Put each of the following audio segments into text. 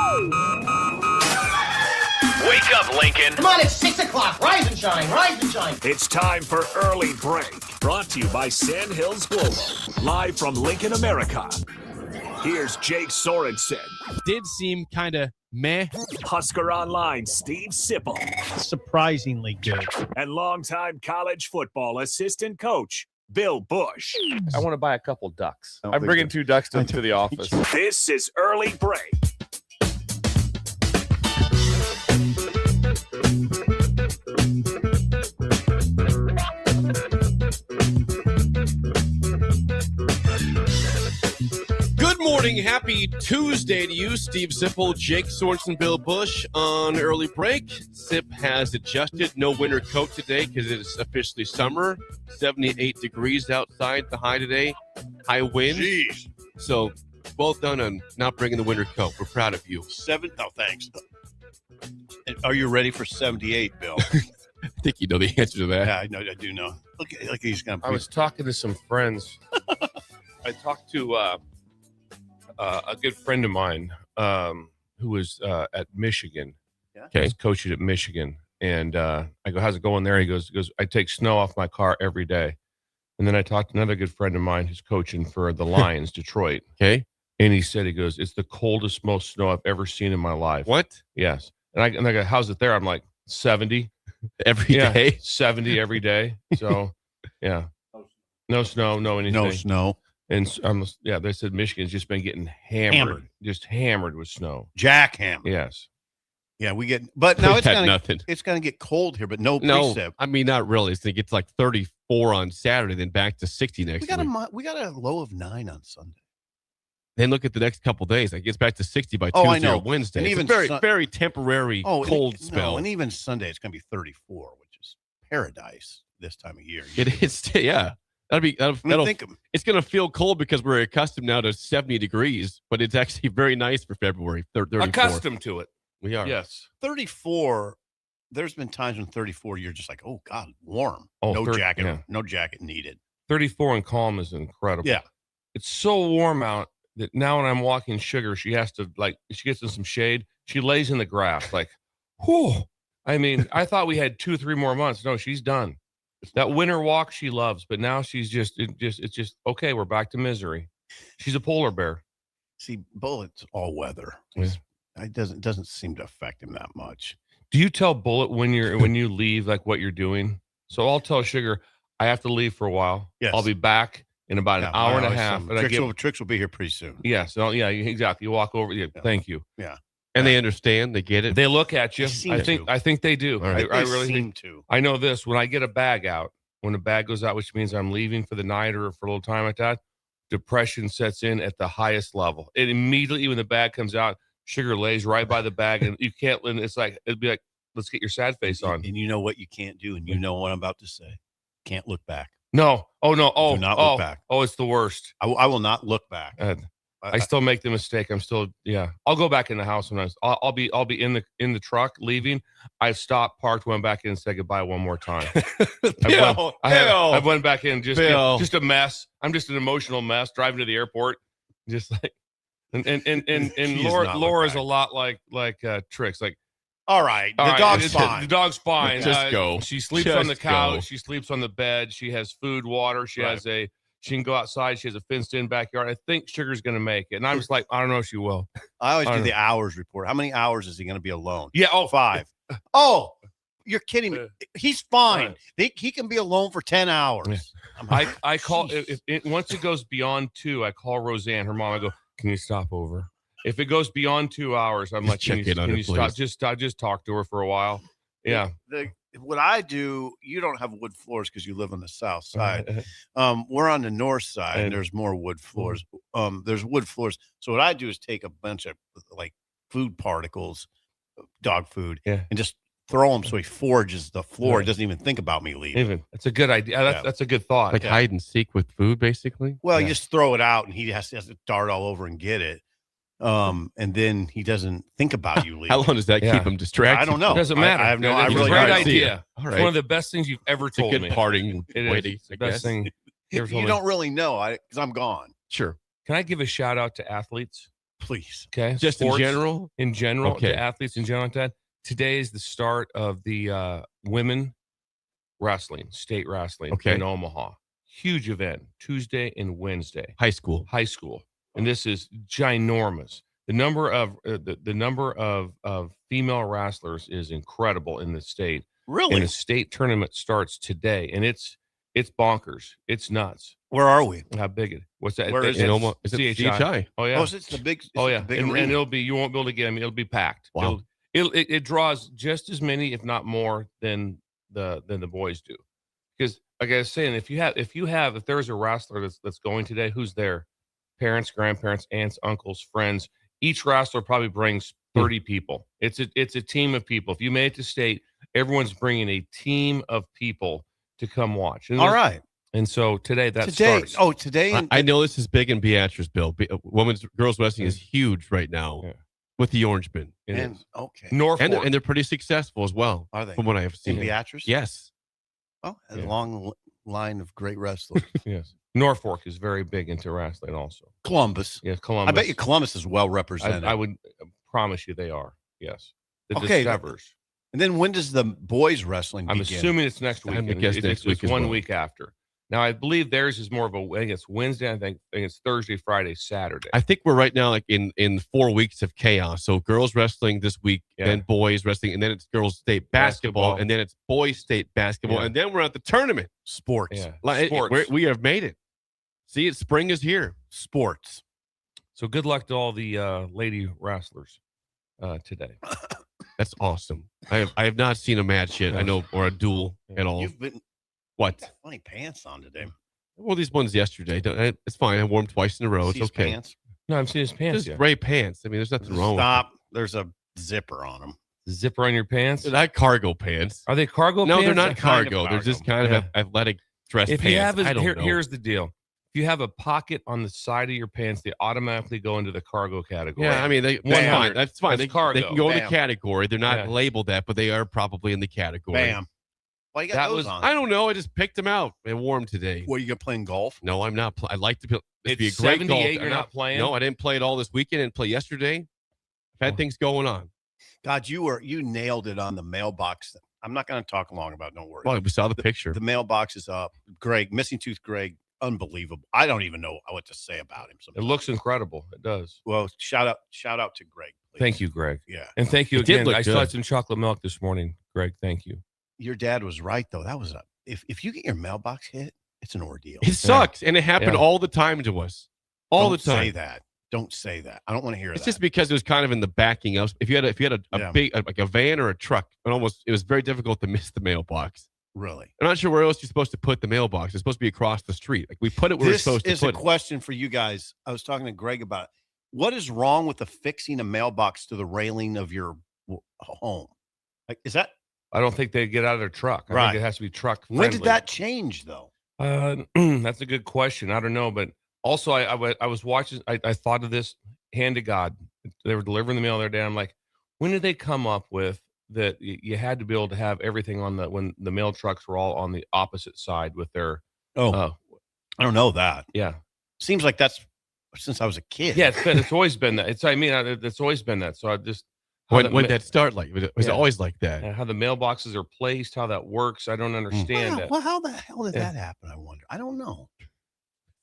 Wake up, Lincoln. Come on, it's 6 o'clock. Rise and shine, rise and shine. It's time for Early Break. Brought to you by Sandhills Global. Live from Lincoln, America. Here's Jake Sorensen. Did seem kind of meh. Husker Online, Steve Sipple. Surprisingly good. And longtime college football assistant coach, Bill Busch. I want to buy a couple ducks. I'm bringing 2 ducks to the office. This is Early Break. Good morning. Happy Tuesday to you, Steve Sipple, Jake Sorensen, Bill Busch on Early Break. Sip has adjusted. No winter coat today because it is officially summer. 78 degrees outside, the high today. High wind. Jeez. So both done on not bringing the winter coat. We're proud of you. Oh, thanks. Are you ready for 78, Bill? I think you know the answer to that. Yeah, I know. I do know. Look, like he's going I was talking to some friends. I talked to a good friend of mine who was at Michigan. Yeah. Okay. He's coaching at Michigan. And I go, how's it going there? He goes, I take snow off my car every day. And then I talked to another good friend of mine who's coaching for the Lions, Detroit. Okay. And he said, it's the coldest, most snow I've ever seen in my life. What? Yes. And I go, how's it there? I'm like, 70. Every day? 70 every day. So, yeah. No snow, no anything. No snow. And they said Michigan's just been getting hammered. Just hammered with snow. Jackhammer. Yes. Yeah, we get, but now We've had nothing. it's going to get cold here, but no No, precip. I mean, not really. It's going to get to like 34 on Saturday, then back to 60 next We got week. we got a low of 9 on Sunday. Then look at the next couple days. It gets back to 60 by Oh, I Tuesday know. or Wednesday. And It's even a very, Sun- very temporary cold spell. No, and even Sunday it's going to be 34, which is paradise this time of year. It is, yeah. It's going to feel cold because we're accustomed now to 70 degrees, but it's actually very nice for February. 34. Accustomed to it. We are. Yes. 34. There's been times when 34 you're just like, oh God, warm. Oh, no jacket, yeah. no jacket needed. 34 and calm is incredible. Yeah. It's so warm out that now when I'm walking Sugar, she has to, she gets in some shade. She lays in the grass like, whew. I mean, I thought we had 2-3 more months. No, she's done. That winter walk she loves, but now she's it's just, okay, we're back to misery. She's a polar bear. See, Bullet's all weather. Yeah. It doesn't seem to affect him that much. Do you tell Bullet when you leave, like what you're doing? So I'll tell Sugar, I have to leave for a while. Yes. I'll be back in about an hour and a half. And Tricks will be here pretty soon. Yes. Yeah, exactly. You walk over. Yeah, thank you. Yeah. And they understand. They get it. They look at you. I think they do. All right. I really seem think to. I know this. When I get a bag out, when a bag goes out, which means I'm leaving for the night or for a little time like that, depression sets in at the highest level. It immediately, when the bag comes out, Sugar lays right by the bag, and you can't. And it'd be like, let's get your sad face on. And you know what you can't do, and you know what I'm about to say. Can't look back. No. Oh no. Oh, Do not look back. Oh, it's the worst. I will not look back. I still make the mistake. I'm still, I'll go back in the house sometimes. I'll be in the truck leaving. I've stopped, parked, went back in and said goodbye one more time. I've went back in just a mess. I'm just an emotional mess driving to the airport. Just like, and Laura's a lot like Tricks. Like, all right, the dog's fine. The dog's fine. Just go. She sleeps Just on the couch. go. She sleeps on the bed. She has food, water. She can go outside. She has a fenced-in backyard. I think Sugar's going to make it. And I'm just like, I don't know if she will. I always do the hours report. How many hours is he going to be alone? Yeah. Oh, 5. Oh, you're kidding me. He's fine. He can be alone for 10 hours. I call if once it goes beyond 2, I call Roseanne, her mom. I go, can you stop over? If it goes beyond 2 hours, I'm like, can you stop? Just talk to her for a while. Yeah. What I do, you don't have wood floors because you live on the south side. We're on the north side, and there's more wood floors. There's wood floors. So what I do is take a bunch of like food particles, dog food, and just throw them so he forges the floor. He doesn't even think about me leaving. That's a good idea. That's a good thought. Like hide and seek with food, basically. Well, you just throw it out, and he has to dart all over and get it. And then he doesn't think about you leaving. How long does that keep him distracted? I don't know. It doesn't matter. I have no. It's I really a great don't. idea. All It's right. one of the best things you've ever It's a told good me. parting It way to is the best thing. You don't really know, because I'm gone. Sure. Can I give a shout out to athletes? Please. Okay. Just Sports, in general? In general, Okay. the athletes in general like that. Today is the start of the women wrestling, state wrestling in Omaha. Huge event, Tuesday and Wednesday. High school. And this is ginormous. The number of of female wrestlers is incredible in the state. Really? And the state tournament starts today, and it's bonkers. It's nuts. Where are we? How big it? What's that? Where is In it? Omaha. Is it CHI? Oh yeah. Oh, it's the big. Oh yeah. The big And arena. it'll be. You won't be able to get them. It'll be packed. Wow. It draws just as many, if not more, than the boys do. Because like I was saying, if there's a wrestler that's going today, who's there? Parents, grandparents, aunts, uncles, friends. Each wrestler probably brings 30 people. It's a team of people. If you made it to state, everyone's bringing a team of people to come watch. And All right. And so today starts. Oh, today. I know this is big in Beatrice, Bill. Girls wrestling is huge right now with the Orange Bin. Okay. Norfolk. And they're pretty successful as well. Are they? From what I have In seen. Beatrice? Yes. Oh, a long line of great wrestlers. Yes. Norfolk is very big into wrestling also. Columbus. Yes, Columbus. I bet you Columbus is well represented. I would promise you they are. Yes. The Okay, Discovers. And then when does the boys wrestling I'm begin? assuming it's next week. I'm gonna guess next week It's as 1 well. week after. Now, I believe theirs is more of I think it's Wednesday. I think it's Thursday, Friday, Saturday. I think we're right now like in 4 weeks of chaos. So girls wrestling this week, then boys wrestling, and then it's girls state basketball, and then it's boys state basketball, and then we're at the tournament. Sports. Yeah. Sports. We have made it. See, spring is here. Sports. So good luck to all the lady wrestlers today. That's awesome. I have not seen a match yet. I know, or a duel at all. You've been What? got funny pants on today. Well, these ones yesterday. It's fine. I wore them twice in a row. See It's his okay. Pants? No, I'm seeing his pants. Just gray pants. I mean, there's nothing wrong Stop. There's a zipper on them. Zipper on your pants. with it. They're not cargo pants. Are they cargo No, pants? they're not They're kind of cargo. They're just cargo. kind of athletic dress If pants. you have I don't know. here's the deal. If you have a pocket on the side of your pants, they automatically go into the cargo category. Yeah, I mean, that's 100. fine. That's fine. That's They cargo. can go in the Bam. category. They're not Yeah. labeled that, but they are probably in the category. Bam. Why you got That those was- on? I don't know. I just picked them out and wore them today. What, you playing golf? No, I'm not. I like to. It'd be a It's great golf. 78, you're not playing? No, I didn't play it all this weekend. And play yesterday. I've had things going on. God, you nailed it on the mailbox. I'm not going to talk long about. Don't worry. Well, we saw the picture. The mailbox is up. Greg, missing tooth Greg, unbelievable. I don't even know what to say about him. It Sometimes. looks incredible. It does. Well, shout out to Greg. Please. Thank you, Greg. Yeah, And thank you It did again. look I still good. had some chocolate milk this morning, Greg. Thank you. your dad was right though. That was if you get your mailbox hit, it's an ordeal. It sucks, and it happened Yeah. all the time to us. All Don't the time. Say that. Don't say that. I don't want to hear It's that. just because it was kind of in the backing up. If you had a Yeah. big like a van or a truck, it was very difficult to miss the mailbox. Really. I'm not sure where else you're supposed to put the mailbox. It's supposed to be across the street. Like we put it where This it's supposed to is a put it. question for you guys. I was talking to Greg about it. What is wrong with affixing a mailbox to the railing of your home? Like, is that I don't think they get out of their truck. I Right. think it has to be truck friendly. when did that change though? That's a good question. I don't know, but also I was watching. I thought of this. Hand to God, they were delivering the mail the other day. I'm like, when did they come up with that? You had to be able to have everything on when the mail trucks were all on the opposite side with their. I don't know that. Yeah, Seems like that's since I was a kid. yeah. It's always been that. It's always been that. So I just When did that start? Like was it Yeah. always like that? how the mailboxes are placed, how that works. I don't understand it. Well, how the hell did Yeah. that happen? I wonder. I don't know.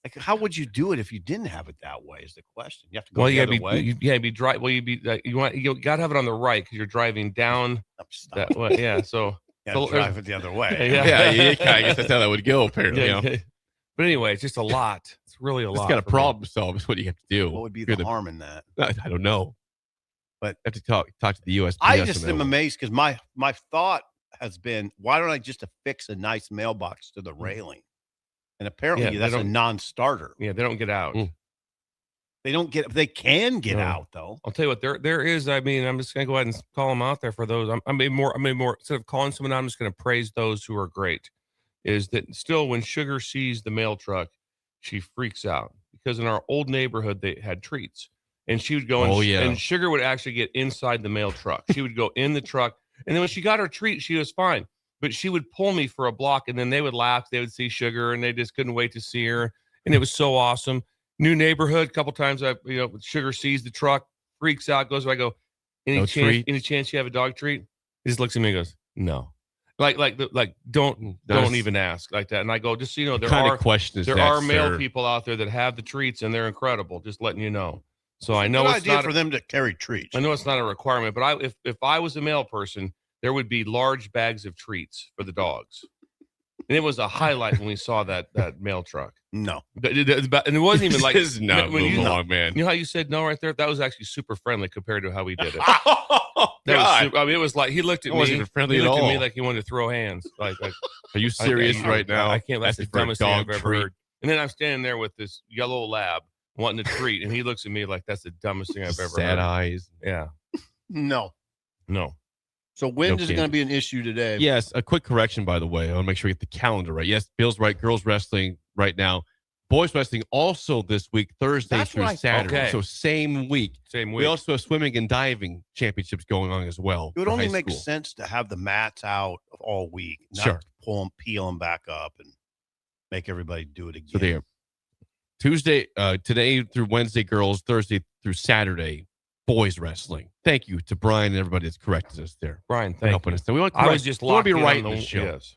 Like, how would you do it if you didn't have it that way? Is the question. You have to go Well, the you other way. gotta be dry. Well, you got to have it on the right because you're driving down Stop. that way. Yeah. So Yeah, so- drive it the other way. Yeah. I guess that's how that would go. Apparently, Yeah, you know? yeah. But anyway, it's just a lot. It's really a Just lot. got to for me. problem solve. Is what you have to do. What would be You're the harm in that? I don't know, But I have to talk to the USPS. I on just that am one. amazed because my thought has been, why don't I just affix a nice mailbox to the railing? And apparently Yeah, they that's a don't- non-starter. Yeah, they don't get out. Mm. They don't get. They can get No. out though. I'll tell you what, there is. I mean, I'm just gonna go ahead and call them out there for those. I'm more instead of calling someone out, I'm just gonna praise those who are great. Is that still when Sugar sees the mail truck, she freaks out because in our old neighborhood they had treats, and she would go and, Oh, yeah. and Sugar would actually get inside the mail truck. She would go in the truck, and then when she got her treat, she was fine. But she would pull me for a block, and then they would laugh. They would see Sugar, and they just couldn't wait to see her, and it was so awesome. New neighborhood. A couple times Sugar sees the truck, freaks out, goes. I go, any chance you have a dog treat? He just looks at me and goes, no. Don't even ask like that. And I go, just so you know, there are male people out there that have the treats and they're incredible. Just letting you know. So I know it's not for them to carry treats. I know it's not a requirement, but if I was a male person, there would be large bags of treats for the dogs. And it was a highlight when we saw that mail truck. No, and it wasn't even like man. You know how you said no right there? That was actually super friendly compared to how we did it. It was like he looked at me. Wasn't friendly at all. Me like he wanted to throw hands. Like are you serious right now? I can't. That's the dumbest thing I've ever heard. And then I'm standing there with this yellow lab wanting a treat, and he looks at me like that's the dumbest thing I've ever heard. Sad eyes. Yeah. No. So wind is going to be an issue today. Yes, a quick correction, by the way. I want to make sure we get the calendar right. Yes, Bill's right. Girls wrestling right now. Boys wrestling also this week, Thursday through Saturday. Okay. So same week. We also have swimming and diving championships going on as well. It would only make sense to have the mats out all week. Not peel them back up and make everybody do it again. So there. Tuesday, today through Wednesday, girls. Thursday through Saturday, boys wrestling. Thank you to Brian and everybody that's corrected us there. Brian, thank helping you. us. We want I was just to be right in the show. Yes.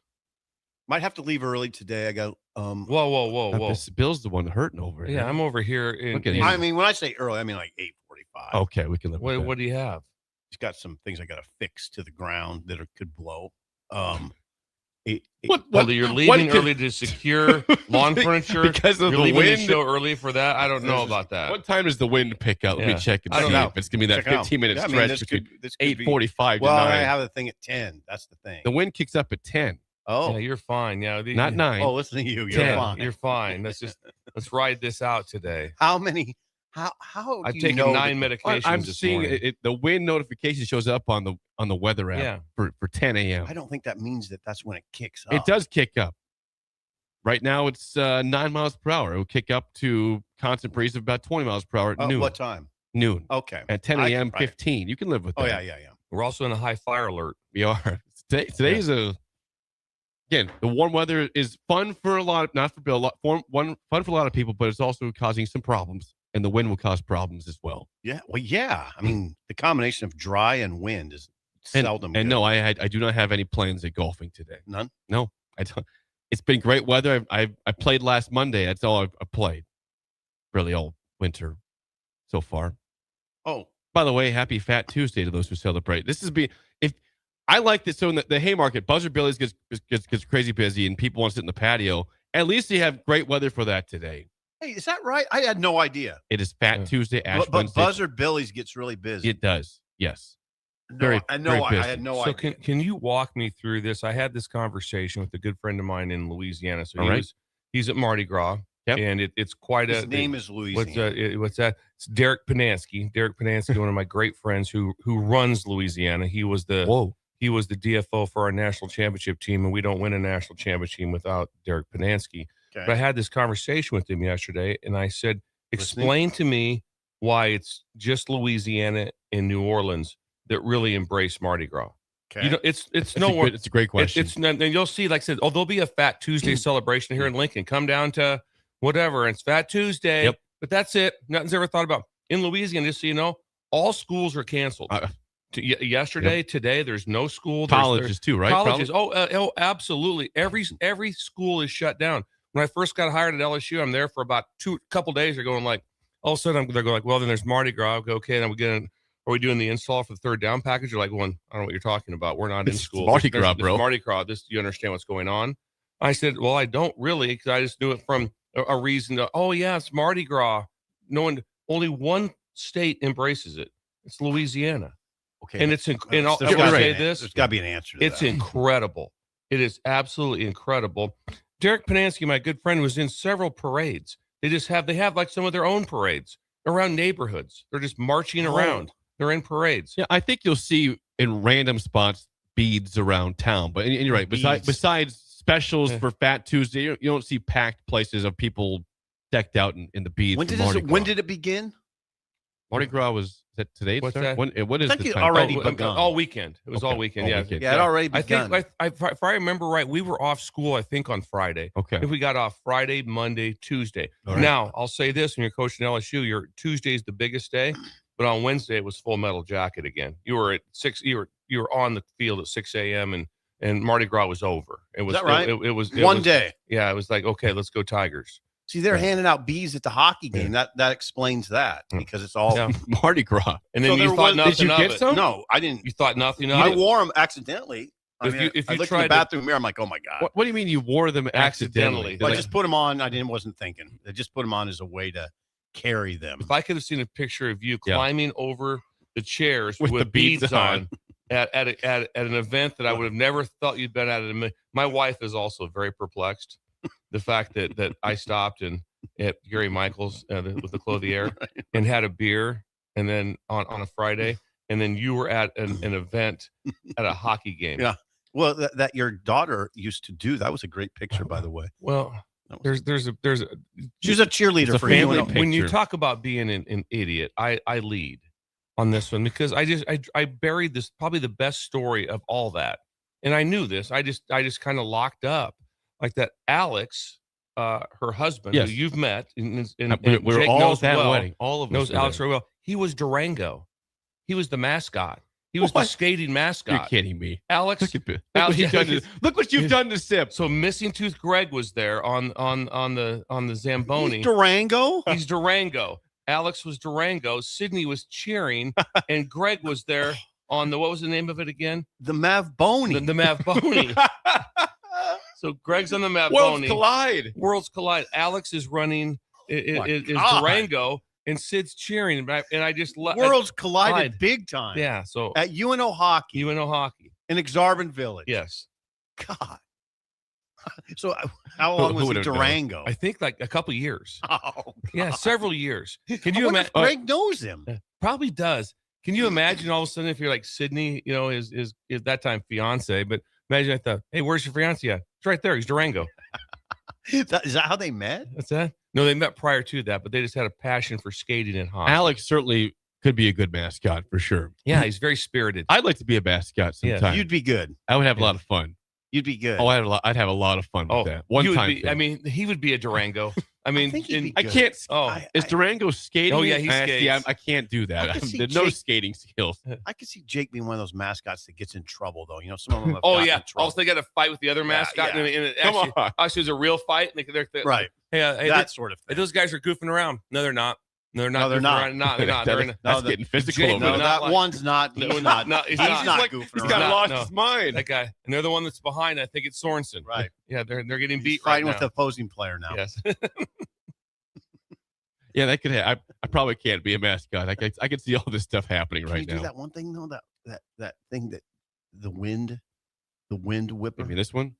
Might have to leave early today. I got Whoa. Bill's the one hurting over it. Yeah, I'm over here. I mean, when I say early, I mean like 8:45. Okay, we can live with that. What do you have? He's got some things I got to fix to the ground that could blow. You're leaving early to secure lawn furniture because of you're the leaving wind. The show early for that? I don't know about that. What time does the wind pick up? Let me check and I don't see know. if it's going to be that 15-minute stretch between 8:45 to 9. Well, I have the thing at 10. That's the thing. The wind kicks up at 10. Oh, yeah, you're fine. Yeah, not 9. Oh, listen to you. You're 10. fine. You're fine. Let's ride this out today. How many? How? I've taken 9 medications. I'm this seeing morning. the wind notification shows up on the weather app for 10 a.m. I don't think that means that's when it kicks up. It does kick up. Right now it's 9 miles per hour. It will kick up to constant breeze of about 20 miles per hour at noon. What time? Noon. Okay. At 10 a.m. 15. You can live with that. Oh yeah. We're also in a high fire alert. We are. Today's again, the warm weather is fun for a lot, not for Bill, fun for a lot of people, but it's also causing some problems, and the wind will cause problems as well. Yeah. Well, yeah. I mean, the combination of dry and wind is seldom good. And no, I do not have any plans at golfing today. None? No, I don't. It's been great weather. I played last Monday. That's all I played. Really all winter so far. Oh. By the way, happy Fat Tuesday to those who celebrate. I like this. So in the Haymarket, Buzzer Billy's gets crazy busy and people want to sit in the patio. At least they have great weather for that today. Hey, is that right? I had no idea. It is Fat Tuesday, Ash but Wednesday. Buzzer Billy's gets really busy. It does. Yes. I had no So idea. can you walk me through this? I had this conversation with a good friend of mine in Louisiana. So he's at Mardi Gras. Yep. And it's quite His name is Louisiana. What's that? It's Derek Panansky. Derek Panansky, one of my great friends who runs Louisiana. He was the DFO for our national championship team, and we don't win a national championship without Derek Panansky. Okay. But I had this conversation with him yesterday, and I said, explain to me why it's just Louisiana and New Orleans that really embrace Mardi Gras. Okay. You know, it's It's nowhere. a great question. And you'll see, like I said, there'll be a Fat Tuesday celebration here in Lincoln. Come down to whatever, and it's Fat Tuesday. Yep. But that's it. Nothing's ever thought about. In Louisiana, just so you know, all schools are canceled. Yesterday, today, there's no school. Colleges too, right? Colleges. Oh, absolutely. Every school is shut down. When I first got hired at LSU, I'm there for about couple days. They're going like, all of a sudden they're going like, well, then there's Mardi Gras. I go, okay, then are we doing the install for the third down package? You're like, well, I don't know what you're talking about. We're not in school. Mardi Gras, bro. Mardi Gras. You understand what's going on? I said, well, I don't really, because I just knew it from a reason to, oh yeah, it's Mardi Gras. Only one state embraces it. It's Louisiana. Okay. And it's There's got to be an answer to it's that. incredible. It is absolutely incredible. Derek Panansky, my good friend, was in several parades. They have like some of their own parades around neighborhoods. They're just marching around. They're in parades. Yeah, I think you'll see in random spots beads around town. But and you're right. Besides specials for Fat Tuesday, you don't see packed places of people decked out in the beads. When did it begin? Mardi Gras was that today? What's that? What is I think the it time? already Oh, begun. all weekend. It was all weekend. Yeah. Yeah, it already begun. I think if I remember right, we were off school, I think, on Friday. Okay. If we got off Friday, Monday, Tuesday. All right. Now, I'll say this, when you're coaching LSU, your Tuesday's the biggest day, but on Wednesday it was Full Metal Jacket again. You were at 6, you were on the field at 6 a.m. and Mardi Gras was over. It was Is that right? It was One day. Yeah, it was like, okay, let's go Tigers. See, they're handing out bees at the hockey game. That explains that because it's all Yeah. Mardi Gras. And then So you there thought was- nothing Did you of get it. some? No, I didn't. You thought nothing of I it. wore them accidentally. If you I looked in tried the to- bathroom mirror, I'm like, oh my god. What do you mean you wore them accidentally? Well, I just put them on. I wasn't thinking. I just put them on as a way to carry them. If I could have seen a picture of you Yeah. climbing over the chairs With with, the beads beads on. at an event that I would have never thought you'd been at. My wife is also very perplexed. The fact that I stopped at Gary Michael's with the Clothier and had a beer, and then on a Friday, and then you were at an event at a hockey game. Yeah. Well, that your daughter used to do. That was a great picture, by the way. Well, That was- there's a She was a cheerleader It's a for family you. picture. when you talk about being an idiot, I lead on this one because I buried this, probably the best story of all that, and I knew this. I just kind of locked up like that. Alex, her husband, Yes. who you've met, and we're Jake all knows at that well, wedding. All of us knows were Alex there. very well. He was Durango. He was the mascot. He was What? the skating You're mascot. kidding me. Alex. Look at this. Alex- Look what you've done to Sip. So Missing Tooth Greg was there on the Zamboni. Durango. He's Durango. Alex was Durango. Sydney was cheering, and Greg was there on what was the name of it again? The Mavboni. The Mavboni. So Greg's on the Worlds Mavboni. collide. Worlds collide. Alex is running is God. Durango, and Sid's cheering, and I just Worlds collided collide. big time. yeah. So At UNO hockey UNO hockey. in Exarban Village. Yes, God. So how long Who was it would've known? Durango? I think like a couple years. Oh, Yeah, several years. Can I you wonder imagine? if Greg knows him. Probably does. Can you imagine all of a sudden if you're like Sydney, is that time fiance, but imagine I thought, hey, where's your fiance at? It's right there. He's Durango. Is that how they met? That's that? No, they met prior to that, but they just had a passion for skating and hockey. Alex certainly could be a good mascot for sure. Yeah, he's very spirited. I'd like to be a mascot Yeah. sometime. You'd be good. I would have a lot of fun. You'd be good. Oh, I'd have a lot of fun with that. One you would time. be, I mean, he would be a Durango. I mean, think he'd be I good. can't. oh, Is Durango skating? Oh, yeah, he skates. I can't do I that. can see There's no Jake- skating skills. I could see Jake being one of those mascots that gets in trouble, though. You know, some of them have oh gotten yeah. in trouble. Also, they got to fight with the other mascot, yeah. and it Come actually, on. actually, it's a real fight. And they're Right. Hey, That sort of hey, thing. those guys are goofing around. No, they're not. No, they're not. No, they're goofing not. around. No, they're not. They're in, That's No, getting physical Jake- over No, They're there. not that like- one's not. He's No, not. no, he's he's not. not Like, goofing He's around. got No, lost no. his mind. that guy, and they're the one that's behind. I think it's Sorensen. Right. Yeah, they're getting He's beat right fighting now. with the opposing player now. Yes. Yeah, that could. I probably can't be a mascot. I could see all this stuff happening Can right you do now. that one thing though? That thing that the wind whipper. Maybe this one.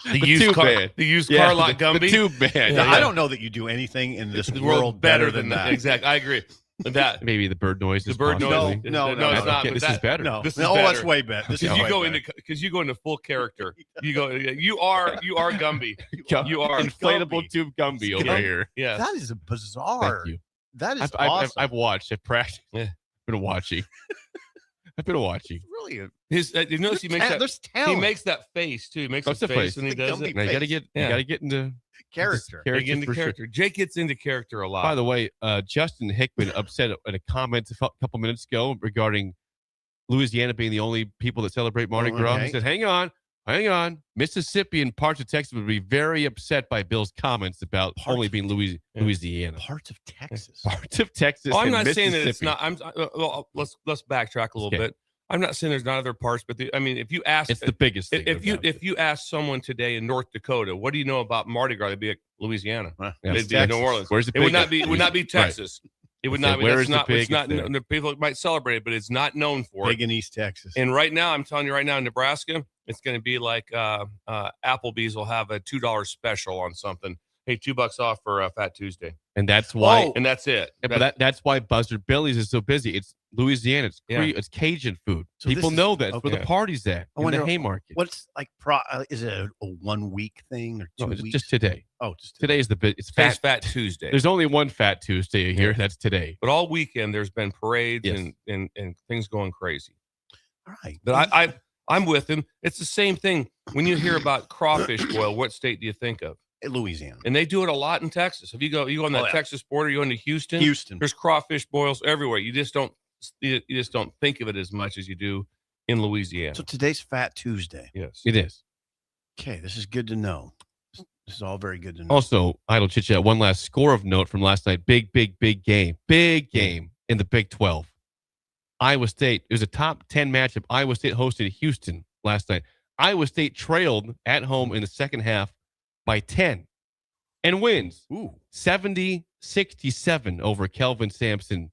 The The used tube car, band. the used Yeah, car lot the Gumby. tube band. Now, Yeah. I don't know that you do anything in this The world better than that. Exactly. I agree. With that. Maybe the bird noises. The bird possibly. noise. No, it's not. Okay, but this that- is better. No, This is no, that's better. way better. This is Because you way go better. into you go into full character. You are Gumby. You are inflatable Gumby. tube Gumby over Gumby. here. Yes. That is bizarre. Thank you. That is I've awesome. I've watched. I've practiced. Yeah. Been watching. I've been watching. really a, His you notice he makes that there's he talent. makes that face too. He makes What's his the face face? when he The does Gumby it. Now you got to face. get. Yeah. You got to get into character. Big into for sure. character. Jake gets into character a lot. By the way, Justin Hickman upset at a comment a couple minutes ago regarding Louisiana being the only people that celebrate Mardi Gras. okay. He said, hang on. Mississippi and parts of Texas would be very upset by Bill's comments about Parts only of- being Louisiana. Parts of Texas. Parts of Texas Oh, I'm and not saying that it's Mississippi. not. Well, let's backtrack a little Okay. bit. I'm not saying there's not other parts, but I mean, if you ask, It's the biggest thing. if you ask someone today in North Dakota, what do you know about Mardi Gras? They'd be like Louisiana. Well, Yeah, They'd it's be like New Texas. Orleans. Where's the It would biggest? not be. It would not be Right. Texas. It would Okay, not be. where That's is the not. It's biggest not. thing? The people might celebrate it, but it's not known for Big it. in East Texas. And right now, I'm telling you, right now in Nebraska, it's going to be like Applebee's will have a $2 special on something, Hey, $2 off for Fat Tuesday. And that's why. And that's it. But that's why Buzzard Billy's is so busy. It's Louisiana. It's it's Cajun food. So people know that. It's where the party's at. In the Haymarket. What's like? Is it a 1 week thing or 2 weeks? It's just today. Oh, just today is the bit. It's Fat Tuesday. There's only one Fat Tuesday a year. That's today. But all weekend there's been parades and things going crazy. All right. But I'm with him. It's the same thing. When you hear about crawfish boil, what state do you think of? Louisiana. And they do it a lot in Texas. If you go on that Texas border, you go into Houston. There's crawfish boils everywhere. You just don't think of it as much as you do in Louisiana. So today's Fat Tuesday. Yes, it is. Okay, this is good to know. This is all very good to know. Also, idle chit chat. One last score of note from last night. Big game in the Big 12. Iowa State. It was a top 10 matchup. Iowa State hosted Houston last night. Iowa State trailed at home in the second half by 10 and wins 70-67 over Kelvin Sampson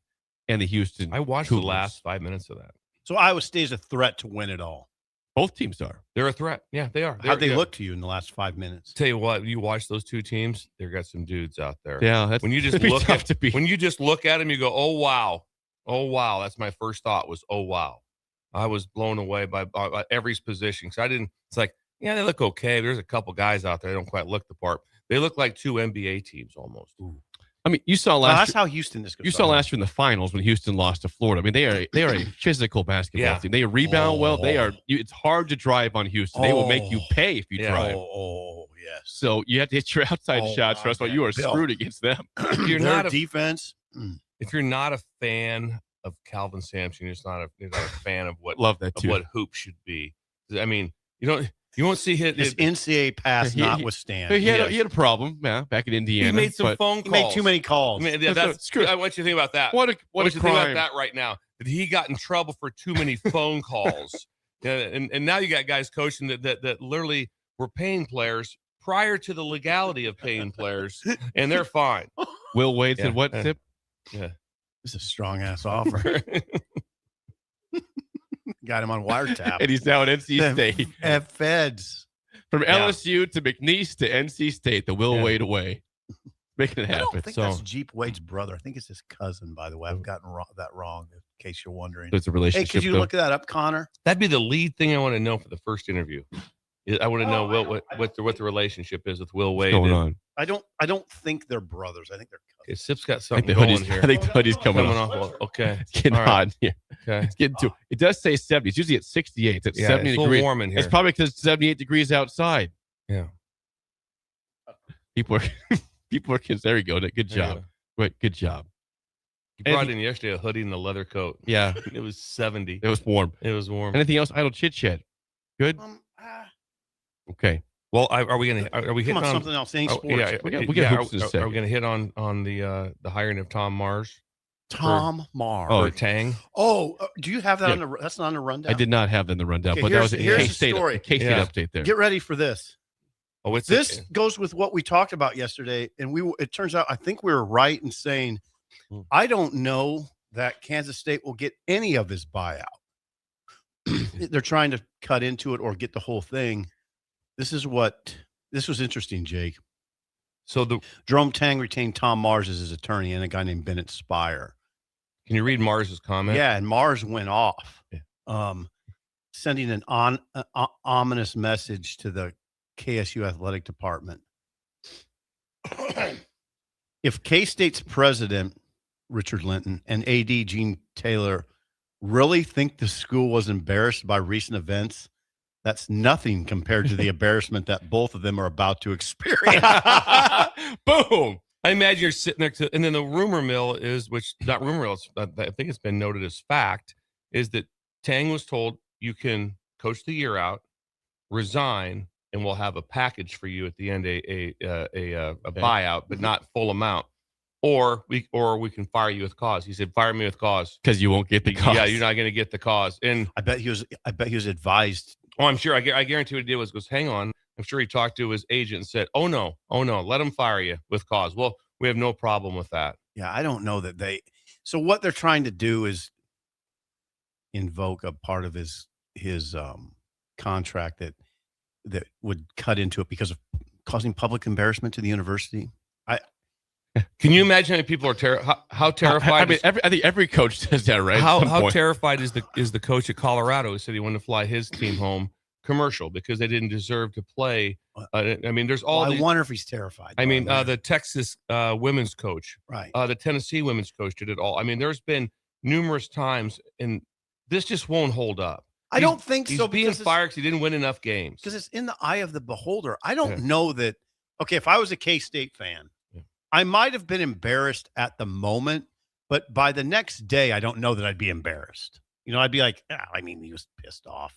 and the Houston. I watched Cougars. the last 5 minutes of that. So Iowa State is a threat to win it all. Both teams are. They're a threat. Yeah, they are. How'd they look to you in the last 5 minutes? Tell you what, you watch those two teams, they've got some dudes out there. Yeah, that's when you just look at them, you go, oh wow. That's my first thought was, oh wow. I was blown away by every position. So it's like, yeah, they look okay. There's a couple guys out there that don't quite look the part. They look like two NBA teams almost. Ooh. I mean, you saw last. That's how Houston is. You saw last year in the finals when Houston lost to Florida. I mean, they are a physical basketball team. They rebound well. They are. It's hard to drive on Houston. They will make you pay if you drive. Oh yes. So you have to hit your outside shots. That's why you are screwed against them. You're not defense. If you're not a fan of Calvin Sampson, you're not a fan of what what hoop should be. I mean, you won't see his NCAA pass notwithstanding. He had a problem, back in Indiana. He made some phone calls. He made too many calls. I mean, I want you to think about that. What a crime. Think about that right now. That he got in trouble for too many phone calls. And now you got guys coaching that literally were paying players prior to the legality of paying players, and they're fine. Will Wade said what, Tip? Yeah. This is a strong ass offer. Got him on wiretap. And he's now at NC State. At Feds. From LSU to McNeese to NC State, the Will Wade way. Making it happen. I don't think that's Jeep Wade's brother. I think it's his cousin, by the way. I've gotten that wrong, in case you're wondering. So it's a relationship. Hey, could you look that up, Connor? That'd be the lead thing I want to know for the first interview. I want to know what the relationship is with Will Wade. What's going on? I don't think they're brothers. I think they're cousins. Okay, Sip's got something going here. I think the hoodie's coming off. Well, okay. It's getting hot in here. Okay. It's getting it does say 70. It's usually at 68. It's at 70 it's degrees. A little warm in here. It's probably because it's 78 degrees outside. Yeah. People are kids. There you go. Good job. Wait, good job. You brought in yesterday a hoodie and a leather coat. Yeah. It was 70. It was warm. Anything else? Idle chit chat. Good. Okay. Well, are we hitting on something else? Any sports? Yeah, we got hoops in a second. Are we going to hit on the hiring of Tom Mars? Mars. Or Tang. Oh, do you have that on the? That's not on the rundown. I did not have that in the rundown, okay, but that was a K-State update there. Get ready for this. Oh, this goes with what we talked about yesterday, and it turns out I think we were right in saying I don't know that Kansas State will get any of his buyout. They're trying to cut into it or get the whole thing. This was interesting, Jake. So Jerome Tang retained Tom Mars as his attorney and a guy named Bennett Spire. Can you read Mars's comment? Yeah, and Mars went off, sending an ominous message to the KSU athletic department. If K-State's president, Richard Linton, and AD Gene Taylor really think the school was embarrassed by recent events, that's nothing compared to the embarrassment that both of them are about to experience. Boom. I imagine you're sitting there, and then the rumor mill is, not rumor mill, I think it's been noted as fact, is that Tang was told you can coach the year out, resign, and we'll have a package for you at the end, a buyout, but not full amount. Or we can fire you with cause. He said, "Fire me with cause because you won't get the cause." Yeah, you're not going to get the cause. And I bet he was advised. Oh, I'm sure. I guarantee what he did goes, hang on. I'm sure he talked to his agent and said, "Oh no, let him fire you with cause." Well, we have no problem with that. Yeah, I don't know that they. So what they're trying to do is invoke a part of his contract that would cut into it because of causing public embarrassment to the university. Can you imagine how many people are how terrified? I think every coach says that, right? How terrified is the coach at Colorado who said he wanted to fly his team home commercial because they didn't deserve to play? I mean, there's all. I wonder if he's terrified. I mean, the Texas women's coach, right? The Tennessee women's coach did it all. I mean, there's been numerous times, and this just won't hold up. I don't think so. He's being fired because he didn't win enough games. Because it's in the eye of the beholder. I don't know that. Okay, if I was a K-State fan, I might have been embarrassed at the moment, but by the next day, I don't know that I'd be embarrassed. I'd be like, I mean, he was pissed off,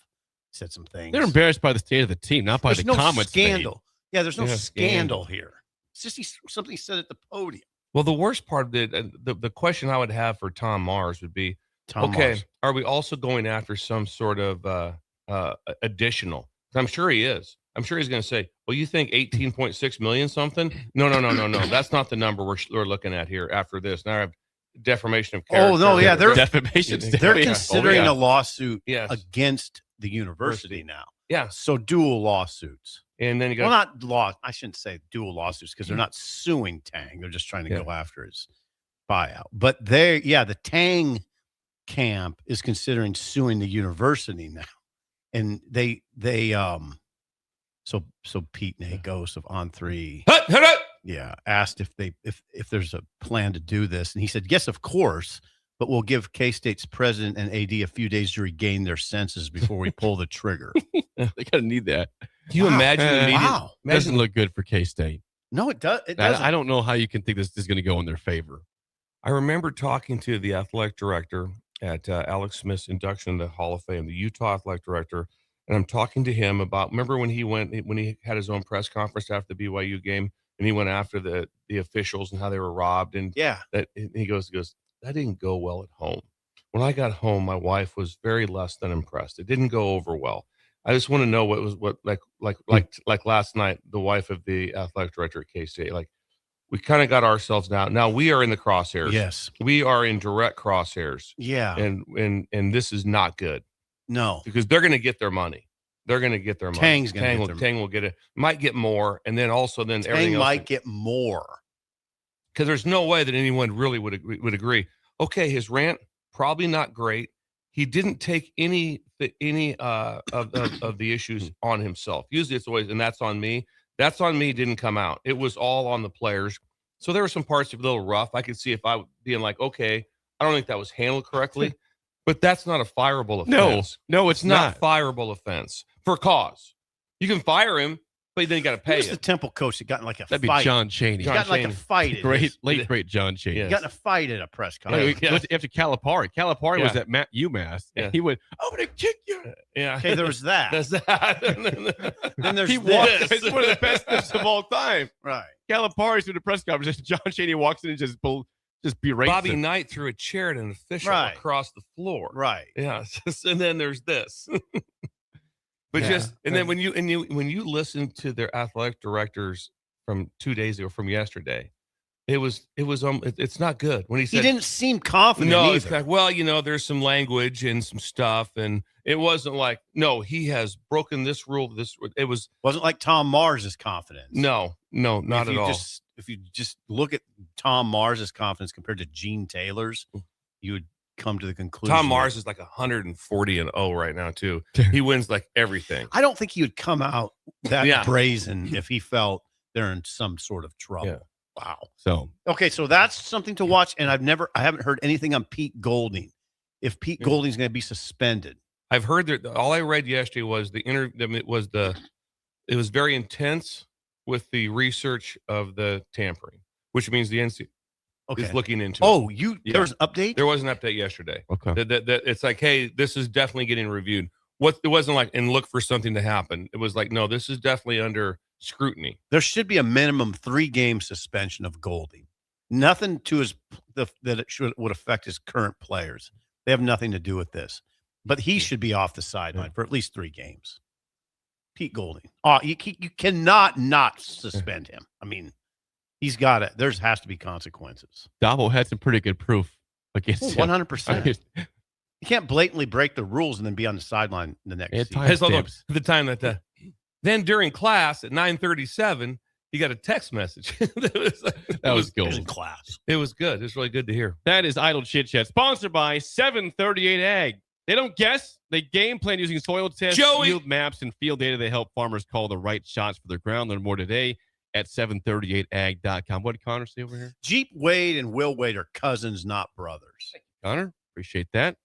said some things. They're embarrassed by the state of the team, not by the comments. Scandal. Yeah, there's no scandal here. It's just something he said at the podium. Well, the worst part of the question I would have for Tom Mars would be, Mars. Are we also going after some sort of additional? I'm sure he is. I'm sure he's going to say, well, you think 18.6 million something? No. That's not the number we're looking at here after this. Now I have defamation of character. Oh, no, yeah. They're defamation. They're considering a lawsuit against the university now. Yeah. So dual lawsuits. And then you got not law. I shouldn't say dual lawsuits because they're not suing Tang. They're just trying to go after his buyout. But the Tang camp is considering suing the university now. And so Pete Nate Ghost of On 3 asked if there's a plan to do this, and he said yes, of course, but we'll give K-State's president and AD a few days to regain their senses before we pull the trigger. They gotta need that. Can you imagine the media? Wow. Doesn't look good for K-State. No, it does. It doesn't. I don't know how you can think this is going to go in their favor. I remember talking to the athletic director at Alex Smith's induction in the Hall of Fame, the Utah athletic director. And I'm talking to him about, remember when he had his own press conference after the BYU game and he went after the officials and how they were robbed. And he goes, that didn't go well at home. When I got home, my wife was very less than impressed. It didn't go over well. I just want to know like last night, the wife of the athletic director at K-State, like we kind of got ourselves now. Now we are in the crosshairs. Yes. We are in direct crosshairs. Yeah. And this is not good. No, because they're going to get their money. They're going to get their money. Tang will get it. Might get more, and then also everything else might get more. Because there's no way that anyone really would agree. Okay, his rant probably not great. He didn't take any of the issues on himself. Usually it's always, and that's on me. That's on me. Didn't come out. It was all on the players. So there were some parts of a little rough. I could see if I being like, okay, I don't think that was handled correctly. But that's not a fireable offense. No, it's not a fireable offense for cause. You can fire him, but then you got to pay him. The Temple coach that got in like a That'd fight? Be John Chaney. Got in like a fight. Great John Chaney. He got in a fight at a press conference. After Calipari. Calipari was at UMass, and he went, "I'm going to kick you." Yeah. Okay, there was that. There's that. Then there's this. It's one of the best things of all time. Right. Calipari's doing a press conference. John Chaney walks in and just berates Bobby him. Knight threw a chair at an official across the floor. Right. Yeah. And then there's this. But then when you listen to their athletic directors from 2 days ago, from yesterday, it's not good. When he said he didn't seem confident. No, either. It's like, well, there's some language and some stuff, and it wasn't like, no, he has broken this rule. Wasn't like Tom Mars's confidence. No, not at all. If you just look at Tom Mars's confidence compared to Gene Taylor's, you would come to the conclusion. Tom Mars is like 140-0 right now too. He wins like everything. I don't think he would come out that brazen if he felt they're in some sort of trouble. Yeah. Wow. So that's something to watch. And I haven't heard anything on Pete Golding. If Pete Golding's going to be suspended, I've heard that. All I read yesterday was it was very intense with the research of the tampering, which means the NCAA is looking into it. There was an update? There was an update yesterday. Okay. That it's like, hey, this is definitely getting reviewed. It wasn't like, and look for something to happen. It was like, no, this is definitely under scrutiny. There should be a minimum 3-game suspension of Golding. Nothing to that it would affect his current players. They have nothing to do with this. But he should be off the sideline for at least 3 games. Pete Golding. You cannot not suspend him. I mean, he's got it. There has to be consequences. Dabo had some pretty good proof against him. 100%. You can't blatantly break the rules and then be on the sideline the next season. The time that Then during class at 9:37, he got a text message. that was It was in class. It was good. It was really good to hear. That is Idle Chit Chat, sponsored by 738 Ag. They don't guess. They game plan using soil tests, yield maps, and field data. They help farmers call the right shots for their ground. Learn more today at 738ag.com. What did Connor say over here? Jeep Wade and Will Wade are cousins, not brothers. Connor, appreciate that.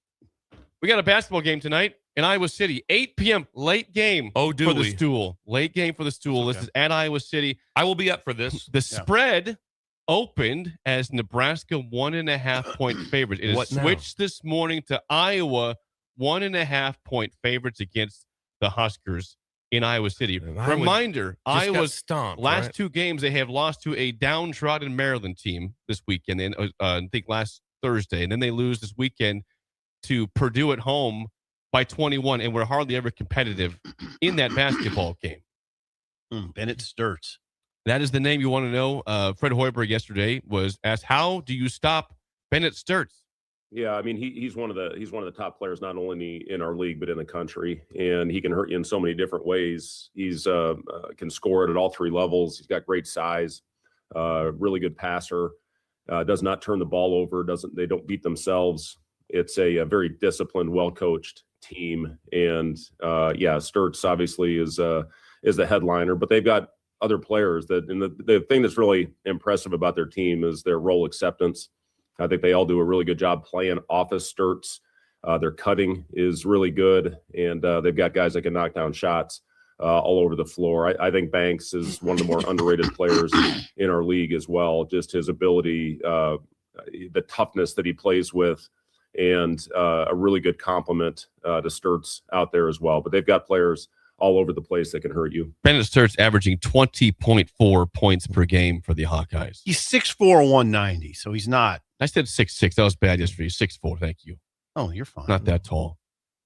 We got a basketball game tonight in Iowa City, 8 p.m. late game for the Stool. Late game for the Stool. Okay. This is at Iowa City. I will be up for this. The spread opened as Nebraska 1.5-point favorites. It has switched this morning to Iowa 1.5-point favorites against the Huskers in Iowa City. Reminder, Iowa's last two games, they have lost to a downtrodden Maryland team this weekend, and I think last Thursday, and then they lose this weekend to Purdue at home by 21, and we're hardly ever competitive in that basketball game. Bennett Sturts. That is the name you want to know. Fred Hoiberg yesterday was asked, how do you stop Bennett Sturts? Yeah, I mean, he's one of the top players, not only in our league, but in the country. And he can hurt you in so many different ways. He's can score it at all three levels. He's got great size, really good passer, does not turn the ball over. They don't beat themselves. It's a very disciplined, well-coached team. And Sturts obviously is the headliner, but they've got other players and the thing that's really impressive about their team is their role acceptance. I think they all do a really good job playing off of Sturts. Their cutting is really good, and they've got guys that can knock down shots all over the floor. I think Banks is one of the more underrated players in our league as well. Just his ability, the toughness that he plays with, and a really good complement to Sturts out there as well. But they've got players all over the place that can hurt you. Bennett Sturts averaging 20.4 points per game for the Hawkeyes. He's 6'4", 190, so he's not. I said 6'6". That was bad yesterday. 6'4", thank you. Oh, you're fine. Not that tall.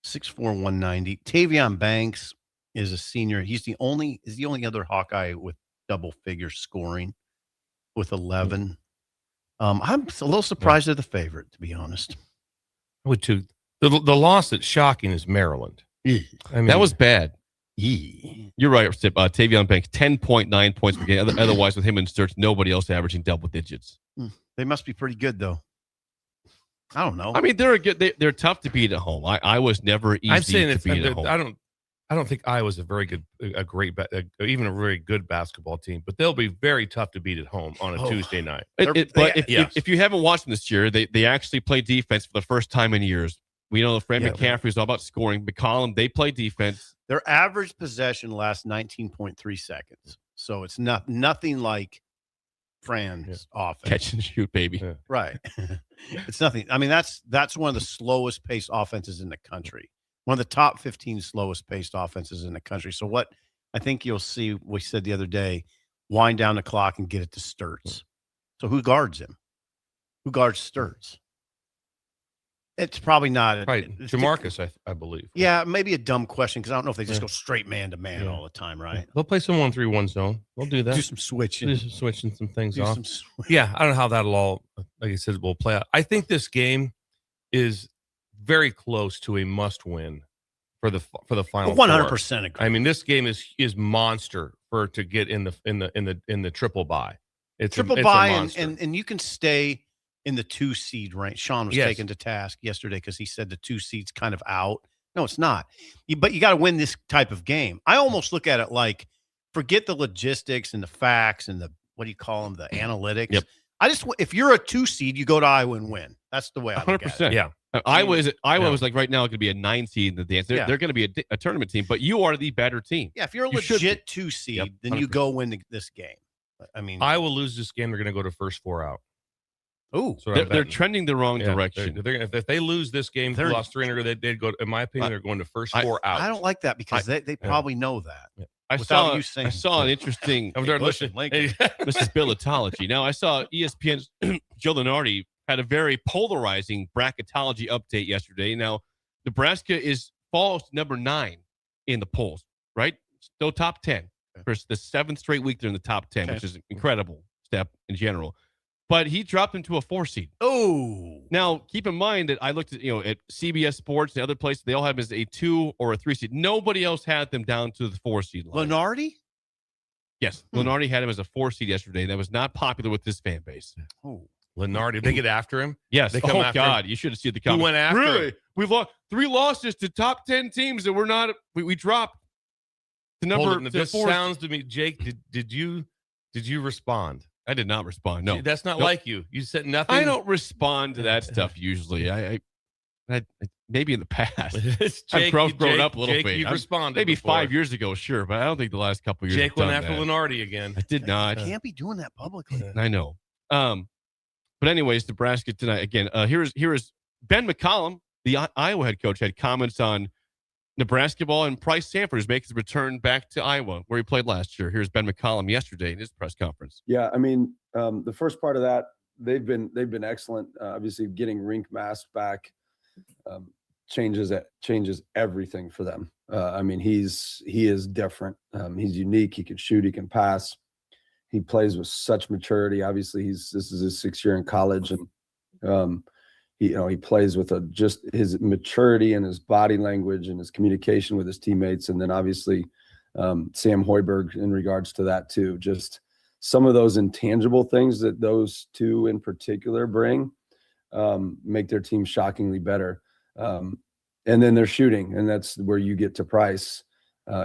6'4", 190. Tavion Banks is a senior. He's the only other Hawkeye with double figure scoring with 11. I'm a little surprised they're the favorite, to be honest. I would too. The loss that's shocking is Maryland. I mean, that was bad. You're right, Tavion Banks, 10.9 points per game. Otherwise, with him and Sturts, nobody else averaging double digits. They must be pretty good, though. I don't know. I mean, they're tough to beat at home. I was never easy to beat at home. I don't think Iowa's even a very good basketball team, but they'll be very tough to beat at home on a Tuesday night. If you haven't watched them this year, they actually play defense for the first time in years. We know Fred McCaffrey is all about scoring. McCollum, they play defense. Their average possession lasts 19.3 seconds. So it's nothing like Fran's offense. Catch and shoot, baby. Yeah. Right. It's nothing. I mean, that's one of the slowest paced offenses in the country. One of the top 15 slowest paced offenses in the country. So what I think you'll see, we said the other day, wind down the clock and get it to Sturts. So who guards him? Who guards Sturts? It's probably not. Right. DeMarcus, I believe. Yeah, maybe a dumb question because I don't know if they just go straight man-to-man all the time, right? They'll play some 1-3-1 zone. They'll do that. Do some switching. Some things off. Yeah, I don't know how that'll all, like I said, will play out. I think this game is very close to a must-win for the final. 100% agree. I mean, this game is monster to get in the triple bye. It's triple bye, and you can stay in the 2 seed range. Sean was taken to task yesterday because he said the 2 seed's kind of out. No, it's not. But you got to win this type of game. I almost look at it like, forget the logistics and the facts and the, what do you call them, the analytics. Yep. If you're a 2 seed, you go to Iowa and win. That's the way I look 100%. at it. Yeah. Iowa was like right now it could be a 9 seed in the dance. They're going to be a tournament team, but you are the better team. Yeah, if you're a legit 2 seed, then you go win this game. I mean, Iowa lose this game, they're going to go to first 4 out. Oh, so they're trending the wrong direction. If they lose this game, they lost 300. They'd go. In my opinion, they're going to first 4 out. I don't like that because they probably know that. Yeah. I saw an interesting. This is Billetology. Now I saw ESPN's Joe Lunardi had a very polarizing bracketology update yesterday. Now Nebraska falls to number 9 in the polls. Right, still top 10 for the 7th straight week. They're in the top 10, which is an incredible step in general. But he dropped him to a 4 seed. Oh, Now, keep in mind that I looked at, at CBS Sports and other places, they all have him as a 2 or a 3 seed. Nobody else had them down to the 4 seed line. Lenardi? Yes. Lenardi had him as a 4 seed yesterday. That was not popular with this fan base. Oh, Lenardi, did they get after him? Yes. They come after God. him? You should have seen the Who comments. went after Really? him? We've lost 3 losses to top 10 teams that we're not, we dropped the number. Hold it, this sounds to me, Jake, did you respond? I did not respond. No. That's not like you. You said nothing. I don't respond to that stuff usually. I maybe in the past. I've grown up a little bit. You've responded maybe before. 5 years ago, sure, but I don't think the last couple of years. Jake went after Lenardi again. I did not. You can't be doing that publicly. I know. But anyways, Nebraska tonight again. Here is Ben McCollum, the Iowa head coach, had comments on Nebrasketball and Bryce Sanford, who's making his return back to Iowa, where he played last year. Here's Ben McCollum yesterday in his press conference. Yeah, I mean, the first part of that, they've been excellent. Obviously, getting rink mask back changes everything for them. I mean, he is different. He's unique. He can shoot. He can pass. He plays with such maturity. Obviously, this is his 6th year in college, and he plays with just his maturity and his body language and his communication with his teammates. And then obviously Sam Hoiberg in regards to that too, just some of those intangible things that those two in particular bring make their team shockingly better. And then they're shooting, and that's where you get to Price.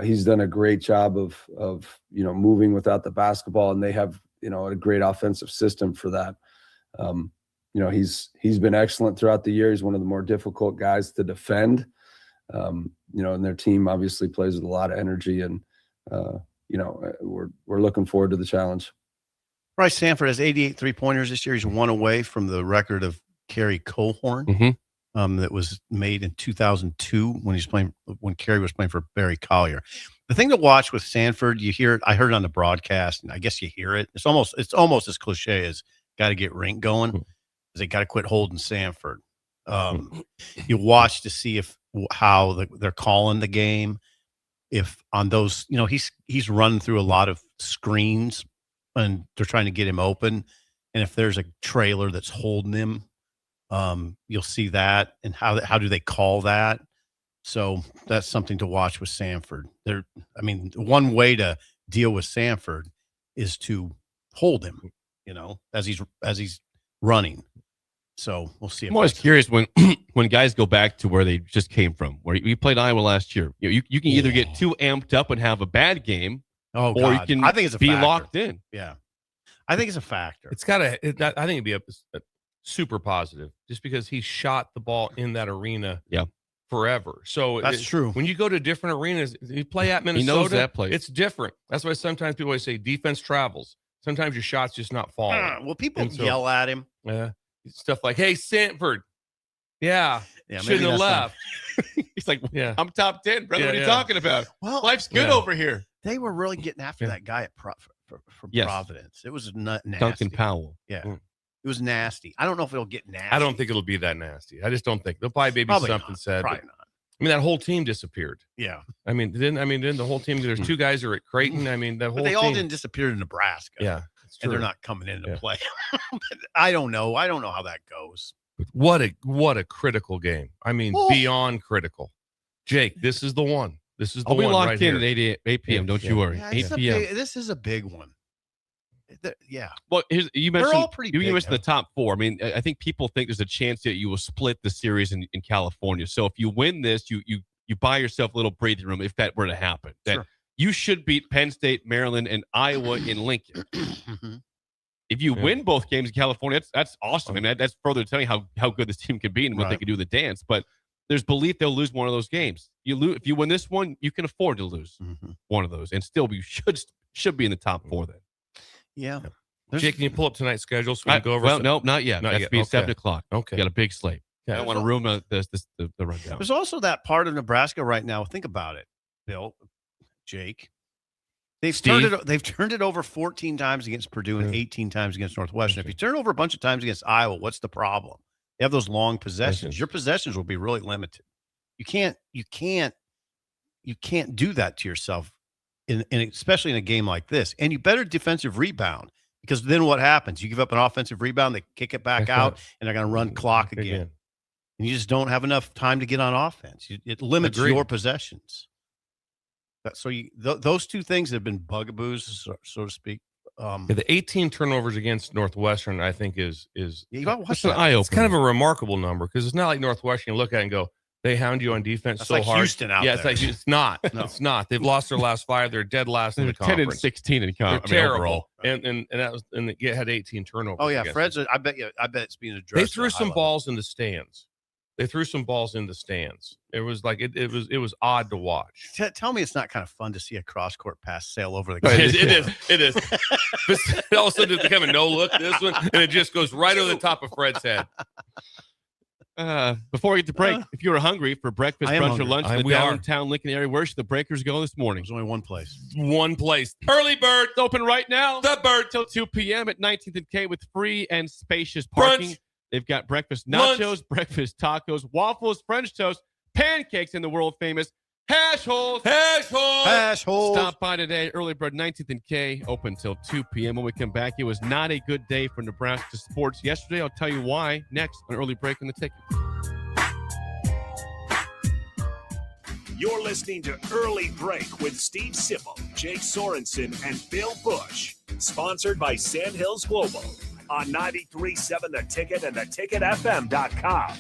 He's done a great job of moving without the basketball, and they have, a great offensive system for that. He's been excellent throughout the year. He's one of the more difficult guys to defend. And their team obviously plays with a lot of energy, and we're looking forward to the challenge. Bryce Sanford has 88 3-pointers this year. He's one away from the record of Kerry Cohorn, that was made in 2002 when Kerry was playing for Barry Collier. The thing to watch with Sanford, you hear it. I heard it on the broadcast, and I guess you hear it. It's almost as cliche as got to get rink going. They got to quit holding Sanford. You watch to see how they're calling the game. If on those, he's run through a lot of screens, and they're trying to get him open. And if there's a trailer that's holding him, you'll see that. And how do they call that? So that's something to watch with Sanford. One way to deal with Sanford is to hold him, as he's running. So we'll see. I'm always curious when guys go back to where they just came from. Where you played Iowa last year, you can either get too amped up and have a bad game, or you can I think it's a be factor. locked in. Yeah, I think it's a factor. It's got to. I think it'd be a super positive, just because he shot the ball in that arena. Yeah. Forever. So that's true. When you go to different arenas, you play at Minnesota. He knows that place. It's different. That's why sometimes people always say defense travels. Sometimes your shot's just not falling. Well, people yell at him. Yeah. Stuff like, "Hey, Sanford, shouldn't have left." He's like, "Yeah, I'm top 10, brother. What are you talking about? Well, life's good over here." They were really getting after that guy at from Providence. It was nasty. Duncan Powell. Yeah. It was nasty. I don't know if it'll get nasty. I don't think it'll be that nasty. I just don't think they'll probably something said. Probably not. I mean, that whole team disappeared. Yeah. Then the whole team. There's 2 guys are at Creighton. I mean, but they all didn't disappear to Nebraska. Yeah. And they're not coming into play. I don't know. I don't know how that goes. What a critical game. I mean, beyond critical. Jake, this is the one. This is the I'll be one locked right in here. at 8 p.m. Don't you worry. Yeah, 8 p.m. This is a big one. Yeah. Well, you They're mentioned all pretty big, mentioned the top 4. I mean, I think people think there's a chance that you will split the series in California. So if you win this, you buy yourself a little breathing room if that were to happen. That you should beat Penn State, Maryland, and Iowa in Lincoln. If you win both games in California, that's awesome. I mean, that's further telling you how good this team can be and what they can do in the dance. But there's belief they'll lose one of those games. If you win this one, you can afford to lose one of those, and still you should be in the top 4 then. Yeah. Jake, can you pull up tonight's schedule so we can go over? Well, no, not yet. That's be 7 o'clock. Okay. We got a big slate. I don't want to ruin the rundown. There's also that part of Nebraska right now. Think about it, Bill, Jake. They've turned it over 14 times against Purdue and 18 times against Northwestern. If you turn it over a bunch of times against Iowa, what's the problem? You have those long possessions. Your possessions will be really limited. You can't do that to yourself, in especially in a game like this. And you better defensive rebound, Because then what happens? You give up an offensive rebound, they kick it back out, and they're going to run clock again. And you just don't have enough time to get on offense. It limits your possessions. So those two things have been bugaboos, so to speak. The 18 turnovers against Northwestern, I think, is you got to watch an eye-opener. It's kind of a remarkable number because it's not like Northwestern. You look at it and go, they hound you on defense That's so like hard. Houston out there. It's like it's not. No. It's not. They've lost their last 5. They're dead last in the conference. 10-16 in conference. They're terrible. Overall. And that was it had 18 turnovers. Oh yeah, Fred's. I bet it's being addressed. They threw some balls in the stands. It was like it was odd to watch. Tell me it's not kind of fun to see a cross court pass sail over the guy. It is. All of a sudden it's becoming no look this one, and it just goes right over the top of Fred's head. Before we get to break, if you were hungry for breakfast, brunch, or lunch in the we downtown Lincoln area, where should the Breakers go this morning? There's only one place. Early Bird. It's open right now. The Bird till 2 p.m. at 19th and K with free and spacious parking. Brunch. They've got breakfast nachos, Lunch. Breakfast tacos, waffles, French toast, pancakes, and the world famous hash holes. Hash holes. Stop by today. Early Bird, 19th and K, open till 2 p.m. When we come back, it was not a good day for Nebraska sports yesterday. I'll tell you why next on Early Break in the Ticket. You're listening to Early Break with Steve Sipple, Jake Sorensen, and Bill Busch. Sponsored by Sandhills Global on 93.7 The Ticket and theticketfm.com.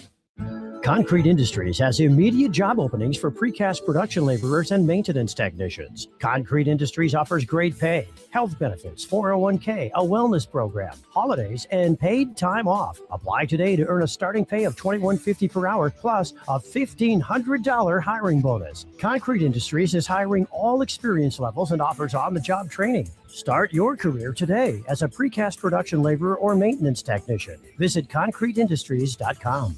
Concrete Industries has immediate job openings for precast production laborers and maintenance technicians. Concrete Industries offers great pay, health benefits, 401k, a wellness program, holidays, and paid time off. Apply today to earn a starting pay of $21.50 per hour plus a $1,500 hiring bonus. Concrete Industries is hiring all experience levels and offers on-the-job training. Start your career today as a precast production laborer or maintenance technician. Visit concreteindustries.com.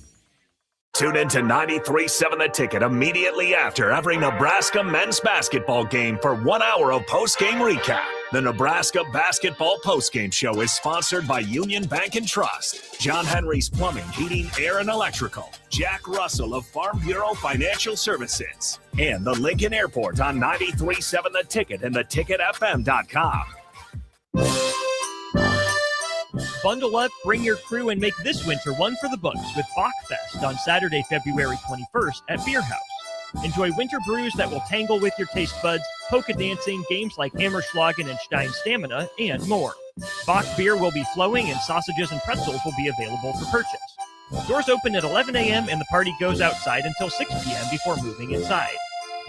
Tune in to 93.7 The Ticket immediately after every Nebraska men's basketball game for 1 hour of post-game recap. The Nebraska Basketball Postgame Show is sponsored by Union Bank and Trust, John Henry's Plumbing, Heating, Air, and Electrical, Jack Russell of Farm Bureau Financial Services, and the Lincoln Airport on 93.7 The Ticket and theticketfm.com. Bundle up, bring your crew, and make this winter one for the books with Bachfest on Saturday, February 21st at Beer House. Enjoy winter brews that will tangle with your taste buds, polka dancing, games like Hammerschlagen and Stein Stamina, and more. Bach beer will be flowing and sausages and pretzels will be available for purchase. Doors open at 11 a.m. and the party goes outside until 6 p.m. before moving inside.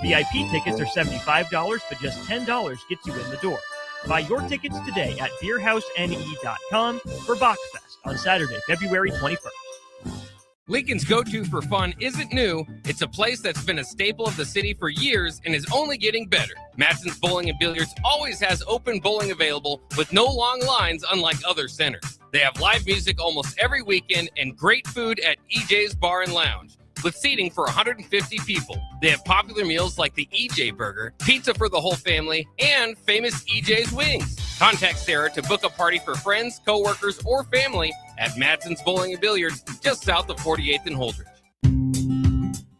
VIP tickets are $75, but just $10 gets you in the door. Buy your tickets today at beerhousene.com for Bachfest on Saturday, February 21st. Lincoln's go-to for fun isn't new. It's a place that's been a staple of the city for years and is only getting better. Madsen's Bowling and Billiards always has open bowling available with no long lines, unlike other centers. They have live music almost every weekend and great food at EJ's Bar and Lounge, with seating for 150 people. They have popular meals like the EJ Burger, pizza for the whole family, and famous EJ's Wings. Contact Sarah to book a party for friends, coworkers, or family at Madsen's Bowling and Billiards, just south of 48th and Holdridge.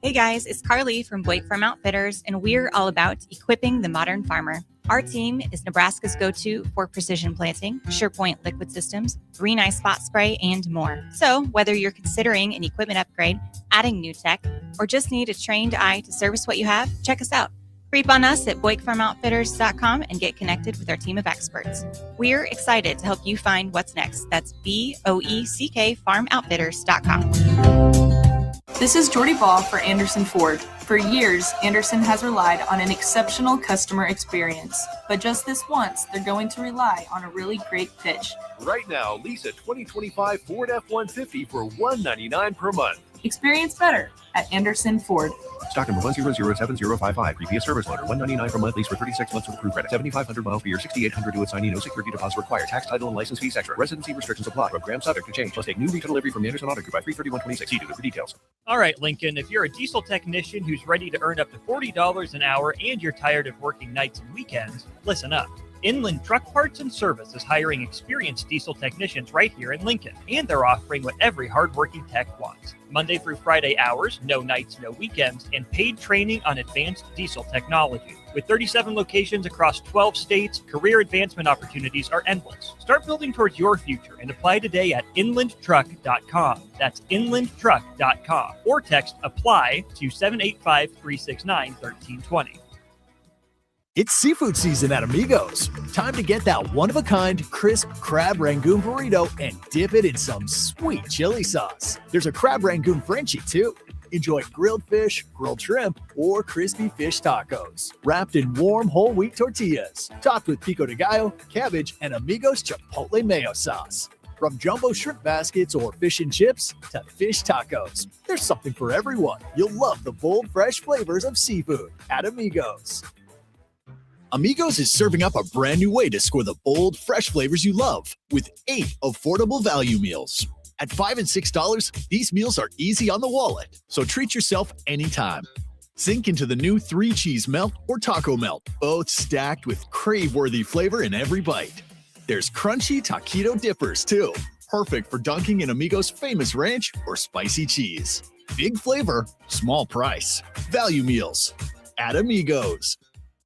Hey guys, it's Carly from Blake Farm Outfitters, and we're all about equipping the modern farmer. Our team is Nebraska's go-to for precision planting, SurePoint liquid systems, Green Eye spot spray, and more. So whether you're considering an equipment upgrade, adding new tech, or just need a trained eye to service what you have, check us out. Creep on us at BlakeFarmOutfitters.com and get connected with our team of experts. We're excited to help you find what's next. That's BOECK FarmOutfitters.com. This is Jordy Ball for Anderson Ford. For years, Anderson has relied on an exceptional customer experience. But just this once, they're going to rely on a really great pitch. Right now, lease a 2025 Ford F-150 for $199 per month. Experience better at Anderson Ford. Stock number 100755. Previous service loaner. $199 per month. Lease for 36 months with crew credit. 7,500 miles per year. 6,800 to assignee. No security deposit required. Tax, title, and license fees extra. Residency restrictions apply. Program subject to change. Must take new retail delivery from Anderson Auto Group by 3/31/26. See dealer for details. All right, Lincoln, if you're a diesel technician who's ready to earn up to $40 an hour and you're tired of working nights and weekends, listen up. Inland Truck Parts and Service is hiring experienced diesel technicians right here in Lincoln, and they're offering what every hardworking tech wants. Monday through Friday hours, no nights, no weekends, and paid training on advanced diesel technology. With 37 locations across 12 states, career advancement opportunities are endless. Start building towards your future and apply today at inlandtruck.com. That's inlandtruck.com. Or text APPLY to 785-369-1320. It's seafood season at Amigos. Time to get that one-of-a-kind, crisp crab rangoon burrito and dip it in some sweet chili sauce. There's a crab rangoon Frenchie, too. Enjoy grilled fish, grilled shrimp, or crispy fish tacos. Wrapped in warm whole wheat tortillas. Topped with pico de gallo, cabbage, and Amigos Chipotle mayo sauce. From jumbo shrimp baskets or fish and chips to fish tacos. There's something for everyone. You'll love the bold, fresh flavors of seafood at Amigos. Amigos is serving up a brand new way to score the bold, fresh flavors you love with 8 affordable value meals. At $5 and $6, these meals are easy on the wallet, so treat yourself anytime. Sink into the new 3-cheese melt or taco melt, both stacked with crave-worthy flavor in every bite. There's crunchy taquito dippers, too, perfect for dunking in Amigos' famous ranch or spicy cheese. Big flavor, small price. Value meals at Amigos.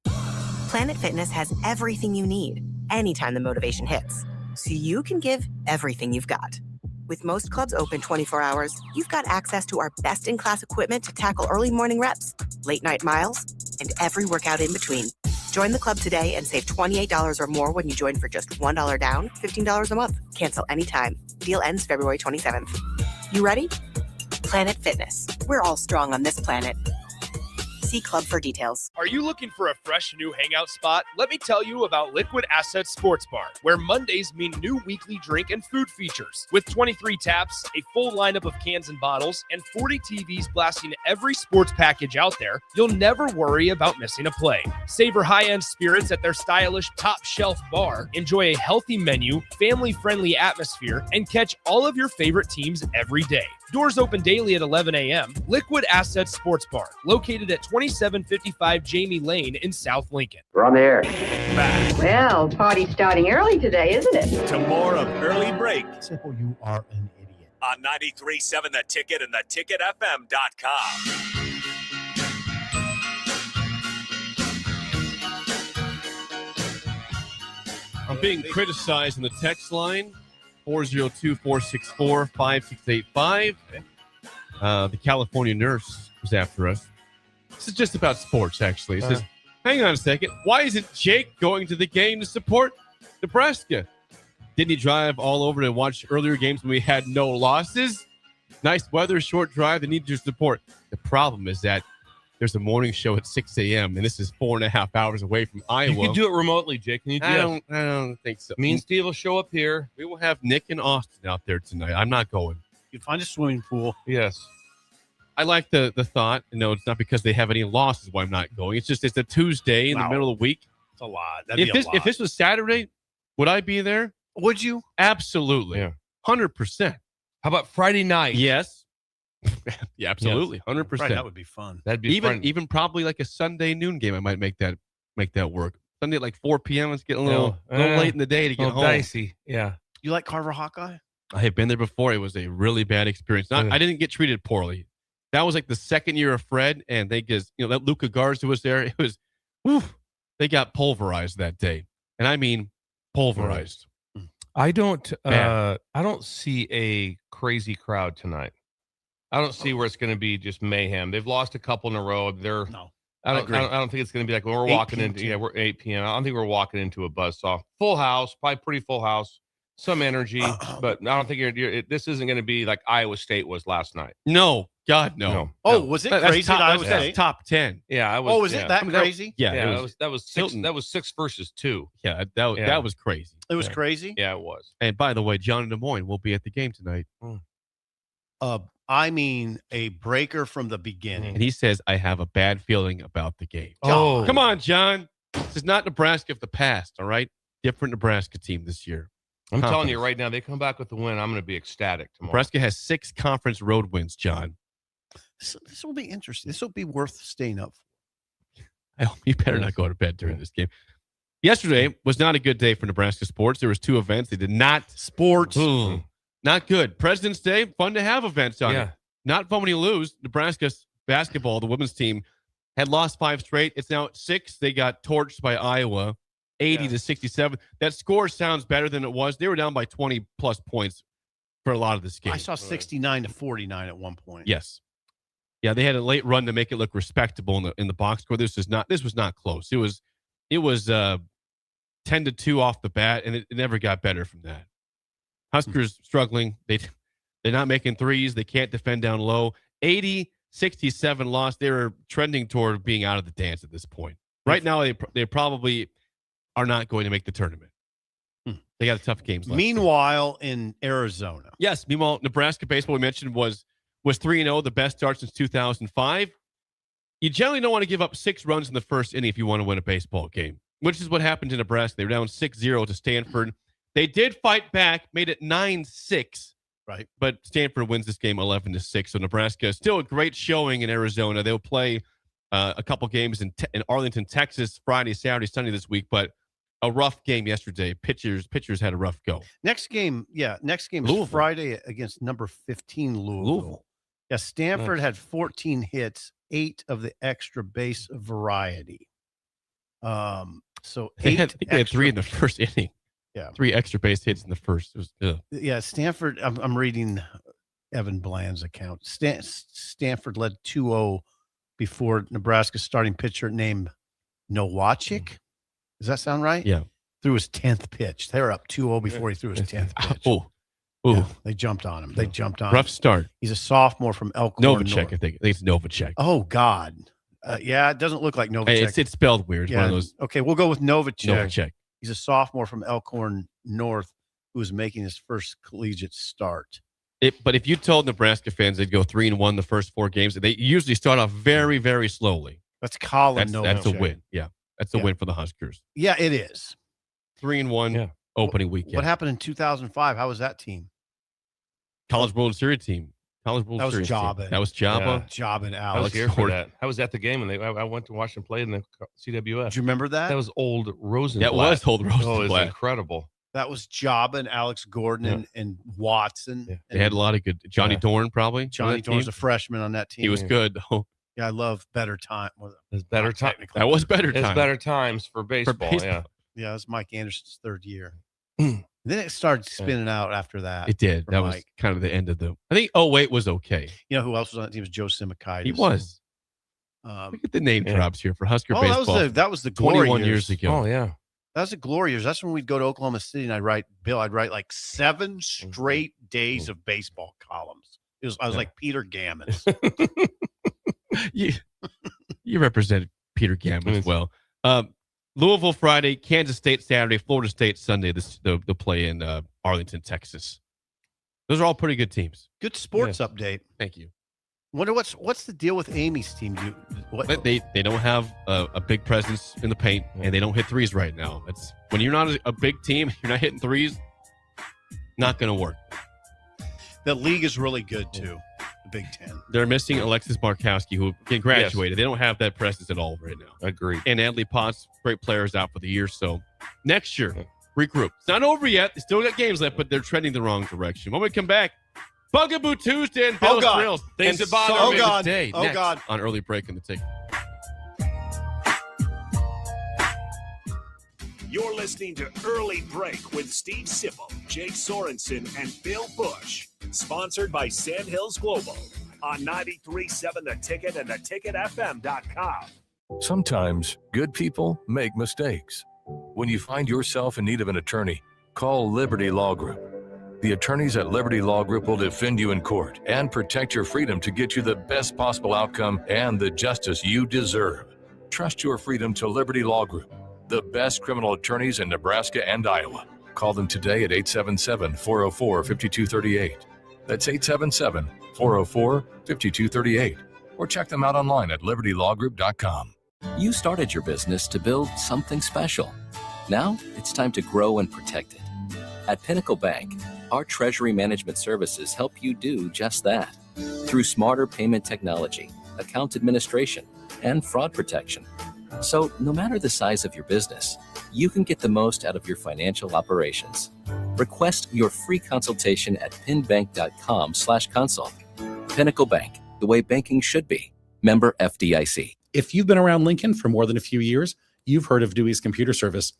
Planet Fitness has everything you need anytime the motivation hits, so you can give everything you've got. With most clubs open 24 hours, you've got access to our best-in-class equipment to tackle early morning reps, late-night miles, and every workout in between. Join the club today and save $28 or more when you join for just $1 down, $15 a month. Cancel anytime. Deal ends February 27th. You ready? Planet Fitness. We're all strong on this planet. See club for details. Are you looking for a fresh new hangout spot? Let me tell you about Liquid Assets Sports Bar, where Mondays mean new weekly drink and food features. With 23 taps, a full lineup of cans and bottles, and 40 TVs blasting every sports package out there, you'll never worry about missing a play. Savor high-end spirits at their stylish top-shelf bar, enjoy a healthy menu, family-friendly atmosphere, and catch all of your favorite teams every day. Doors open daily at 11 a.m. Liquid Assets Sports Bar, located at 2755 Jamie Lane in South Lincoln. We're on the air. Back Well, party's starting early today, isn't it? to more of Early Break Simple, you are an idiot. on 93.7 The Ticket and theticketfm.com. I'm being criticized in the text line, 402-464-5685. The California nurse was after us. This is just about sports, actually. It says, hang on a second. Why isn't Jake going to the game to support Nebraska? Didn't he drive all over to watch earlier games when we had no losses? Nice weather, short drive. They need your support. The problem is that there's a morning show at 6 a.m., and this is 4.5 hours away from Iowa. You can do it remotely, Jake. Can you do I don't think so. Me and Steve will show up here. We will have Nick and Austin out there tonight. I'm not going. You can find a swimming pool. Yes. I like the thought. No, it's not because they have any losses why I'm not going. It's just it's a Tuesday in the middle of the week. It's a lot. If this was Saturday, would I be there? Would you? Absolutely. Yeah. 100%. How about Friday night? Yes. Yeah, absolutely. 100%. Right, that would be fun. That'd be fun. Even probably like a Sunday noon game. I might make that work. Sunday at like 4 p.m. It's getting a little late in the day to get home. Dicey. Yeah. You like Carver Hawkeye? I have been there before. It was a really bad experience. I didn't get treated poorly. That was like the second year of Fred, and they just, that Luca Garza was there. It was, they got pulverized that day, and I mean pulverized. I don't see a crazy crowd tonight. I don't see where it's going to be just mayhem. They've lost a couple in a row. I don't think it's going to be like when we're walking into. Yeah, we're 8 p.m. I don't think we're walking into a buzzsaw. Full house, probably pretty full house. Some energy, but I don't think this isn't going to be like Iowa State was last night. No, God, no. Oh, was it crazy? That's top 10. Yeah, I was. Oh, was it that crazy? Yeah, that was 6. That was 6 versus 2. Yeah, that was crazy. It was crazy. Yeah, it was. And by the way, John in Des Moines will be at the game tonight. I mean, a breaker from the beginning. And he says, I have a bad feeling about the game. Oh, come on, John. This is not Nebraska of the past, all right? Different Nebraska team this year. I'm telling you right now, they come back with the win. I'm going to be ecstatic tomorrow. Nebraska has 6 conference road wins, John. This will be interesting. This will be worth staying up for. I hope you better not go to bed during this game. Yesterday was not a good day for Nebraska sports. There was 2 events. They did not. Sports. Not good. President's Day, fun to have events on it. Not fun when you lose. Nebraska basketball, the women's team, had lost 5 straight. It's now at 6. They got torched by Iowa, 80-67. That score sounds better than it was. They were down by 20-plus points for a lot of this game. I saw 69-49 at one point. Yes. Yeah, they had a late run to make it look respectable in the box score. This was not close. It was 10-2 off the bat, and it never got better from that. Huskers struggling. They're not making threes. They can't defend down low. 80-67 loss. They were trending toward being out of the dance at this point. Right now, they probably are not going to make the tournament. They got a tough games left. Meanwhile, in Arizona. Yes. Meanwhile, Nebraska baseball, we mentioned, was 3-0, the best start since 2005. You generally don't want to give up 6 runs in the first inning if you want to win a baseball game, which is what happened to Nebraska. They were down 6-0 to Stanford. They did fight back, made it 9-6. Right. But Stanford wins this game 11-6. So Nebraska still a great showing in Arizona. They'll play a couple games in Arlington, Texas, Friday, Saturday, Sunday this week, but a rough game yesterday. Pitchers had a rough go. Next game is Friday against number 15 Louisville. Yeah, Stanford had 14 hits, 8 of the extra base variety. So they had 3 in the first inning. Yeah, 3 extra base hits in the first. It was, yeah, Stanford. I'm reading Evan Bland's account. Stanford led 2-0 before Nebraska's starting pitcher named Nowacek. Does that sound right? Yeah. Threw his 10th pitch. They were up 2-0 before he threw his 10th pitch. Yeah, they jumped on him. They jumped on rough him. start. He's a sophomore from Elkhorn. Novacek, I think it's Novacek. Oh, God. Yeah, it doesn't look like Novacek. It's spelled weird. It's one of those. Okay, we'll go with Novacek. Novacek. He's a sophomore from Elkhorn North who is making his first collegiate start. But if you told Nebraska fans they'd go 3-1 the first 4 games, they usually start off very, very slowly. That's Colin Novacek. That's a win. Yeah, that's a win for the Huskers. Yeah, it is. 3-1 opening weekend. What happened in 2005? How was that team? College World Series team. College World Series team. That was Jabba. Jabba and Alex. I was here for that. I was at the game, and I went to watch them play in the CWF. Do you remember that? That was old Rosenblatt. That was old Rosenblatt. Oh, it was incredible. That was Jabba and Alex Gordon and Watson. Yeah. They had a lot of good. Johnny Dorn, probably. Johnny Dorn's a freshman on that team. He was good, though. Yeah, I love Better Time. It was Better Time. That was Better Time. It's Better Times for baseball. Yeah. Yeah, it was Mike Anderson's 3rd year. Then it started spinning out after that. It did. That was kind of the end of the. I think 08 was okay. You know who else was on that team? Was Joe Simikaitis. He was. Look at the name drops here for Husker Baseball. baseball. That was the 21 years ago. Oh yeah. That was the glory years. That's when we'd go to Oklahoma City and I'd write like 7 straight days of baseball columns. I was like Peter Gammons. You represented Peter Gammon as well. Louisville Friday, Kansas State Saturday, Florida State Sunday. They'll play in Arlington, Texas. Those are all pretty good teams. Good sports update. Thank you. Wonder what's the deal with Amy's team? They don't have a big presence in the paint, and they don't hit threes right now. It's when you're not a big team, you're not hitting threes. Not going to work. The league is really good too. The Big Ten. They're missing Alexis Markowski, who graduated. Yes. They don't have that presence at all right now. Agreed. And Adley Potts, great players, out for the year. So next year, regroup. It's not over yet. They still got games left, but they're trending the wrong direction. When we come back, Bugaboo Tuesday and Bill's Thrills. Things that bother me today. Oh, God. On Early Break in the Ticket. You're listening to Early Break with Steve Sipple, Jake Sorensen, and Bill Busch. Sponsored by Sandhills Global on 93.7 The Ticket and theticketfm.com. Sometimes good people make mistakes. When you find yourself in need of an attorney, call Liberty Law Group. The attorneys at Liberty Law Group will defend you in court and protect your freedom to get you the best possible outcome and the justice you deserve. Trust your freedom to Liberty Law Group, the best criminal attorneys in Nebraska and Iowa. Call them today at 877-404-5238. That's 877-404-5238. Or check them out online at libertylawgroup.com. You started your business to build something special. Now it's time to grow and protect it. At Pinnacle Bank, our treasury management services help you do just that. Through smarter payment technology, account administration, and fraud protection. So no matter the size of your business, you can get the most out of your financial operations. Request your free consultation at pinbank.com/consult. Pinnacle Bank, the way banking should be. Member FDIC. If you've been around Lincoln for more than a few years, you've heard of Dewey's Computer Service.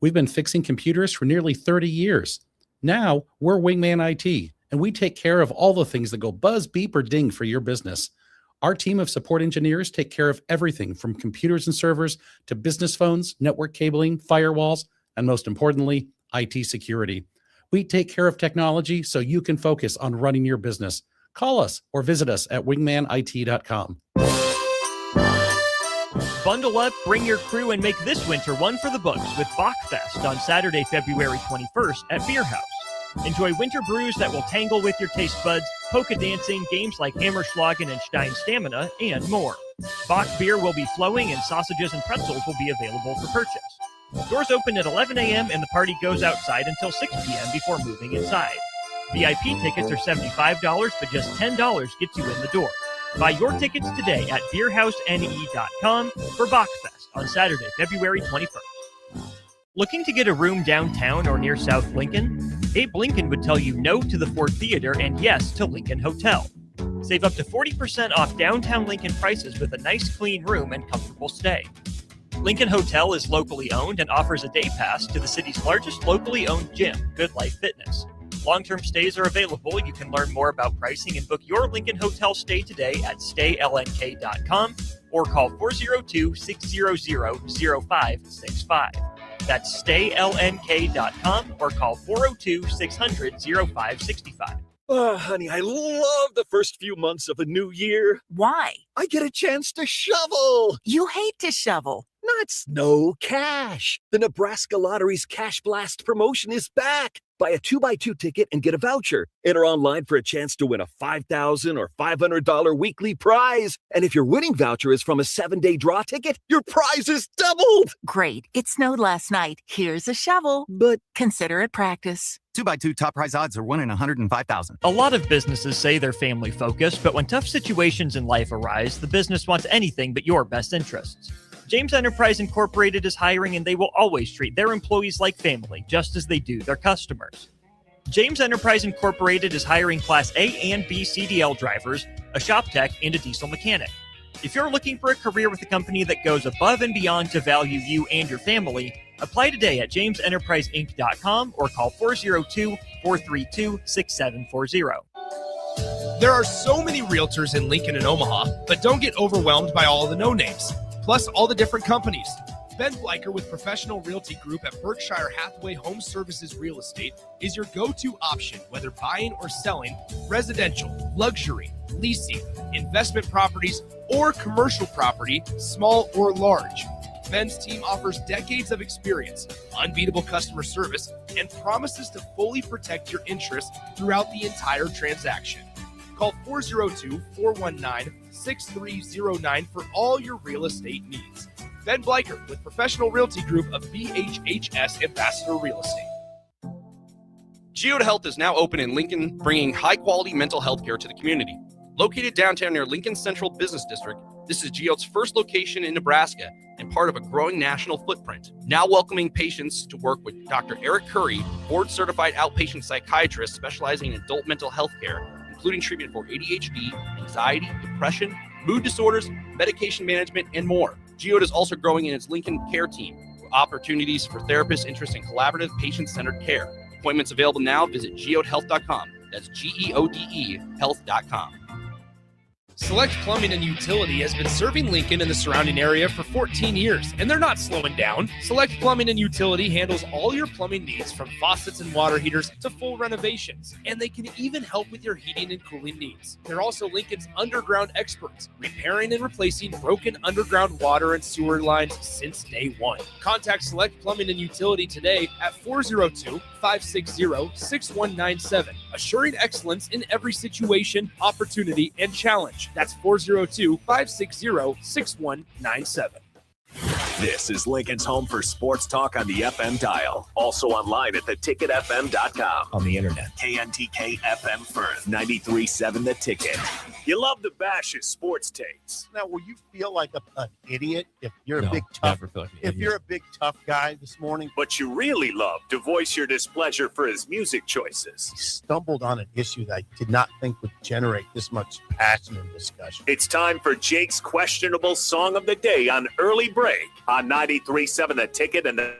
We've been fixing computers for nearly 30 years. Now, we're Wingman IT, and we take care of all the things that go buzz, beep, or ding for your business. Our team of support engineers take care of everything from computers and servers to business phones, network cabling, firewalls, and most importantly, IT security. We take care of technology so you can focus on running your business. Call us or visit us at wingmanit.com. Bundle up, bring your crew, and make this winter one for the books with Bachfest on Saturday, February 21st at Beer House. Enjoy winter brews that will tangle with your taste buds, polka dancing, games like Hammerschlagen and Stein Stamina, and more. Bach beer will be flowing and sausages and pretzels will be available for purchase. Doors open at 11 a.m. and the party goes outside until 6 p.m. before moving inside. VIP tickets are $75, but just $10 gets you in the door. Buy your tickets today at beerhousene.com for Bachfest on Saturday, February 21st. Looking to get a room downtown or near South Lincoln? Abe Lincoln would tell you no to the Ford Theater and yes to Lincoln Hotel. Save up to 40% off downtown Lincoln prices with a nice clean room and comfortable stay. Lincoln Hotel is locally owned and offers a day pass to the city's largest locally owned gym, Good Life Fitness. Long-term stays are available. You can learn more about pricing and book your Lincoln Hotel stay today at staylnk.com or call 402-600-0565. That's staylnk.com or call 402-600-0565. Oh, honey, I love the first few months of a new year. Why? I get a chance to shovel. You hate to shovel. Not snow, cash. The Nebraska Lottery's Cash Blast promotion is back. Buy a 2x2 ticket and get a voucher. Enter online for a chance to win a $5,000 or $500 weekly prize. And if your winning voucher is from a 7-day draw ticket, your prize is doubled. Great. It snowed last night. Here's a shovel. But consider it practice. 2x2 top prize odds are 1 in 105,000. A lot of businesses say they're family focused, but when tough situations in life arise, the business wants anything but your best interests. James Enterprise Incorporated is hiring, and they will always treat their employees like family, just as they do their customers. James Enterprise Incorporated is hiring Class A and B CDL drivers, a shop tech, and a diesel mechanic. If you're looking for a career with a company that goes above and beyond to value you and your family, apply today at jamesenterpriseinc.com or call 402-432-6740. There are so many realtors in Lincoln and Omaha, but don't get overwhelmed by all of the no-names. Plus all the different companies. Ben Bleicher with Professional Realty Group at Berkshire Hathaway Home Services Real Estate is your go-to option, whether buying or selling residential, luxury, leasing, investment properties, or commercial property, small or large. Ben's team offers decades of experience, unbeatable customer service, and promises to fully protect your interests throughout the entire transaction. Call 402-419-6309 for all your real estate needs. Ben Bleicher with Professional Realty Group of BHHS Ambassador Real Estate. Geode Health is now open in Lincoln, bringing high-quality mental health care to the community. Located downtown near Lincoln Central Business District, this is Geode's first location in Nebraska and part of a growing national footprint. Now welcoming patients to work with Dr. Eric Curry, board-certified outpatient psychiatrist specializing in adult mental health care, including treatment for ADHD, anxiety, depression, mood disorders, medication management, and more. Geode is also growing in its Lincoln Care Team, with opportunities for therapists interested in collaborative, patient-centered care. Appointments available now. Visit geodehealth.com. That's GEODE health.com. Select Plumbing and Utility has been serving Lincoln and the surrounding area for 14 years, and they're not slowing down. Select Plumbing and Utility handles all your plumbing needs, from faucets and water heaters to full renovations, and they can even help with your heating and cooling needs. They're also Lincoln's underground experts, repairing and replacing broken underground water and sewer lines since day one. Contact Select Plumbing and Utility today at 402-560-6197, assuring excellence in every situation, opportunity, and challenge. That's 402-560-6197. This is Lincoln's home for sports talk on the FM dial. Also online at theticketfm.com. On the internet. KNTK FM Firth, 93.7 The Ticket. You love the Bash's sports takes. Now, will you feel like an idiot if you're No, a big tough? never feel like an If idiot. you're a big tough guy this morning, But you really love to voice your displeasure for his music choices. stumbled on an issue that I did not think would generate this much passion and discussion. It's time for Jake's questionable song of the day on Early Break on 93.7 The Ticket and the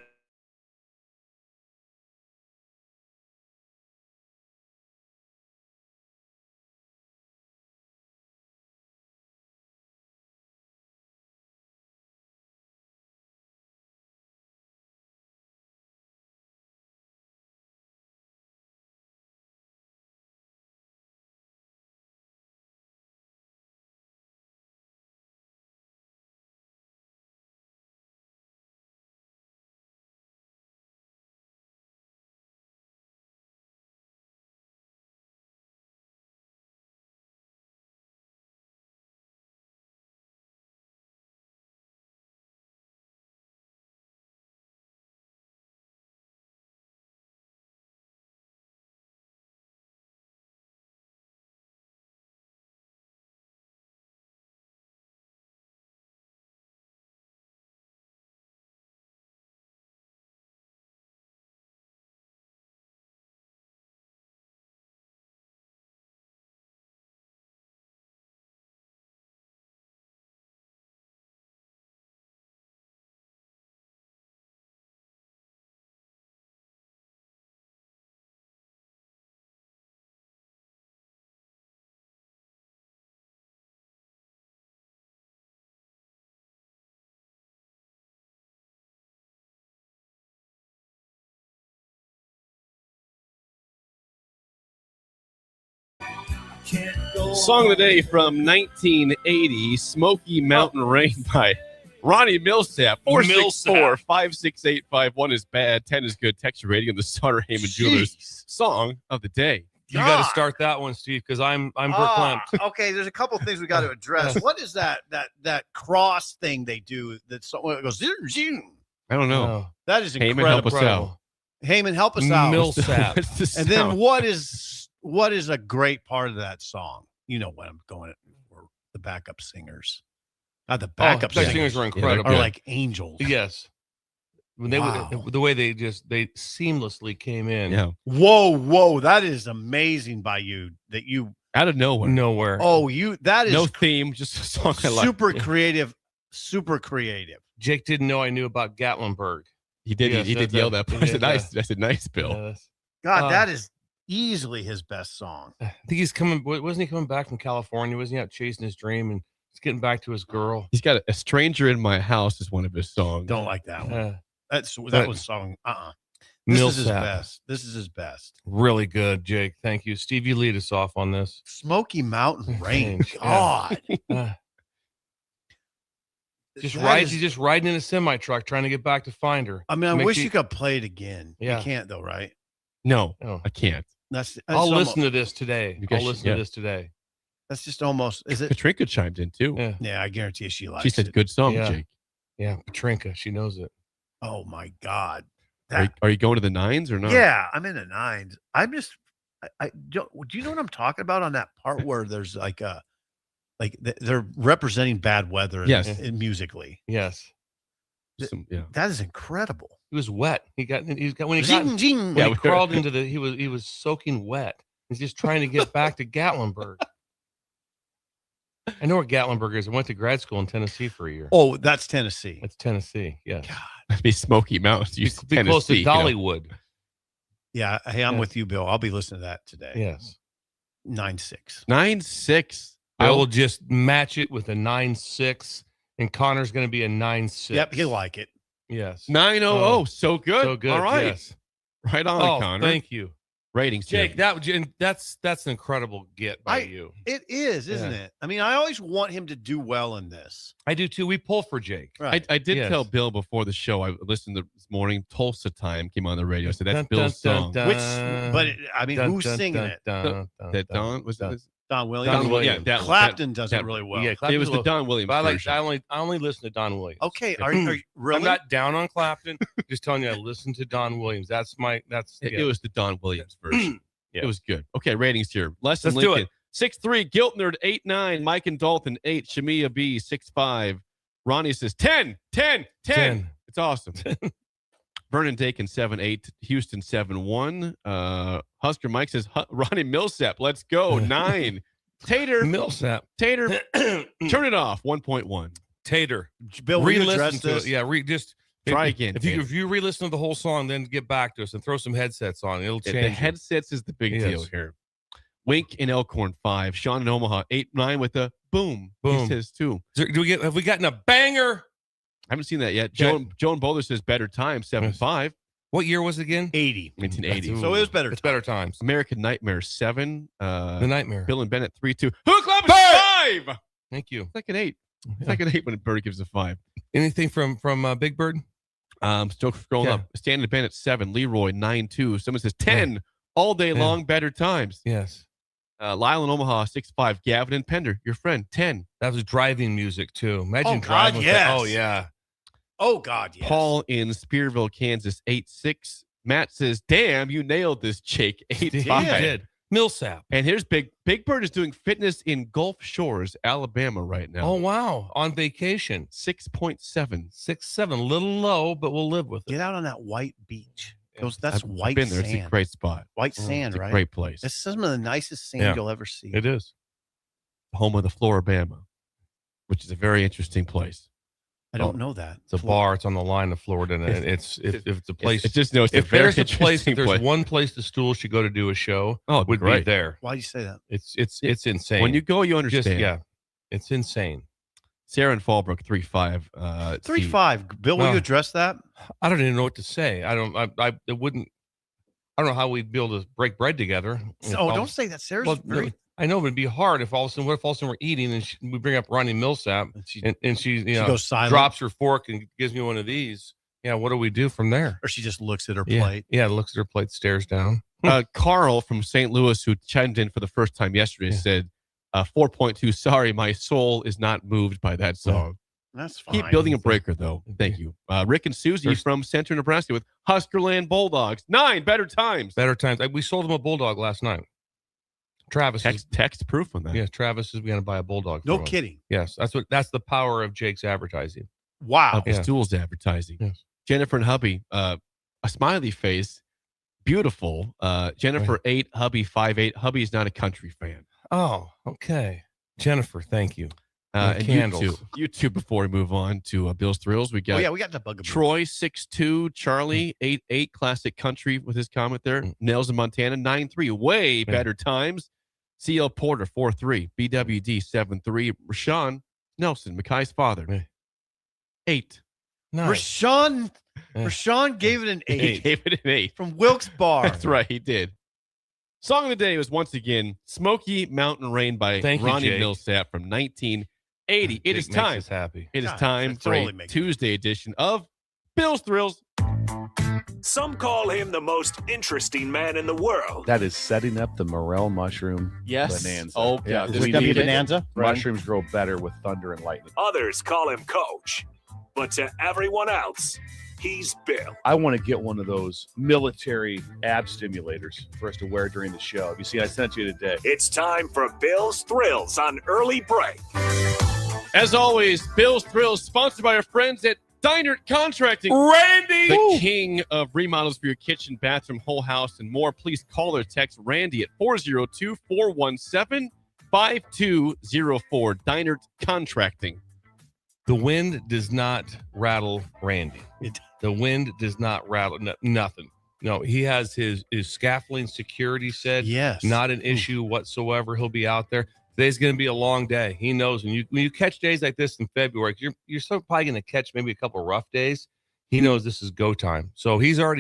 Song of the day from 1980, Smoky Mountain Rain by Ronnie Millsap. 464-56851 is bad, 10 is good. Text your rating on the Sutter Heyman Jewelers song of the day. You got to start that one, Steve, because I'm verklempt. Okay, there's a couple things we got to address. What is that cross thing they do? That it goes. I don't know. That is Heyman, incredible. help us out. Heyman, help us out. Millsap. And then what is a great part of that song? You know what I'm going for, the backup singers. Not the backup singers are incredible. Are like angels. Yes. When they the way they seamlessly came in. Yeah. Whoa, that is amazing by you that you out of nowhere. Oh, that is no theme, just a song I like. Super creative. Jake didn't know I knew about Gatlinburg. He did. Yes, he did yell that. That's a nice. That's a nice bill. God, that is easily his best song. I think he's coming. Wasn't he coming back from California? Wasn't he out chasing his dream and he's getting back to his girl? He's got a stranger in my house is one of his songs. Don't like that one. That was song. This is his best. This is his best. Really good, Jake. Thank you, Steve. You lead us off on this. Smoky Mountain Rain. God. He's just riding in a semi truck trying to get back to find her. I mean, I wish you could play it again. Yeah. You can't though, right? No, I can't. I'll listen to this today. I'll listen to this today. That's just almost. Is it? Katrinka chimed in too. Yeah, I guarantee you she likes She said, it. "Good song, Yeah. Jake." Yeah, Katrinka, she knows it. Oh my God. Are you going to the nines or not? Yeah, I'm in the nines. I'm just. Do you know what I'm talking about on that part where there's they're representing bad weather. Yes. Musically. Yes. That is incredible. He was wet. When he Zing. crawled into he was soaking wet. He's just trying to get back to Gatlinburg. I know where Gatlinburg is. I went to grad school in Tennessee for a year. Oh, that's Tennessee. That's Tennessee. Yes. God. It'd be Smoky Mountains. Be close to Dollywood. Yeah. Hey, I'm with you, Bill. I'll be listening to that today. Yes. 9-6. 9-6. I will just match it with a 9-6, and Connor's going to be a 9-6. Yep, he'll like it. Yes. 9-0. So good. So good. All right. Yes. Right on, Connor. Thank you. Ratings, Jake. That's an incredible get by you. It is, isn't it? I mean, I always want him to do well in this. I do too. We pull for Jake. Right. I did tell Bill before the show. I listened this morning. Tulsa Time came on the radio. So that's Bill's song. Who's singing it? That Don was it? Don Williams. Don Williams. Yeah, Clapton does it really well. Yeah, it was the Don Williams version. I only listen to Don Williams. Okay, are you really? I'm not down on Clapton. Just telling you, I listen to Don Williams. It was the Don Williams version. Yeah. It was good. Okay, ratings here. Less than Let's Lincoln. do it. 6'3", Guilt Nerd, 8'9", Mike and Dalton, 8, Shamia B, 6'5". Ronnie says 10. It's awesome. Vernon Dakin, 7'8", Houston, 7'1". Husker Mike says, Ronnie Millsap, let's go, 9. Tater. Millsap. Tater, turn it off, 1.1. Tater. Bill, re-listen to it. Yeah, just try again. If you re-listen to the whole song, then get back to us and throw some headsets on. It'll change. The headsets is the big deal here. Wink in Elkhorn, 5. Sean in Omaha, 8-9 with a boom. He says 2. Have we gotten a banger? I haven't seen that yet. Joan Bowler says better time, 7.5. What year was it again? 80. 1980. So it was better. It's better times. American Nightmare, 7. The Nightmare. Bill and Bennett, 3-2. Hook Club is 5. Thank you. Second 8. Second 8 when Bird gives a 5. Anything from Big Bird? Still scrolling up. Stanley Bennett, 7. Leroy, 9-2. Someone says 10. All day long, better times. Yes. Lyle in Omaha, 6'5". Gavin and Pender, your friend, 10. That was driving music too. Imagine Oh, driving. God, with yes. that. Oh yeah. Oh, God, yes. Paul in Spearville, Kansas, 8'6". Matt says, damn, you nailed this, Jake, 8'5". He did. Millsap. And here's Big Bird is doing fitness in Gulf Shores, Alabama right now. Oh, wow. On vacation. 6.7. 6.7. A little low, but we'll live with it. Get out on that white beach. That's white I've been there. sand. It's a great spot. White sand, It's a right? great place. It's some of the nicest sand you'll ever see. It is. Home of the Floribama, which is a very interesting place. I don't know that. It's a bar. It's on the line of Florida, and it's a place. It just knows if there's a place, if there's one place the Stool should go to do a show, would be there. Why do you say that? It's insane. When you go, you understand. It's insane. Sarah in Fallbrook, 3'5". 3'5". Bill, will you address that? I don't even know what to say. I don't know how we'd be able to break bread together. Oh, don't say that. Sarah's very... I know, but it'd be hard if all of a sudden, what if all of a sudden we're eating and we bring up Ronnie Millsap and she goes silent, drops her fork and gives me one of these. Yeah, what do we do from there? Or she just looks at her plate. Yeah, looks at her plate, stares down. Carl from St. Louis, who chimed in for the first time yesterday, said, 4.2. Sorry, my soul is not moved by that song. That's fine. Keep building a breaker, though. Thank you. Rick and Susie from Central Nebraska with Huskerland Bulldogs. 9. Better times. Better times. We sold them a bulldog last night. Travis text proof on that. Yeah, Travis is going to buy a bulldog. No kidding. Yes, that's the power of Jake's advertising. Wow. Of his tools advertising. Yes. Jennifer and hubby, a smiley face, beautiful. Jennifer 8, hubby 5'8". Hubby's not a country fan. Oh, okay. Jennifer, thank you. And candles. you two, before we move on to Bill's Thrills, we got we got the bugaboo. Troy 6'2", Charlie 8'8", classic country with his comment there. Nails in Montana 9'3", way better times. CL Porter 4'3", BWD 7'3", Rashawn Nelson, Mackay's father 8. Nice. Rashawn gave it an 8. He gave it an 8 from Wilkes Barre. That's right, he did. Song of the day was once again "Smoky Mountain Rain" by Ronnie Millsap from 1980. It is time. Happy. It is time for a Tuesday edition of Bill's Thrills. Some call him the most interesting man in the world. That is setting up the morel mushroom bonanza. Oh, yeah. Is it W bonanza? Mushrooms grow better with thunder and lightning. Others call him Coach. But to everyone else, he's Bill. I want to get one of those military ab stimulators for us to wear during the show. You see, I sent you today. It's time for Bill's Thrills on Early Break. As always, Bill's Thrills, sponsored by our friends at Dynert Contracting. Randy! The king of remodels for your kitchen, bathroom, whole house, and more. Please call or text Randy at 402-417-5204. Dynert Contracting. The wind does not rattle Randy. The wind does not rattle nothing. No, he has his scaffolding security said. Yes. Not an issue whatsoever. He'll be out there. Today's going to be a long day. He knows when you catch days like this in February, you're still probably going to catch maybe a couple rough days. He knows this is go time. So he's out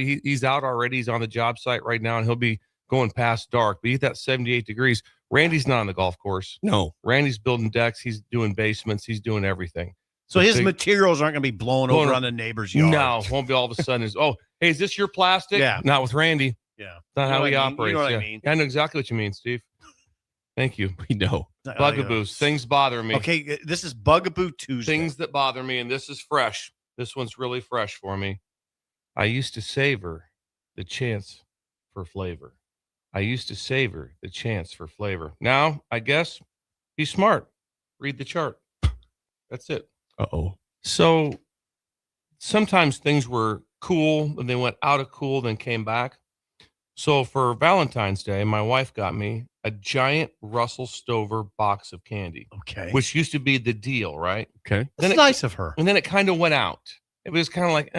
already. He's on the job site right now, and he'll be going past dark. But he's at 78 degrees. Randy's not on the golf course. No. Randy's building decks. He's doing basements. He's doing everything. So his materials aren't going to be blown over on the neighbor's yard. No, won't be all of a sudden. Hey, is this your plastic? Yeah. Not with Randy. Yeah. Not how he operates. You know what I mean. I know exactly what you mean, Steve. Thank you. We know. Bugaboos. Things bother me. Okay, this is Bugaboo Tuesday. Things that bother me, and this is fresh. This one's really fresh for me. I used to savor the chance for flavor. I used to savor the chance for flavor. Now, I guess, be smart. Read the chart. That's it. Uh-oh. So sometimes things were cool, and they went out of cool, then came back. So for Valentine's Day, my wife got me a giant Russell Stover box of candy. Okay. Which used to be the deal, right? Okay. That's nice of her. And then it kind of went out. It was kind of like,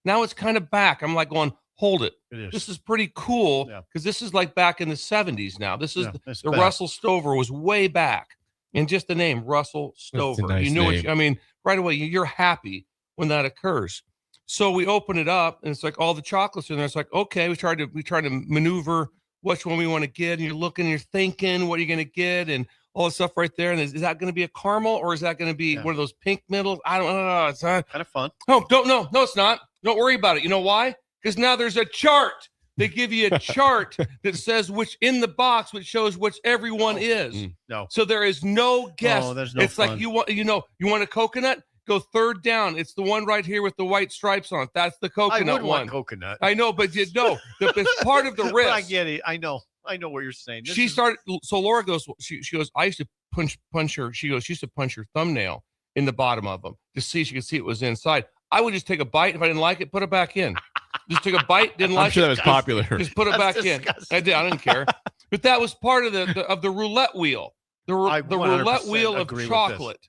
now it's kind of back. I'm like going, hold it. It is. This is pretty cool because this is like back in the 70s now. This is the Russell Stover was way back. And just the name, Russell Stover. Nice you knew name. I mean, right away, you're happy when that occurs. So we open it up, and it's like all the chocolates in there. It's like, okay, we try to maneuver which one we want to get, and you're looking, you're thinking, what are you going to get, and all the stuff right there. And is that going to be a caramel, or is that going to be one of those pink middles? I don't know. It's not kind of fun. No, no, it's not. Don't worry about it. You know why? Because now there's a chart. They give you a chart that says which in the box, which shows which everyone is. No. So there is no guess. Oh, there's no it's fun. like you want a coconut? Go third down. It's the one right here with the white stripes on it. That's the coconut I would one. want coconut. I know, but it's part of the risk. But I get it. I know what you're saying. She started. So Laura goes. She goes. I used to punch her. She goes. She used to punch her thumbnail in the bottom of them to see. She could see it was inside. I would just take a bite. If I didn't like it, put it back in. Just took a bite. Didn't like it. I'm sure that was popular. Just put it back in. I didn't care. But that was part of the roulette wheel. The roulette wheel of chocolate.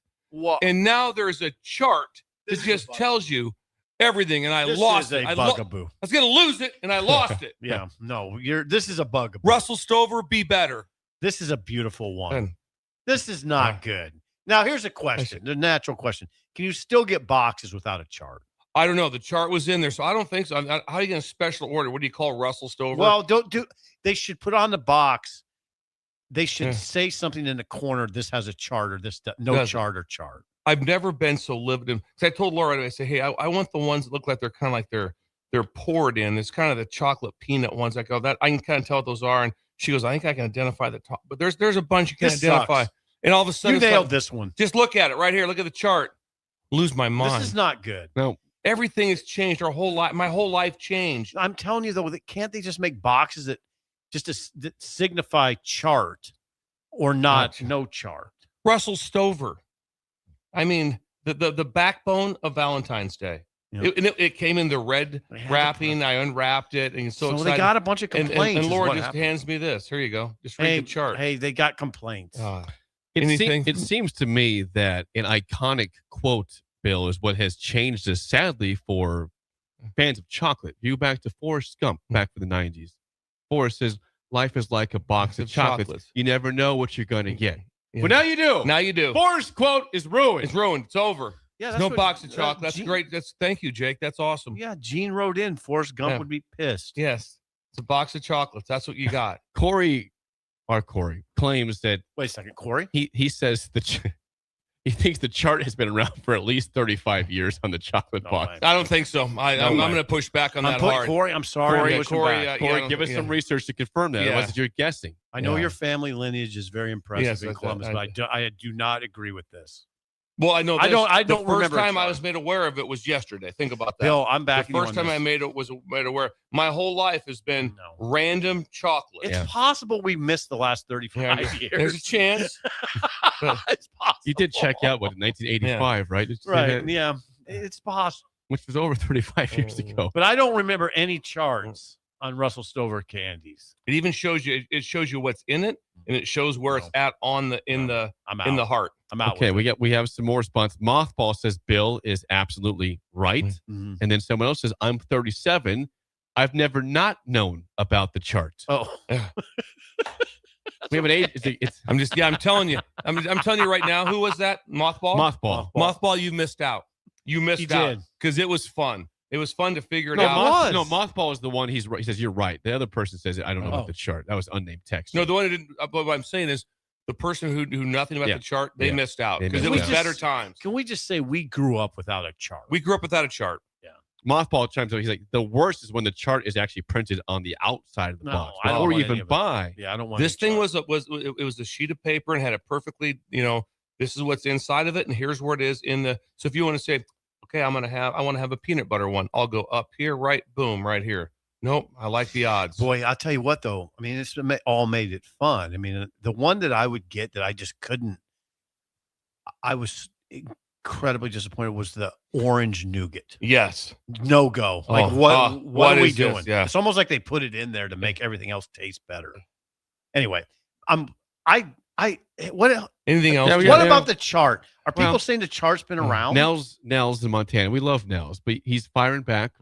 And now there's a chart that just tells you everything, and I lost it. Bugaboo. I was going to lose it, and I lost it. Yeah, no, this is a bugaboo. Russell Stover, be better. This is a beautiful one. This is not good. Now, here's a question, the natural question. Can you still get boxes without a chart? I don't know. The chart was in there, so I don't think so. How are you going to special order? What do you call Russell Stover? Well, they should put on the box. They should say something in the corner. This has a chart or this chart or chart. I've never been so limited. Because I told Laura, I said, hey, I want the ones that look like they're kind of like they're poured in. It's kind of the chocolate peanut ones. I go, that I can kind of tell what those are. And she goes, I think I can identify the top. But there's a bunch you can identify. Sucks. And all of a sudden, you nailed this one. Just look at it right here. Look at the chart. Lose my mind. This is not good. No. Everything has changed. My whole life changed. I'm telling you though, can't they just make boxes that signify chart or not? No chart. Russell Stover. I mean, the backbone of Valentine's Day. Yep. It came in the red wrapping. I unwrapped it, and so excited. They got a bunch of complaints. And Laura just hands me this. Here you go. Just read the chart. Hey, they got complaints. It seems to me that an iconic quote, Bill, is what has changed this sadly for fans of chocolate. You back to Forrest Gump back for the 90s. Forrest says, life is like a box of chocolates. You never know what you're going to get. Yeah. But now you do. Now you do. Forrest quote is ruined. It's ruined. It's over. Yeah, that's no box of chocolate. That's great. Thank you, Jake. That's awesome. Yeah, Gene wrote in. Forrest Gump would be pissed. Yes. It's a box of chocolates. That's what you got. Corey claims that. Wait a second, Corey. He says he thinks the chart has been around for at least 35 years on the chocolate box. I don't think so. I'm going to push back on that hard. Corey, I'm sorry. Corey, give us some research to confirm that. Otherwise, you're guessing. I know your family lineage is very impressive in Columbus, but I do not agree with this. Well, I know. I don't the first remember time I was made aware of it was yesterday. Think about that. Bill, I'm back. The first time I was made aware. My whole life has been random chocolate. It's possible we missed the last 35 years. There's a chance. It's possible. You did check out in 1985, right? Right. Yeah, it's possible. Which was over 35 years ago. But I don't remember any charts on Russell Stover candies. It even shows you. It shows you what's in it, and it shows where it's at in the heart. I'm out. Okay, we have some more response. Mothball says Bill is absolutely right, and then someone else says I'm 37. I've never not known about the chart. Oh, we have an age. I'm telling you. I'm telling you right now. Who was that? Mothball. Mothball. You missed out. You missed out because it was fun. It was fun to figure it out. No, Mothball is the one. He's right. He says you're right. The other person says I don't know about the chart. That was unnamed text. No, the one who didn't. What I'm saying is the person who knew nothing about the chart. They missed out because it was better times. Can we just say we grew up without a chart? We grew up without a chart. Yeah. Mothball chimes in. He's like, the worst is when the chart is actually printed on the outside of the box before you even buy. Yeah, I don't want this thing. Was a sheet of paper and had a perfectly. This is what's inside of it, and here's where it is in the. So if you want to say, okay, I want to have a peanut butter one. I'll go up here, right, boom, right here. Nope. I like the odds. Boy, I'll tell you what, though. I mean, it's all made it fun. I mean, the one that I would get that I just couldn't, I was incredibly disappointed was the orange nougat. Yes. No go. Like, what are we doing? This? Yeah. It's almost like they put it in there to make everything else taste better. Anyway, what anything else? What about the chart? Are people saying the chart's been around? Nels in Montana. We love Nels, but he's firing back.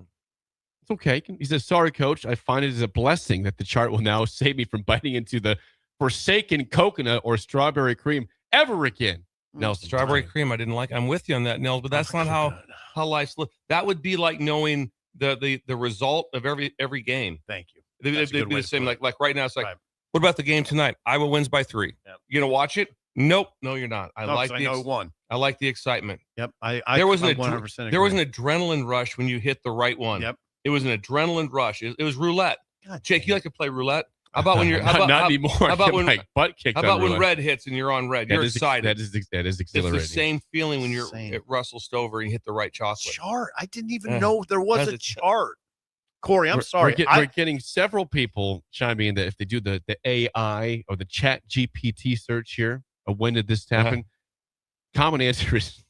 It's okay. He says, sorry, coach. I find it as a blessing that the chart will now save me from biting into the forsaken coconut or strawberry cream ever again. Nels, strawberry cream. I didn't like. I'm with you on that, Nels, but that's not how life's. That would be like knowing the result of every game. Thank you. They'd be the same. Like right now, it's like, what about the game tonight? Iowa wins by 3. Yep. You gonna watch it? Nope. No, you're not. I like the excitement. Yep. There was an 100%. There was an adrenaline rush when you hit the right one. Yep. It was an adrenaline rush. It was roulette. God, Jake, you like to play roulette? How about when you're not anymore? How about when my butt kicked? How about when red hits and you're on red? You're excited. That is exhilarating. It's the same feeling when you're at Russell Stover and you hit the right chocolate. Chart. I didn't even know there was a chart. Corey, I'm sorry. We're getting several people chiming in that if they do the AI or the Chat GPT search here of when did this happen, common answer is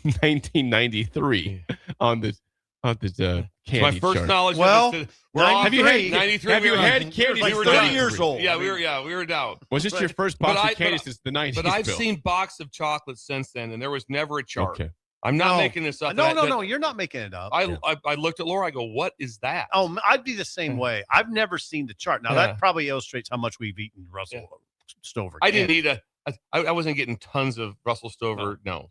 1993 on this candy my first chart. knowledge. Well, have you had 93? Have you had candy? Like 30 years old. Yeah, we were down. Was this your first box of candy since the 90s? But I've seen box of chocolates since then, and there was never a chart. Okay. I'm not making this up. No, you're not making it up. I looked at Laura. I go, what is that? Oh, I'd be the same way. I've never seen the chart. Now that probably illustrates how much we've eaten Russell Stover. I didn't eat I wasn't getting tons of Russell Stover. No.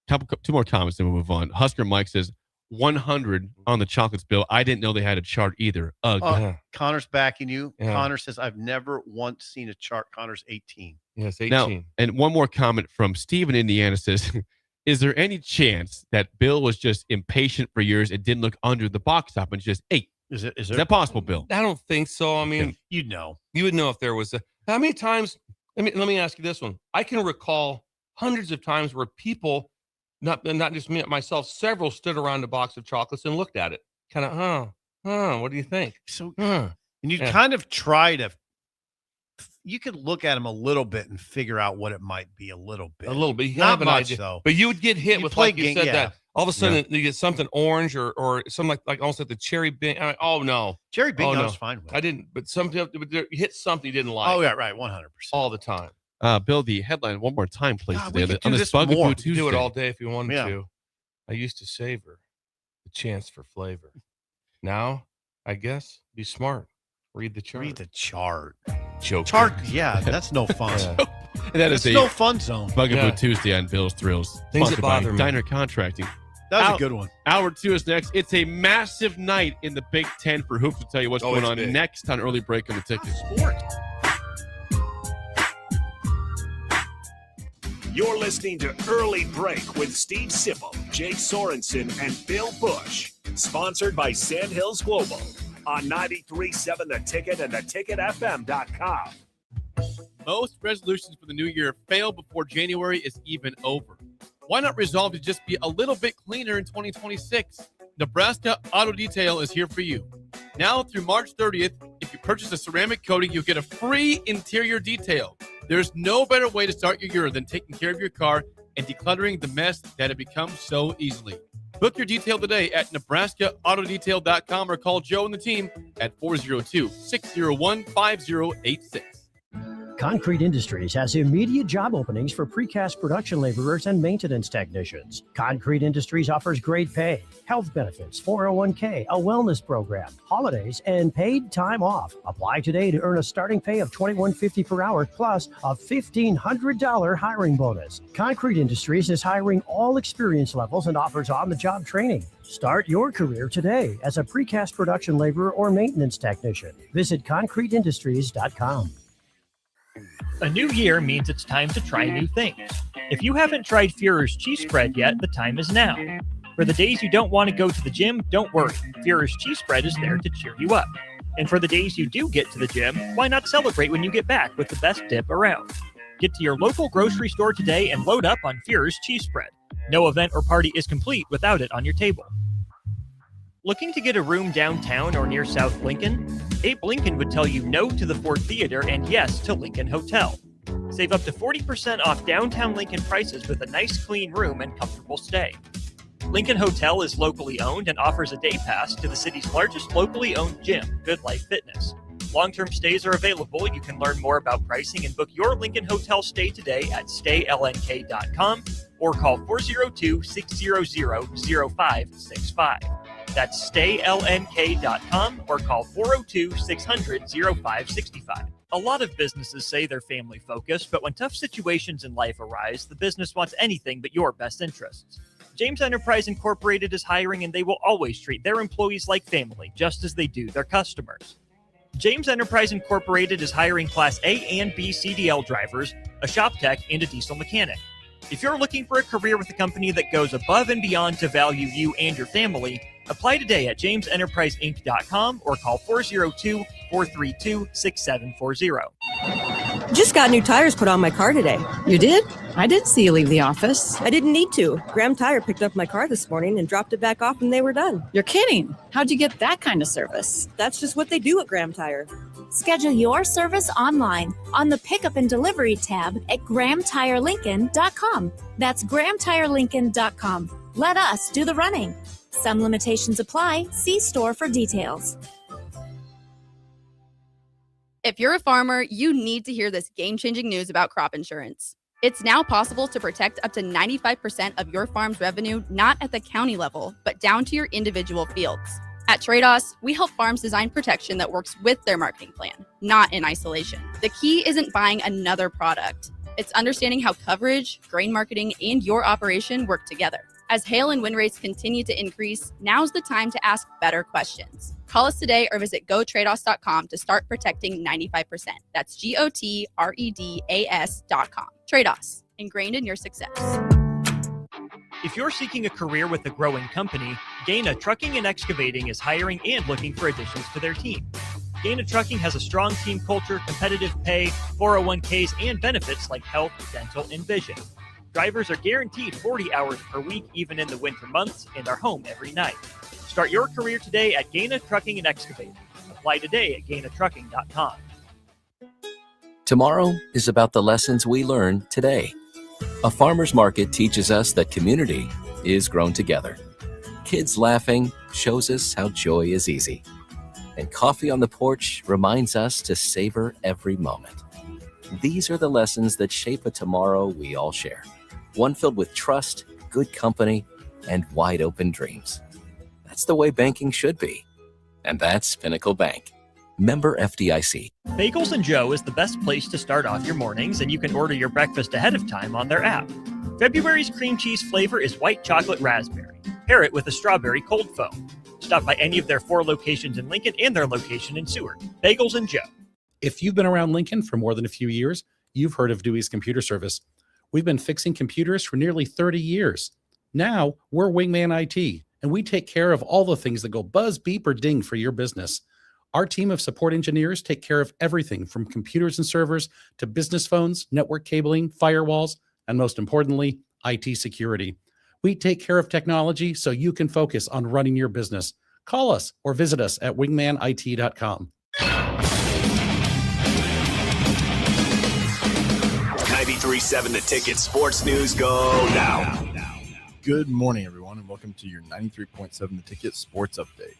Two more comments, then we'll move on. Husker Mike says 100 on the chocolates bill. I didn't know they had a chart either. Connor's backing you. Yeah. Connor says, I've never once seen a chart. Connor's 18. Yes, 18. Now, and one more comment from Steve in Indiana says, is there any chance that Bill was just impatient for years and didn't look under the box top and just ate? Is that possible, Bill? I don't think so. I mean, you'd know. You would know if there was how many times? Let me ask you this one. I can recall hundreds of times where people, not just me, myself, several stood around a box of chocolates and looked at it. Kind of, what do you think? So, and you kind of try to. You could look at them a little bit and figure out what it might be a little bit. A little bit. You Not have an much, idea, though. But you would get hit with, like you said, that all of a sudden you get something orange or something like almost like the cherry bing. Oh, no. Cherry bing I was fine with. I didn't. But you hit something you didn't like. Oh, yeah, right. 100%. All the time. Bill, the headline one more time, please. We could on do this more. Do it all day if you wanted to. I used to savor the chance for flavor. Now, I guess, be smart. Read the chart. Read the chart. Joke. Chart, yeah, that's no fun. That is no fun zone. Bugaboo Tuesday on Bill's Thrills. Things that Sponsored by bother me. Diner Contracting. That was a good one. Hour 2 is next. It's a massive night in the Big Ten for hoops. We'll tell you what's going on next on Early Break on the Ticket. You're listening to Early Break with Steve Sipple, Jake Sorensen, and Bill Busch. Sponsored by Sandhills Global on 93.7 The Ticket and theticketfm.com. Most resolutions for the new year fail before January is even over. Why not resolve to just be a little bit cleaner in 2026? Nebraska Auto Detail is here for you. Now through March 30th, if you purchase a ceramic coating, you'll get a free interior detail. There's no better way to start your year than taking care of your car and decluttering the mess that it becomes so easily. Book your detail today at NebraskaAutoDetail.com or call Joe and the team at 402-601-5086. Concrete Industries has immediate job openings for precast production laborers and maintenance technicians. Concrete Industries offers great pay, health benefits, 401k, a wellness program, holidays, and paid time off. Apply today to earn a starting pay of $21.50 per hour plus a $1,500 hiring bonus. Concrete Industries is hiring all experience levels and offers on-the-job training. Start your career today as a precast production laborer or maintenance technician. Visit concreteindustries.com. A new year means it's time to try new things. If you haven't tried Führer's cheese spread yet, the time is now. For the days you don't want to go to the gym, don't worry. Führer's cheese spread is there to cheer you up. And for the days you do get to the gym, why not celebrate when you get back with the best dip around? Get to your local grocery store today and load up on Führer's cheese spread. No event or party is complete without it on your table. Looking to get a room downtown or near South Lincoln? Abe Lincoln would tell you no to the Ford Theater and yes to Lincoln Hotel. Save up to 40% off downtown Lincoln prices with a nice clean room and comfortable stay. Lincoln Hotel is locally owned and offers a day pass to the city's largest locally owned gym, Good Life Fitness. Long-term stays are available. You can learn more about pricing and book your Lincoln Hotel stay today at staylnk.com or call 402-600-0565. That's staylnk.com or call 402-600-0565. A lot of businesses say they're family focused, but when tough situations in life arise, the business wants anything but your best interests. James Enterprise Incorporated is hiring, and they will always treat their employees like family, just as they do their customers. James Enterprise Incorporated is hiring Class A and B CDL drivers, a shop tech, and a diesel mechanic. If you're looking for a career with a company that goes above and beyond to value you and your family, apply today at jamesenterpriseinc.com or call 402-432-6740. Just got new tires put on my car today. You did? I didn't see you leave the office. I didn't need to. Graham Tire picked up my car this morning and dropped it back off when they were done. You're kidding. How'd you get that kind of service? That's just what they do at Graham Tire. Schedule your service online on the Pickup and Delivery tab at GrahamTireLincoln.com. That's GrahamTireLincoln.com. Let us do the running. Some limitations apply. See store for details. If you're a farmer, you need to hear this game-changing news about crop insurance. It's now possible to protect up to 95% of your farm's revenue, not at the county level, but down to your individual fields. At Trados, we help farms design protection that works with their marketing plan, not in isolation. The key isn't buying another product. It's understanding how coverage, grain marketing, and your operation work together. As hail and wind rates continue to increase, now's the time to ask better questions. Call us today or visit gotrados.com to start protecting 95%. That's GOTREDAS.com. Trados, ingrained in your success. If you're seeking a career with a growing company, Gaina Trucking and Excavating is hiring and looking for additions to their team. Gaina Trucking has a strong team culture, competitive pay, 401ks, and benefits like health, dental, and vision. Drivers are guaranteed 40 hours per week, even in the winter months, and are home every night. Start your career today at Gaina Trucking and Excavating. Apply today at GainaTrucking.com. Tomorrow is about the lessons we learn today. A farmer's market teaches us that community is grown together. Kids laughing shows us how joy is easy. And coffee on the porch reminds us to savor every moment. These are the lessons that shape a tomorrow we all share. One filled with trust, good company, and wide open dreams. That's the way banking should be. And that's Pinnacle Bank. Member FDIC. Bagels & Joe is the best place to start off your mornings, and you can order your breakfast ahead of time on their app. February's cream cheese flavor is white chocolate raspberry. Pair it with a strawberry cold foam. Stop by any of their 4 locations in Lincoln and their location in Seward. Bagels & Joe. If you've been around Lincoln for more than a few years, you've heard of Dewey's Computer Service. We've been fixing computers for nearly 30 years. Now, we're Wingman IT, and we take care of all the things that go buzz, beep, or ding for your business. Our team of support engineers take care of everything from computers and servers to business phones, network cabling, firewalls, and most importantly, IT security. We take care of technology so you can focus on running your business. Call us or visit us at wingmanit.com. 93.7 The Ticket Sports News go now. Good morning, everyone, and welcome to your 93.7 The Ticket Sports Update.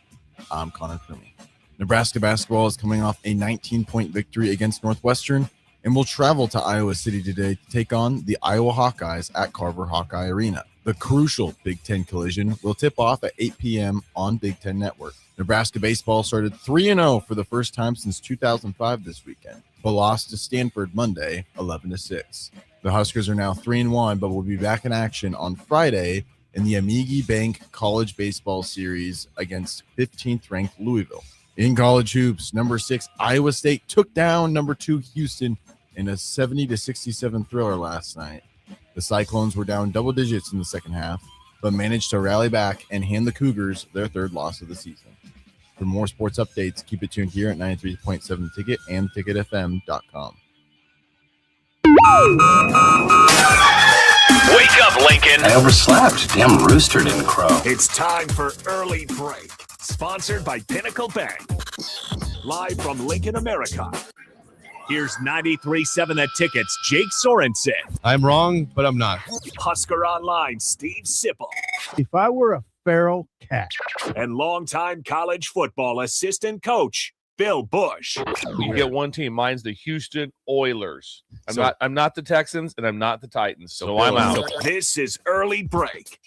I'm Connor Crumey. Nebraska basketball is coming off a 19-point victory against Northwestern and will travel to Iowa City today to take on the Iowa Hawkeyes at Carver Hawkeye Arena. The crucial Big Ten collision will tip off at 8 p.m. on Big Ten Network. Nebraska baseball started 3-0 for the first time since 2005 this weekend, but lost to Stanford Monday, 11-6. The Huskers are now 3-1, but will be back in action on Friday in the Amigi Bank College Baseball Series against 15th-ranked Louisville. In college hoops, number 6 Iowa State took down number 2 Houston in a 70-67 thriller last night. The Cyclones were down double digits in the second half, but managed to rally back and hand the Cougars their 3rd loss of the season. For more sports updates, keep it tuned here at 93.7 Ticket and ticketfm.com. Wake up, Lincoln. I overslept. Damn rooster didn't crow. It's time for Early Break, sponsored by Pinnacle Bank. Live from Lincoln, America. Here's 93.7 The Ticket's Jake Sorensen. I'm wrong, but I'm not. Husker Online, Steve Sipple. If I were a feral cat. And longtime college football assistant coach, Bill Busch. You get one team. Mine's the Houston Oilers. I'm not the Texans, and I'm not the Titans, so I'm out. This is Early Break.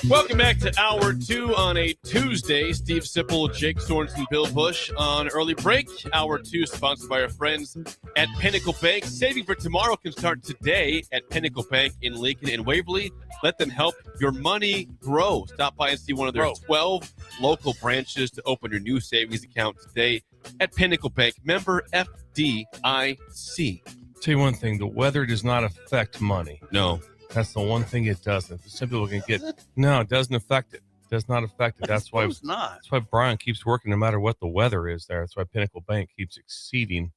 Welcome back to Hour 2 on a Tuesday. Steve Sipple, Jake Sorensen, Bill Busch on Early Break. Hour 2 sponsored by our friends at Pinnacle Bank. Saving for tomorrow can start today at Pinnacle Bank in Lincoln and Waverly. Let them help your money grow. Stop by and see one of their 12 local branches to open your new savings account today at Pinnacle Bank. Member FDIC. Tell you one thing, the weather does not affect money. No. That's the one thing it doesn't. Some people can get no, it doesn't affect it. It does not affect it. That's why it's not. That's why Brian keeps working no matter what the weather is there. That's why Pinnacle Bank keeps excelling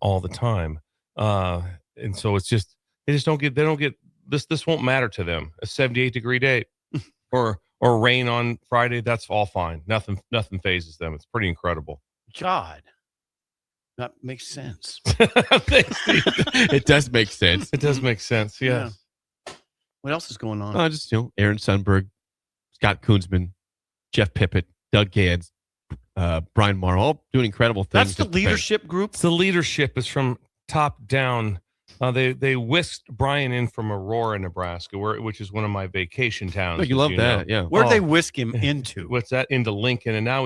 all the time. And so they don't get this won't matter to them. A 78-degree day or rain on Friday, that's all fine. Nothing phases them. It's pretty incredible. God. That makes sense. It does make sense. It does make sense. Yeah. What else is going on? Just Aaron Sundberg, Scott Koonsman, Jeff Pippett, Doug Gads, Brian Marr, all doing incredible things. That's the leadership group. The leadership is from top down. They whisked Brian in from Aurora, Nebraska, which is one of my vacation towns. Oh, you love that, yeah. Where'd they whisk him into? What's that? Into Lincoln, and now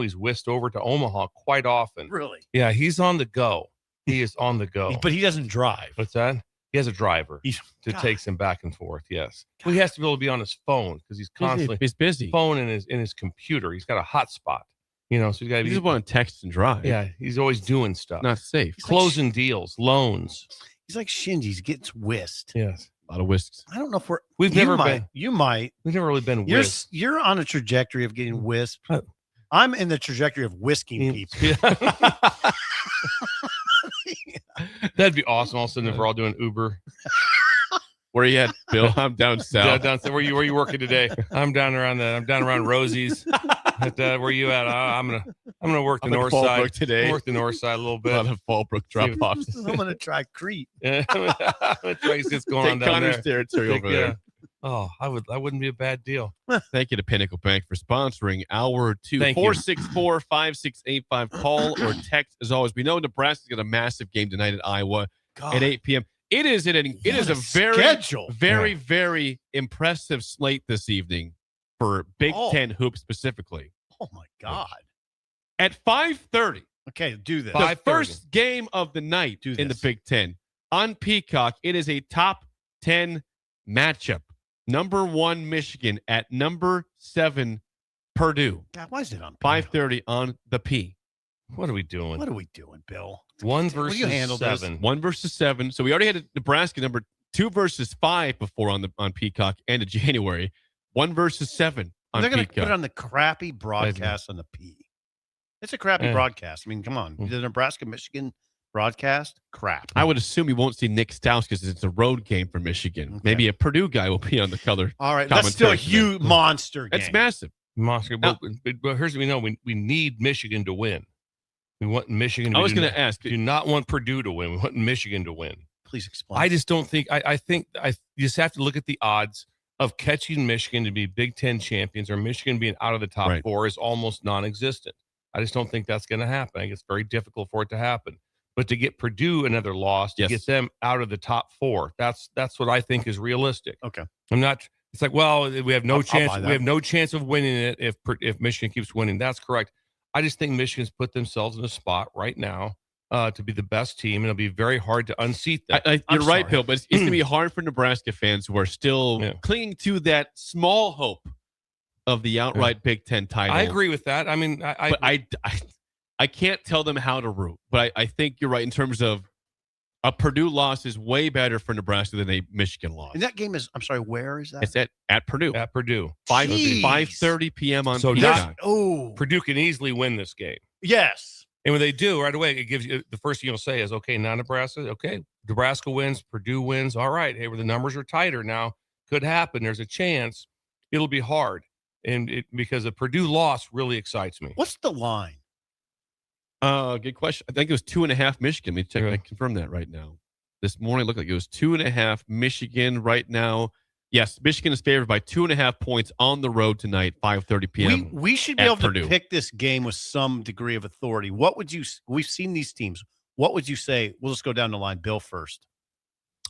he's whisked over to Omaha quite often. Really? Yeah, he's on the go. He is on the go. But he doesn't drive. What's that? He has a driver that takes him back and forth. Yes. Well, he has to be able to be on his phone because he's constantly he's busy. Phone in his computer. He's got a hotspot. So he's got. He just want to text and drive. Yeah, he's always doing stuff. Not safe. Closing deals, loans. He's like Shinji's gets whisked. Yes. A lot of whisks. I don't know if we've never been. You might. We've never really been whisked. You're on a trajectory of getting whisked. I'm in the trajectory of whisking people. That'd be awesome. All of a sudden, if we're all doing Uber. Where are you at, Bill? I'm down south. Yeah, down south. Where you working today? I'm down around Rosie's. Where you at? I'm gonna work the north side today. Work the north side a little bit. A lot of Fallbrook drop-offs. I'm gonna try Crete. Yeah, I'm gonna try what's going on down Connor's territory over there. Oh, that wouldn't be a bad deal. Thank you to Pinnacle Bank for sponsoring Hour 2. 464-5685. Call or text. As always, we know Nebraska's got a massive game tonight at Iowa at 8 p.m. It is a very, very impressive slate this evening for Big Ten hoops specifically. Oh my God! At 5:30. Okay, do this. The first game of the night in the Big Ten on Peacock. It is a top 10 matchup. Number 1 Michigan at number 7 Purdue. God, why is it on 5:30 on the P? What are we doing? What are we doing, Bill? 1 versus you handle 7. This? 1 versus 7. So we already had a Nebraska number 2 versus 5 before on Peacock end of January. 1 versus 7 on They're going to Peacock. put it on the crappy broadcast on the P. It's a crappy broadcast. I mean, come on. The Nebraska-Michigan broadcast, crap. I would assume we won't see Nick Staus because it's a road game for Michigan. Okay. Maybe a Purdue guy will be on the color. All right, that's still a huge monster game. It's massive. Monster. But here's what we know. We need Michigan to win. We want Michigan to win. I was going to ask. Do not want Purdue to win. We want Michigan to win. Please explain. I just don't think – I think you just have to look at the odds of catching Michigan to be Big Ten champions or Michigan being out of the top 4 is almost non-existent. I just don't think that's going to happen. I think it's very difficult for it to happen. But to get Purdue another loss, to get them out of the top 4, that's what I think is realistic. Okay. I'm not – it's like, well, we have no chance. We have no chance of winning it if Michigan keeps winning. That's correct. I just think Michigan's put themselves in a spot right now to be the best team, and it'll be very hard to unseat them. You're right, Bill, but it's going to be hard for Nebraska fans who are still clinging to that small hope of the outright Big Ten title. I agree with that. I mean, I can't tell them how to root, but I think you're right in terms of A Purdue loss is way better for Nebraska than a Michigan loss. And that game is, I'm sorry, where is that? It's at Purdue. At Purdue. 5:30 p.m. on So Peacock. Purdue can easily win this game. Yes. And when they do, right away, it gives you the first thing you'll say is, okay, now Nebraska. Okay, Nebraska wins, Purdue wins. All right, hey, where the numbers are tighter now, could happen. There's a chance. It'll be hard, because the Purdue loss really excites me. What's the line? Good question. I think it was 2.5 Michigan. Let me check. I confirm that right now. This morning, it looked like it was 2.5 Michigan right now. Yes, Michigan is favored by 2.5 points on the road tonight, 5:30 p.m. We should be able Purdue. to pick this game with some degree of authority. What would you? We've seen these teams. What would you say? We'll just go down the line. Bill first.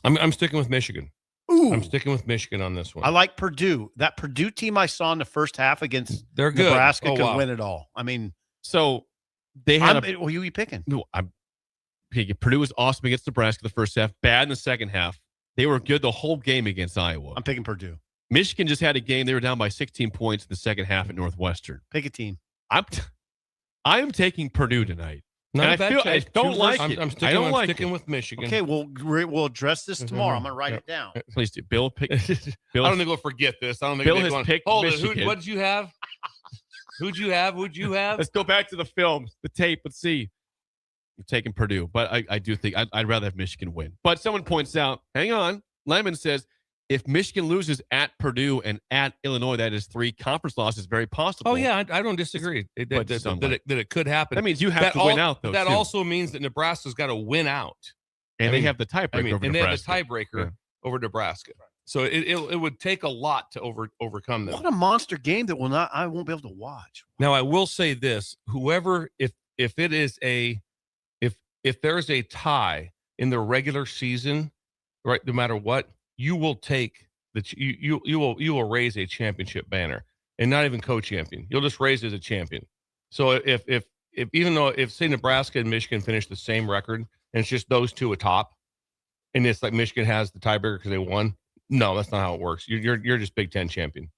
I'm sticking with Michigan. Ooh. I'm sticking with Michigan on this one. I like Purdue. That Purdue team I saw in the first half against They're good. Nebraska Oh, could wow. win it all. I mean, So they had who are you picking? No, Purdue was awesome against Nebraska the first half, bad in the second half. They were good the whole game against Iowa. I'm picking Purdue. Michigan just had a game. They were down by 16 points in the second half at Northwestern. Pick a team. I'm taking Purdue tonight. Not And a bad I choice. don't like it. I'm sticking, I don't I'm like sticking it. with Michigan. Okay, we'll address this tomorrow. I'm going to write it down. Please do. Bill pick. I don't think we'll forget this. I don't think Bill they're has going, picked hold it. Michigan. What did you have? Who'd you have? Who'd you have? Let's go back to the film, the tape. Let's see. I'm taking Purdue, but I do think I'd rather have Michigan win. But someone points out, hang on. Lemon says, if Michigan loses at Purdue and at Illinois, that is 3 conference losses, very possible. Oh, yeah, I don't disagree that it could happen. That means you have to win out, though. That too. also means that Nebraska's got to win out. And they have the tiebreaker over and Nebraska. they have the tiebreaker over Nebraska. So it would take a lot to overcome them. What a monster game that I won't be able to watch. Now, I will say this: whoever, if there's a tie in the regular season, right, no matter what, you will take you will raise a championship banner, and not even co-champion. You'll just raise it as a champion. So if even though if say Nebraska and Michigan finish the same record, and it's just those two atop, and it's like Michigan has the tiebreaker because they won. No, that's not how it works. You're just Big Ten champion.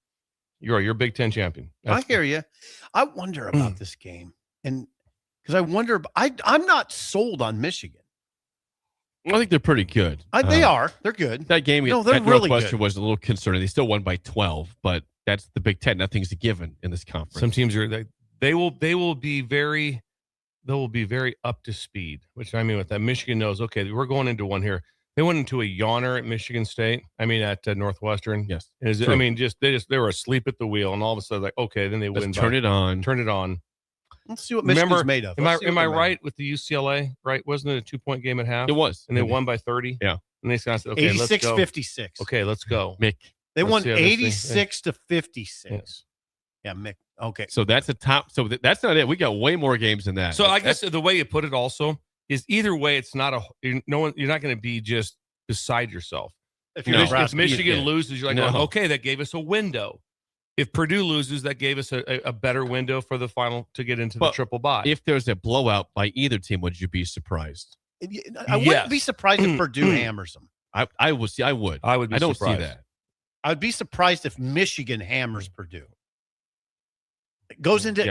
You're Big Ten champion. I hear you. I wonder about this game, and because I wonder, I'm not sold on Michigan. I think they're pretty good. They are. They're good. That game No, they're at really Northwestern good. was a little concerning. They still won by 12, but that's the Big Ten. Nothing's a given in this conference. Some teams they will be very up to speed, which I mean with that. Michigan knows, okay, we're going into one here. They went into a yawner at Michigan State. I mean, at Northwestern. Yes. I mean, they were asleep at the wheel, and all of a sudden, like, okay, then they win. Turn it on. Turn it on. Let's see what Michigan's made of. Am I right with the UCLA? Right? Wasn't it a 2-point game at half? It was. And they won by 30. Yeah. And they said, okay, let's go. 86-56. Okay, let's go. Mick. They Let's won see how this thing- 86-56. Yes. Yeah, Mick. Okay. So that's a top. So that's not it. We got way more games than that. So I guess the way you put it also is either way, it's not you're not going to be just beside yourself. If If Michigan loses, you're like, No. oh, okay, that gave us a window. If Purdue loses, that gave us a better window for the final to get into the triple bye. If there's a blowout by either team, would you be surprised? I wouldn't be surprised if Purdue hammers them. I would see. I would. I would be I don't surprised. see that. I would be surprised if Michigan hammers Purdue. Goes into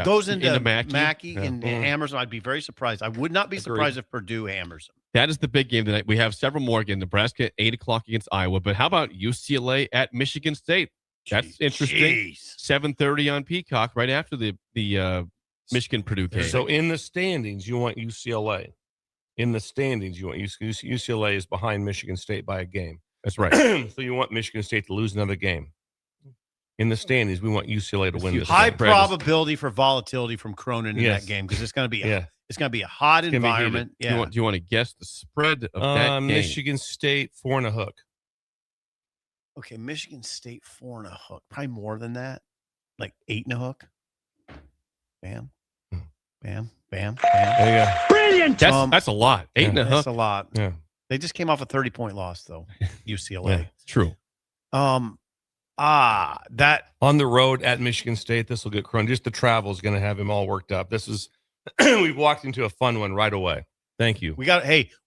Mackey and hammers them. I'd be very surprised. I would not be surprised if Purdue hammers them. That is the big game tonight. We have several more again. Nebraska at 8:00 against Iowa. But how about UCLA at Michigan State? That's interesting. 7:30 on Peacock, right after the Michigan Purdue game. So in the standings, you want UCLA. In the standings, you want UCLA is behind Michigan State by a game. That's right. So you want Michigan State to lose another game. In the standings, we want UCLA to win this High game. probability for volatility from Cronin in Yes. that game because it's going to be Yeah. a hot It's gonna be environment. heated. Do you want to guess the spread of that game? Michigan State 4.5. Okay, Michigan State 4.5. Probably more than that. Like 8.5. Bam. Bam. Bam. Bam. There you go. Brilliant. That's a lot. 8.5. That's a lot. Yeah. They just came off a 30-point loss though. UCLA. Yeah. It's true. That On the road at Michigan State, this will get Cronin. Just the travel is going to have him all worked up. This is we've walked into a fun one right away. Thank you.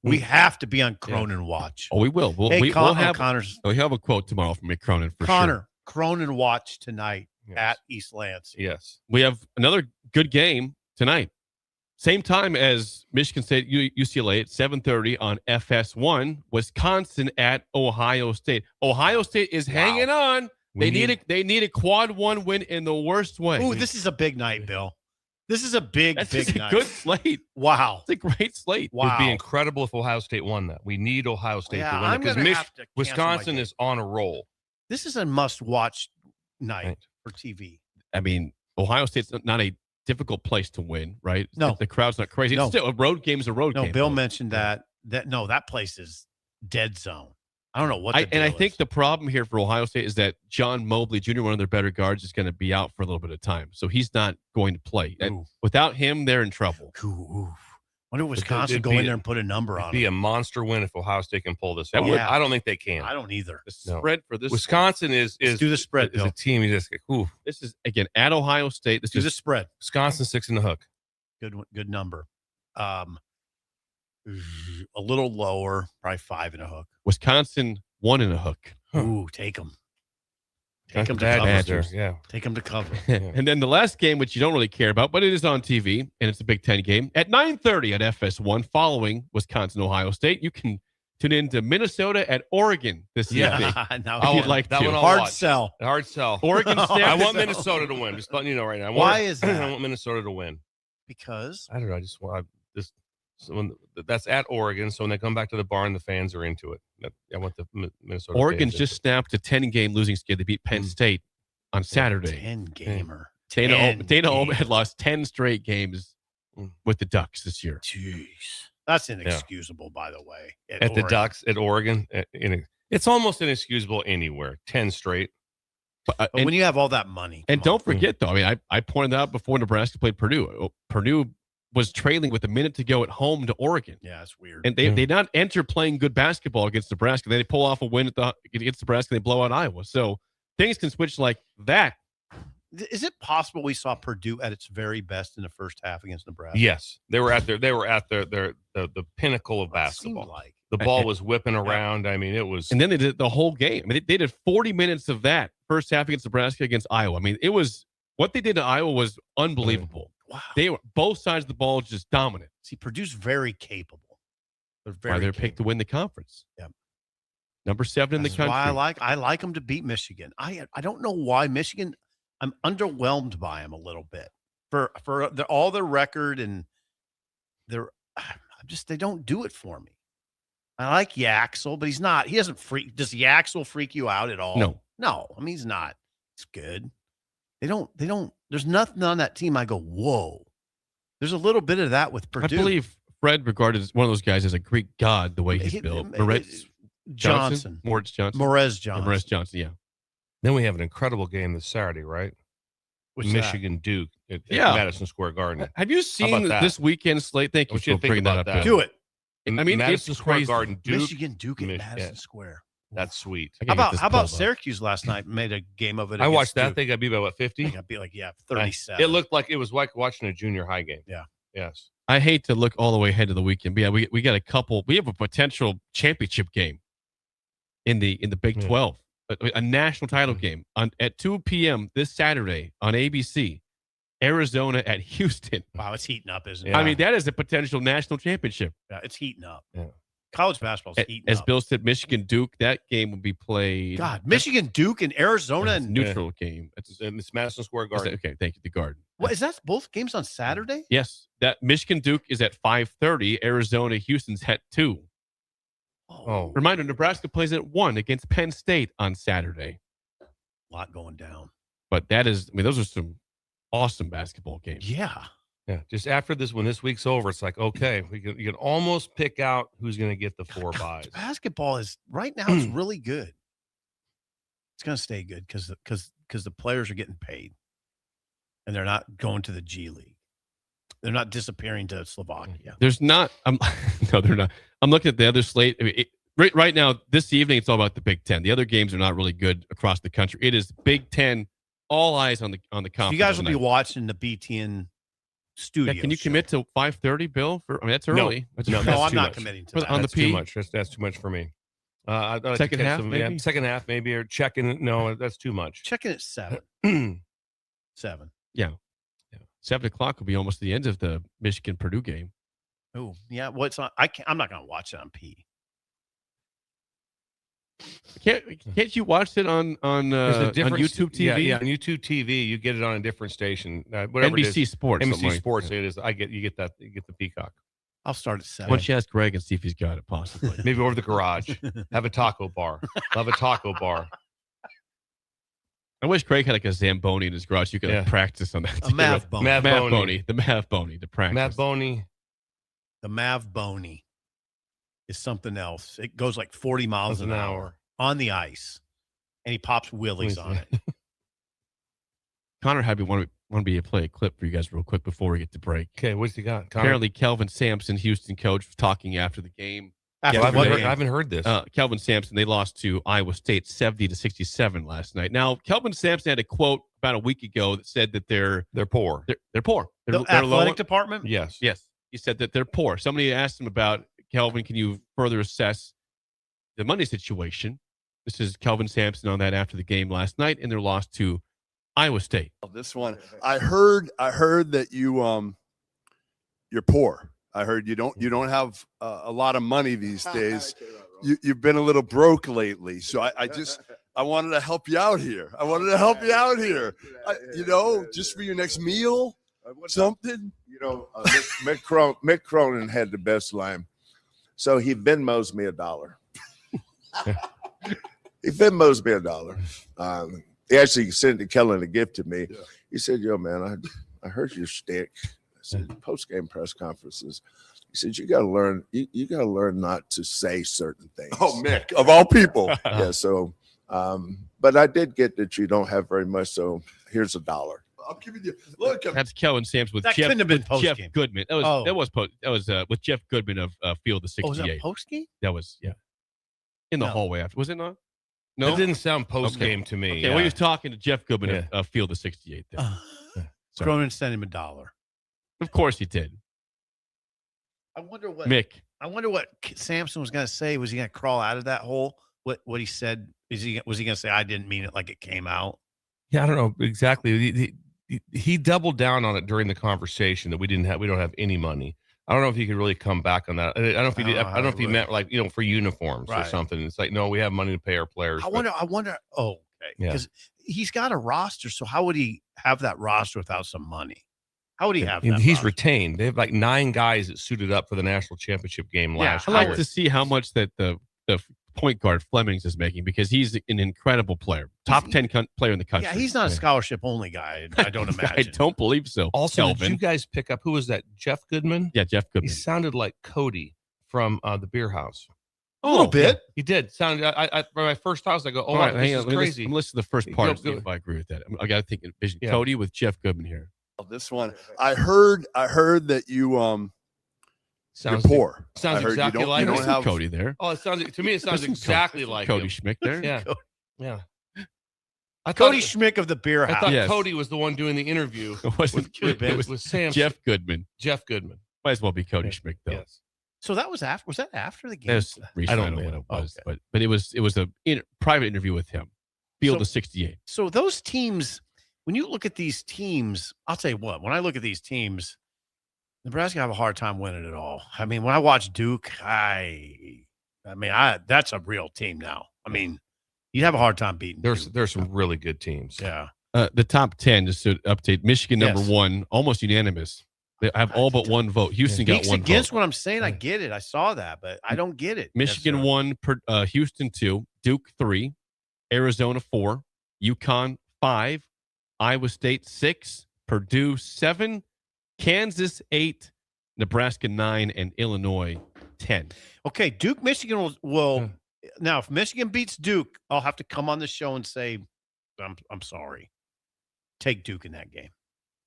we have to be on Cronin watch. Oh, we will. Hey, We'll have Connor's we have a quote tomorrow from Mick Cronin for sure. Cronin watch tonight Yes. at East Lansing. Yes. We have another good game tonight. Same time as Michigan State, UCLA at 7:30 on FS1. Wisconsin at Ohio State. Ohio State is hanging on. They need a quad one win in the worst way. Ooh, this is a big night, Bill. This is a big That's night. a good slate. Wow. It's a great slate. Wow. It would be incredible if Ohio State won that. We need Ohio State to win I'm it because gonna have to cancel Wisconsin my is on a roll. This is a must-watch night for TV. I mean, Ohio State's not a difficult place to win, right? No. The crowd's not crazy. No. It's still a road game's a road game. No, Bill mentioned that place is dead zone. I don't know what the deal I think is. the problem here for Ohio State is that John Mobley Jr., one of their better guards, is going to be out for a little bit of time. So he's not going to play. And without him, they're in trouble. Wonder if Wisconsin go in there and put a number on it. Be a monster win if Ohio State can pull this off. Yeah. I don't think they can. I don't either. The spread for this Wisconsin is do the spread. Is a team you just ooh. This is again at Ohio State. This Do is the spread. Wisconsin 6 in the hook. Good number. A little lower, probably 5 in a hook. Wisconsin 1 in a hook. Ooh, take them. Take them to Bad cover. there, yeah. Take them to cover. And then the last game, which you don't really care about, but it is on TV, and it's a Big Ten game at 9:30 at FS1 following Wisconsin, Ohio State. You can tune in to Minnesota at Oregon this evening. Now, if you'd like that to. one I'll Hard watch. sell. Hard sell. Oregon State. I want Minnesota to win. Just letting you know right now. Why is that? I want Minnesota to win. Because I don't know. I just want this. So when that's at Oregon, so when they come back to the barn, the fans are into it. I want the Minnesota. Oregon's fans just snapped a 10-game losing skid. They beat Penn State on Saturday. 10-gamer. Dana Holm had lost 10 straight games with the Ducks this year. Jeez. That's inexcusable, by the way. At the Ducks at Oregon. It's almost inexcusable anywhere. 10 straight. But when you have all that money. And don't forget, though, I mean, I pointed out before Nebraska played Purdue. Purdue was trailing with a minute to go at home to Oregon. Yeah, it's weird. And they did not enter playing good basketball against Nebraska. Then they pull off a win against Nebraska. They blow out Iowa. So things can switch like that. Is it possible we saw Purdue at its very best in the first half against Nebraska? Yes, they were at the pinnacle of basketball. Like the ball was whipping around. I mean, it was. And then they did the whole game. I mean, they did 40 minutes of that first half against Nebraska against Iowa. I mean, it was what they did to Iowa was unbelievable. Wow. They were both sides of the ball just dominant. See, Purdue's very capable. They're They're picked to win the conference. Yep. Number 7 in the country. Why I like them to beat Michigan. I don't know why Michigan. I'm underwhelmed by them a little bit for all their record and they don't do it for me. I like Yaxel, but he's not. He doesn't freak. Does Yaxel freak you out at all? No. I mean, he's not. It's good. They don't. There's nothing on that team. I go, whoa. There's a little bit of that with Purdue. I believe Fred regarded as one of those guys as a Greek god. The way he's built. Moritz Johnson. Yeah. Then we have an incredible game this Saturday, right? Michigan Duke at Madison Square Garden. Have you seen this weekend slate? Thank you for bringing that up. Do it. I mean, Madison it's Square crazy. Garden, Duke, Michigan Duke at Madison Square. That's sweet. How about Syracuse last night? Made a game of it. I watched that. They got beat by what, 50? They got beat 37. It looked like it was like watching a junior high game. Yeah. Yes. I hate to look all the way ahead to the weekend, but yeah, we got a couple. We have a potential championship game in the Big 12, a national title game at 2 p.m. this Saturday on ABC. Arizona at Houston. Wow, it's heating up, isn't it? I mean, that is a potential national championship. Yeah, it's heating up. Yeah. College basketball's heating up. As Bill said, Michigan Duke, that game will be played. God, Michigan Duke and Arizona and neutral game. It's Madison Square Garden. Okay, thank you. The Garden. What is that? Both games on Saturday? Yes, that Michigan Duke is at 5:30. Arizona Houston's at 2. Oh, reminder: Nebraska plays at 1 against Penn State on Saturday. A lot going down. But that is, I mean, those are some awesome basketball games. Yeah. Yeah. Just after this, when this week's over, it's like, okay, you can almost pick out who's going to get the 4 buys. Basketball is right now. It's really good. It's going to stay good because the players are getting paid, and they're not going to the G League. They're not disappearing to Slovakia. There's not. No, they're not. I'm looking at the other slate. I mean, right now, this evening, it's all about the Big Ten. The other games are not really good across the country. It is Big Ten. All eyes on the conference. You guys will be watching the BTN studio. Yeah, can you commit to 5:30, Bill? That's early. No, I'm not committing to that. On that's the P? too much. That's too much for me. Second half, maybe? Second half, maybe, or checking. No, that's too much. Checking at 7. 7. Yeah. 7:00 will be almost the end of the Michigan-Purdue game. Oh, yeah. What's on? I'm not going to watch it on P. Can't you watch it on YouTube TV? Yeah, on YouTube TV, you get it on a different station. Whatever NBC it is. Sports. NBC Sports. It is. You get the Peacock. I'll start at 7. Why don't you ask Greg and see if he's got it possibly? Maybe over the garage. Have a taco bar. Have a taco bar. I wish Craig had like a Zamboni in his garage. You could practice on that. A Mav Boni. Mav Boni. The Mav Boni. The practice. Mav Boni. The Mav Boni is something else. It goes like 40 miles an hour on the ice, and he pops wheelies on it. Connor had me want to play a clip for you guys real quick before we get to break. Okay, what's he got? Connor? Apparently, Kelvin Sampson, Houston coach, was talking after the game. I haven't heard this. Kelvin Sampson, they lost to Iowa State 70-67 last night. Now, Kelvin Sampson had a quote about a week ago that said that they're poor. They're poor. The athletic department? Yes. He said that they're poor. Somebody asked him about, Kelvin, can you further assess the money situation? This is Kelvin Sampson on that after the game last night, and their loss to Iowa State. This one, I heard that you're poor. I heard you don't have a lot of money these days. You've been a little broke lately, so I wanted to help you out here. Just for your next meal, something. Mick Cronin had the best line, so he Venmos me $1. He Venmos me $1. He actually sent Kellen a gift to me. Yeah. He said, "Yo, man, I heard your shtick." I said, "Post-game press conferences." He said, "You got to learn. You got to learn not to say certain things." Oh, Mick, of all people. Yeah. So, but I did get that you don't have very much. So here's $1. I'm giving you. Look, that's Kelvin Sampson with Jeff Goodman. That was with Jeff Goodman of Field of 68. Oh, was that post-game? That was in the hallway after. Was it not? No, it didn't sound post-game to me. Okay, well, he was talking to Jeff Goodman of Field of 68. Cronin sent him $1. Of course he did. I wonder what Sampson was going to say. Was he going to crawl out of that hole? What he said? Was he going to say, "I didn't mean it," like it came out? Yeah, I don't know exactly. He doubled down on it during the conversation that we don't have any money. I don't know if he could really come back on that. I don't know if he meant like, for uniforms or something. It's like, no, we have money to pay our players. I wonder. Oh, okay. Because he's got a roster. So how would he have that roster without some money? How would he have that? He's retained. They have like 9 guys that suited up for the national championship game last year. I'd like to see how much that the point guard Flemings is making, because he's an incredible player. Top 10 player in the country. Yeah, he's not a scholarship only guy. I don't imagine. I don't believe so. Also, Kelvin. did you guys pick up, who was that? Jeff Goodman? Yeah, Jeff Goodman. He sounded like Cody from the Beer House. A little bit. Yeah, he did. Sound. I for my first thought, I go, "Oh, right, this is crazy." I'm listening to the first part. If I agree with that, I got to think vision. Yeah. Cody with Jeff Goodman here. This one, I heard that you're poor. Sounds exactly like you don't have Cody there. Oh, it sounds exactly like Cody him. Schmick there. Yeah. Cody Schmick of the Beer House. I thought Cody was the one doing the interview. with Sam. Jeff Goodman. Might as well be Cody Schmick though. Yes. So that was after. Was that after the game? I don't know what it was, but it was a private interview with him. Field of 68. So those teams, when you look at these teams, I'll tell you what. When I look at these teams, Nebraska have a hard time winning it all. I mean, when I watch Duke, that's a real team now. I mean, you have a hard time beating. There's some really good teams. Yeah. The top 10, just to update, Michigan number 1, almost unanimous. They have all but one vote. Houston got one against vote. what I'm saying. I get it. I saw that, but I don't get it. Michigan 1, Houston 2, Duke 3, Arizona 4, UConn 5, Iowa State 6, Purdue 7, Kansas 8, Nebraska 9, and Illinois 10. Okay, Duke, Michigan will now. If Michigan beats Duke, I'll have to come on the show and say, "I'm sorry." Take Duke in that game.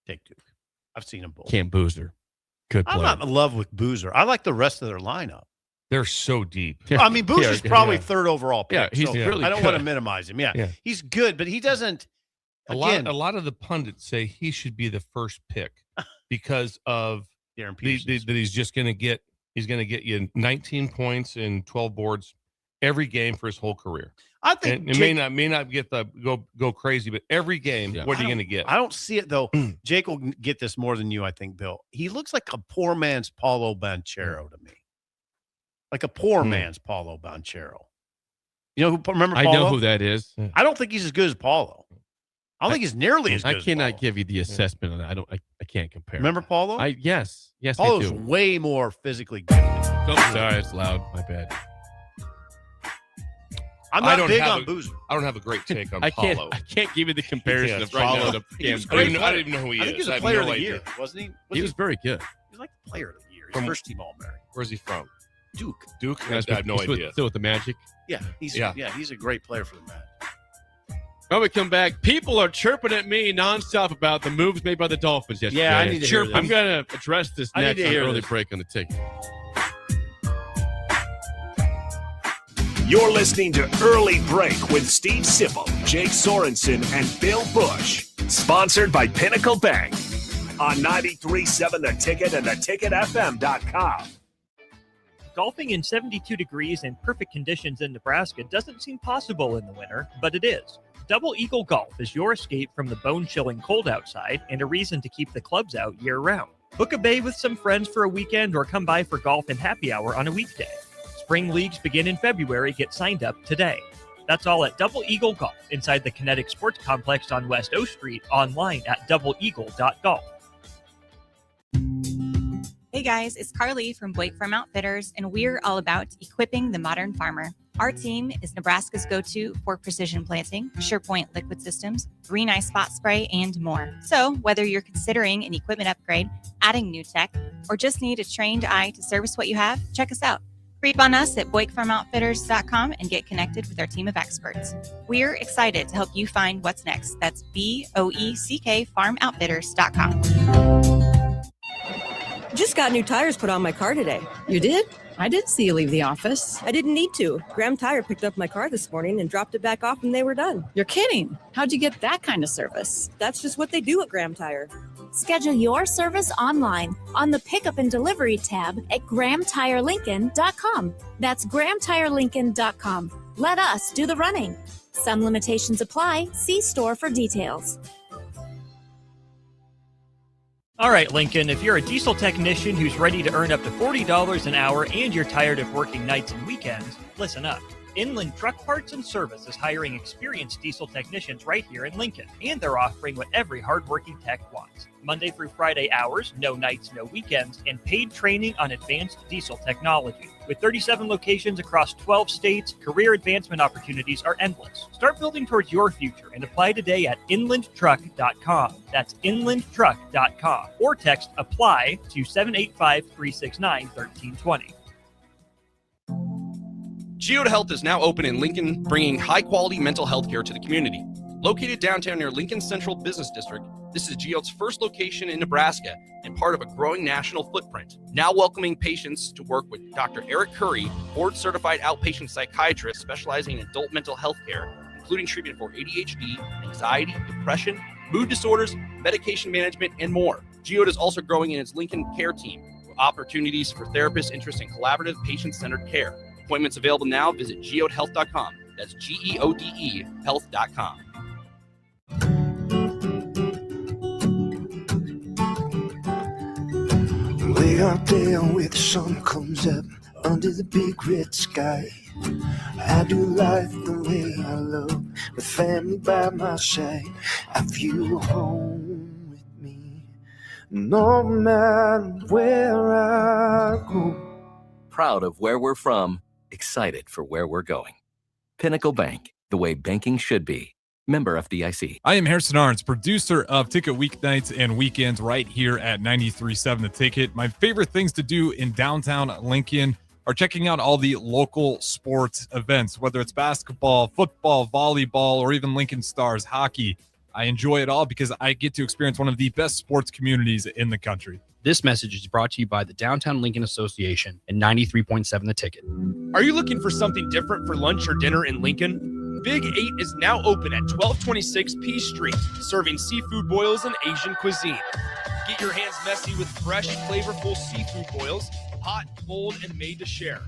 Take Duke. I've seen them both. Cam Boozer, good player. I'm not in love with Boozer. I like the rest of their lineup. They're so deep. I mean, Boozer's probably third overall pick. Yeah, he's really. I don't want to minimize him. Yeah, he's good, but he doesn't. A lot of the pundits say he should be the first pick because of Darren Peterson. That he's just going to get. He's going to get you 19 points and 12 boards, every game for his whole career. I think it may not get the go crazy, but every game, what are you going to get? I don't see it though. Jake will get this more than you, I think, Bill. He looks like a poor man's Paulo Banchero to me, like a poor man's Paulo Banchero. You know who? Remember? Paulo? I know who that is. I don't think he's as good as Paulo. I don't think he's nearly as good. I cannot give you the assessment on that. I can't compare. Remember Paulo? Yes, Paulo's I do. way more physically gifted. Oh, sorry, it's loud. My bad. I'm not big on Boozer. I don't have a great take on Paulo. I can't give you the comparison of Paulo to I don't even know who he is. I think he was a player of the year, wasn't he? He was very good. He was like the player of the year. He's first team All-American. Where's he from? Duke. I have no idea. Still with the Magic. Yeah, he's a great player for the Magic. When we come back, people are chirping at me nonstop about the moves made by the Dolphins yesterday. Yeah, I need to hear this. I'm going to address this next on early break on the ticket. You're listening to Early Break with Steve Sipple, Jake Sorensen, and Bill Busch. Sponsored by Pinnacle Bank on 93.7 The Ticket and theticketfm.com. Golfing in 72 degrees and perfect conditions in Nebraska doesn't seem possible in the winter, but it is. Double Eagle Golf is your escape from the bone-chilling cold outside and a reason to keep the clubs out year-round. Book a bay with some friends for a weekend or come by for golf and happy hour on a weekday. Spring leagues begin in February. Get signed up today. That's all at Double Eagle Golf inside the Kinetic Sports Complex on West O Street, online at doubleeagle.golf. Hey guys, it's Carly from Buick Farm Outfitters, and we're all about equipping the modern farmer. Our team is Nebraska's go-to for precision planting, SurePoint liquid systems, Green Eye Spot Spray, and more. So whether you're considering an equipment upgrade, adding new tech, or just need a trained eye to service what you have, check us out. Creep on us at BuickFarmOutfitters.com and get connected with our team of experts. We're excited to help you find what's next. That's BOECK FarmOutfitters.com. Just got new tires put on my car today. You did? I didn't see you leave the office. I didn't need to. Graham Tire picked up my car this morning and dropped it back off and they were done. You're kidding. How'd you get that kind of service? That's just what they do at Graham Tire. Schedule your service online on the Pickup and Delivery tab at GrahamTireLincoln.com. That's GrahamTireLincoln.com. Let us do the running. Some limitations apply. See store for details. All right, Lincoln, if you're a diesel technician who's ready to earn up to $40 an hour and you're tired of working nights and weekends, listen up. Inland Truck Parts and Service is hiring experienced diesel technicians right here in Lincoln, and they're offering what every hardworking tech wants. Monday through Friday hours, no nights, no weekends, and paid training on advanced diesel technology. With 37 locations across 12 states, career advancement opportunities are endless. Start building towards your future and apply today at inlandtruck.com. That's inlandtruck.com. Or text APPLY to 785-369-1320. Geode Health is now open in Lincoln, bringing high-quality mental health care to the community. Located downtown near Lincoln Central Business District, this is Geode's first location in Nebraska and part of a growing national footprint. Now welcoming patients to work with Dr. Eric Curry, board-certified outpatient psychiatrist specializing in adult mental health care, including treatment for ADHD, anxiety, depression, mood disorders, medication management, and more. Geode is also growing in its Lincoln Care Team, with opportunities for therapists interested in collaborative, patient-centered care. Appointments available now. Visit geodehealth.com. That's GEODE health.com. Way out there where the sun comes up under the big red sky, I do life the way I love, with family by my side. I feel home with me, no matter where I go. Proud of where we're from, excited for where we're going. Pinnacle Bank, the way banking should be. Member FDIC. I am Harrison Arns, producer of Ticket Weeknights and Weekends right here at 93.7 The Ticket. My favorite things to do in downtown Lincoln are checking out all the local sports events, whether it's basketball, football, volleyball, or even Lincoln Stars hockey. I enjoy it all because I get to experience one of the best sports communities in the country. This message is brought to you by the Downtown Lincoln Association and 93.7 The Ticket. Are you looking for something different for lunch or dinner in Lincoln? Big 8 is now open at 1226 P Street, serving seafood boils and Asian cuisine. Get your hands messy with fresh, flavorful seafood boils, hot, cold, and made to share.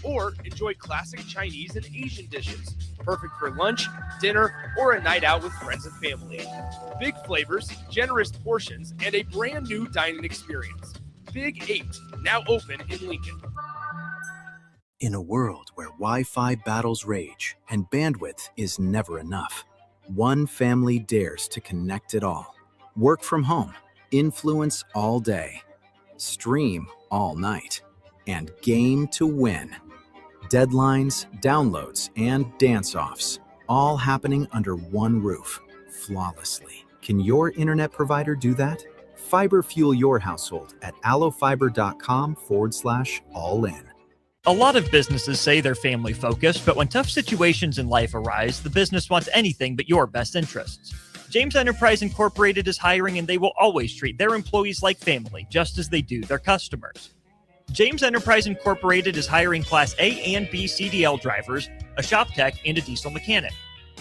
Or enjoy classic Chinese and Asian dishes, perfect for lunch, dinner, or a night out with friends and family. Big flavors, generous portions, and a brand new dining experience. Big 8, now open in Lincoln. In a world where Wi-Fi battles rage and bandwidth is never enough, one family dares to connect it all. Work from home, influence all day, stream all night, and game to win. Deadlines, downloads, and dance-offs, all happening under one roof, flawlessly. Can your internet provider do that? Fiber fuel your household at allofiber.com/all-in. A lot of businesses say they're family focused, but when tough situations in life arise, the business wants anything but your best interests. James Enterprise Incorporated is hiring, and they will always treat their employees like family, just as they do their customers. James Enterprise Incorporated is hiring Class A and B CDL drivers, a shop tech, and a diesel mechanic.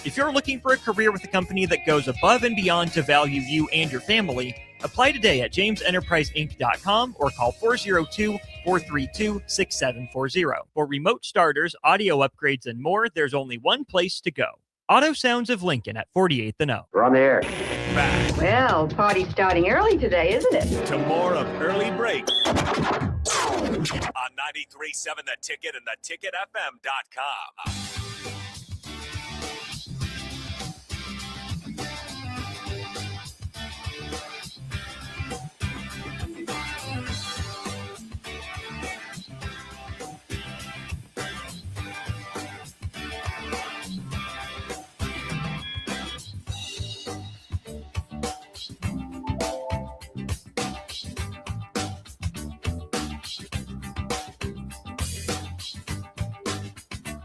If you're looking for a career with a company that goes above and beyond to value you and your family, apply today at jamesenterpriseinc.com or call 402-432-6740. For remote starters, audio upgrades, and more, there's only one place to go. Auto Sounds of Lincoln at 48th and O. We're on the air. Back. Well, party's starting early today, isn't it? To more of Early Break on 93.7 The Ticket and theticketfm.com.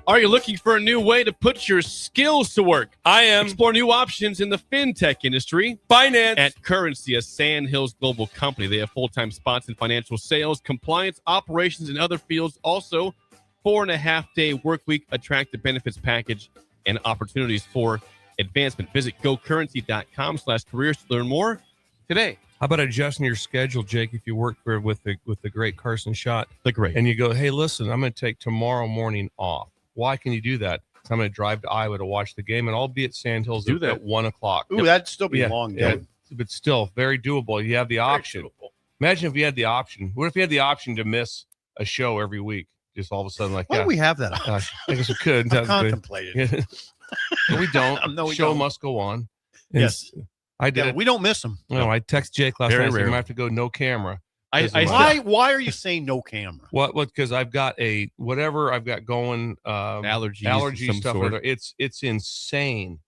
Are you looking for a new way to put your skills to work? I am. Explore new options in the fintech industry. Finance. At Currency, a Sand Hills global company. They have full-time spots in financial sales, compliance, operations, and other fields. Also, 4.5-day work week, attractive benefits package, and opportunities for advancement. Visit gocurrency.com/careers to learn more today. How about adjusting your schedule, Jake, if you work with the great Carson Schott? The great. And you go, hey, listen, I'm going to take tomorrow morning off. Why can you do that? Because I'm going to drive to Iowa to watch the game, and I'll be at Sand Hills at 1 o'clock. Ooh, that'd still be long, yeah, but still very doable. You have the option. Imagine if you had the option. What if you had the option to miss a show every week? Just all of a sudden, like, why do we have that option? I guess we could. I contemplated. But we don't. No, we show don't. must go on. Yes. I did. Yeah, we don't miss them. No, I text Jake last Very night. rare. I have to go no camera. Why are you saying no camera? What? Because I've got whatever I've got going. Allergy stuff. It's insane.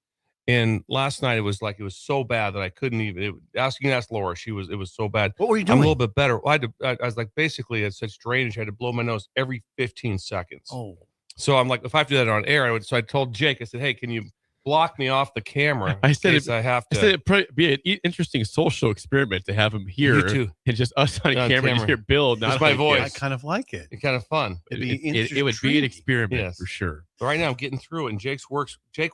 And last night it was so bad that I couldn't even. Ask Laura. It was so bad. What were you doing? I'm a little bit better. I was like basically had such drainage. I had to blow my nose every 15 seconds. Oh. So I'm like, if I have to do that on air, so I told Jake. I said, hey, can you block me off the camera? I said it'd probably be an interesting social experiment to have him here. You too. And just us on camera. Just hear Bill. Just my voice. I kind of like it. It's kind of fun. It would be an experiment for sure. But right now I'm getting through it, and Jake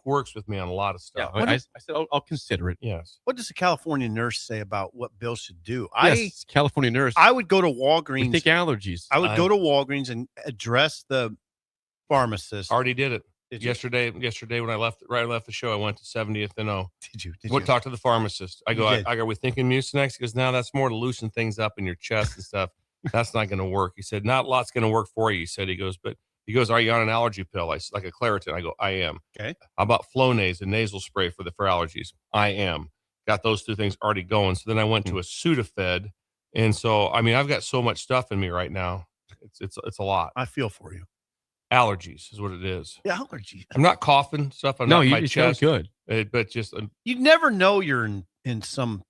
works with me on a lot of stuff. Yeah, I said I'll consider it. Yes. What does the California nurse say about what Bill should do? Yes, California nurse. I would go to Walgreens. We think allergies. I would go to Walgreens and address the pharmacist. Already did it. Yesterday when I left the show, I went to 70th and O. Did you? Talk to the pharmacist. I go, are we thinking Mucinex? He goes, no, that's more to loosen things up in your chest and stuff. That's not going to work. He said, not a lot's going to work for you. He goes, are you on an allergy pill? I said, like a Claritin. I go, I am. Okay. How about Flonase, a nasal spray for allergies? I am. Got those two things already going. So then I went to a Sudafed. And so, I mean, I've got so much stuff in me right now. It's a lot. I feel for you. Allergies is what it is. Yeah, allergies. I'm not coughing stuff. You sound good. But just you never know you're in some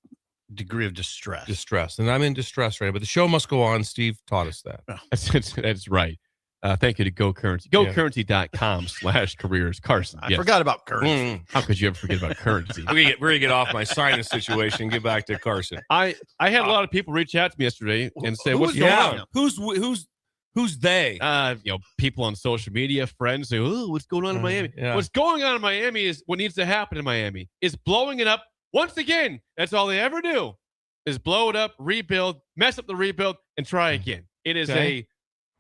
degree of distress. And I'm in distress right now. But the show must go on. Steve taught us that. That's right. Thank you to Go Currency. GoCurrency.com/careers. Carson. I forgot about currency. How could you ever forget about currency? We're gonna get off my sinus situation and get back to Carson. I had a lot of people reach out to me yesterday and say, "What's going on? Who's they?" People on social media, friends say, "Oh, what's going on in Miami?" Yeah. What's going on in Miami is what needs to happen in Miami is blowing it up once again. That's all they ever do is blow it up, rebuild, mess up the rebuild, and try again. It is a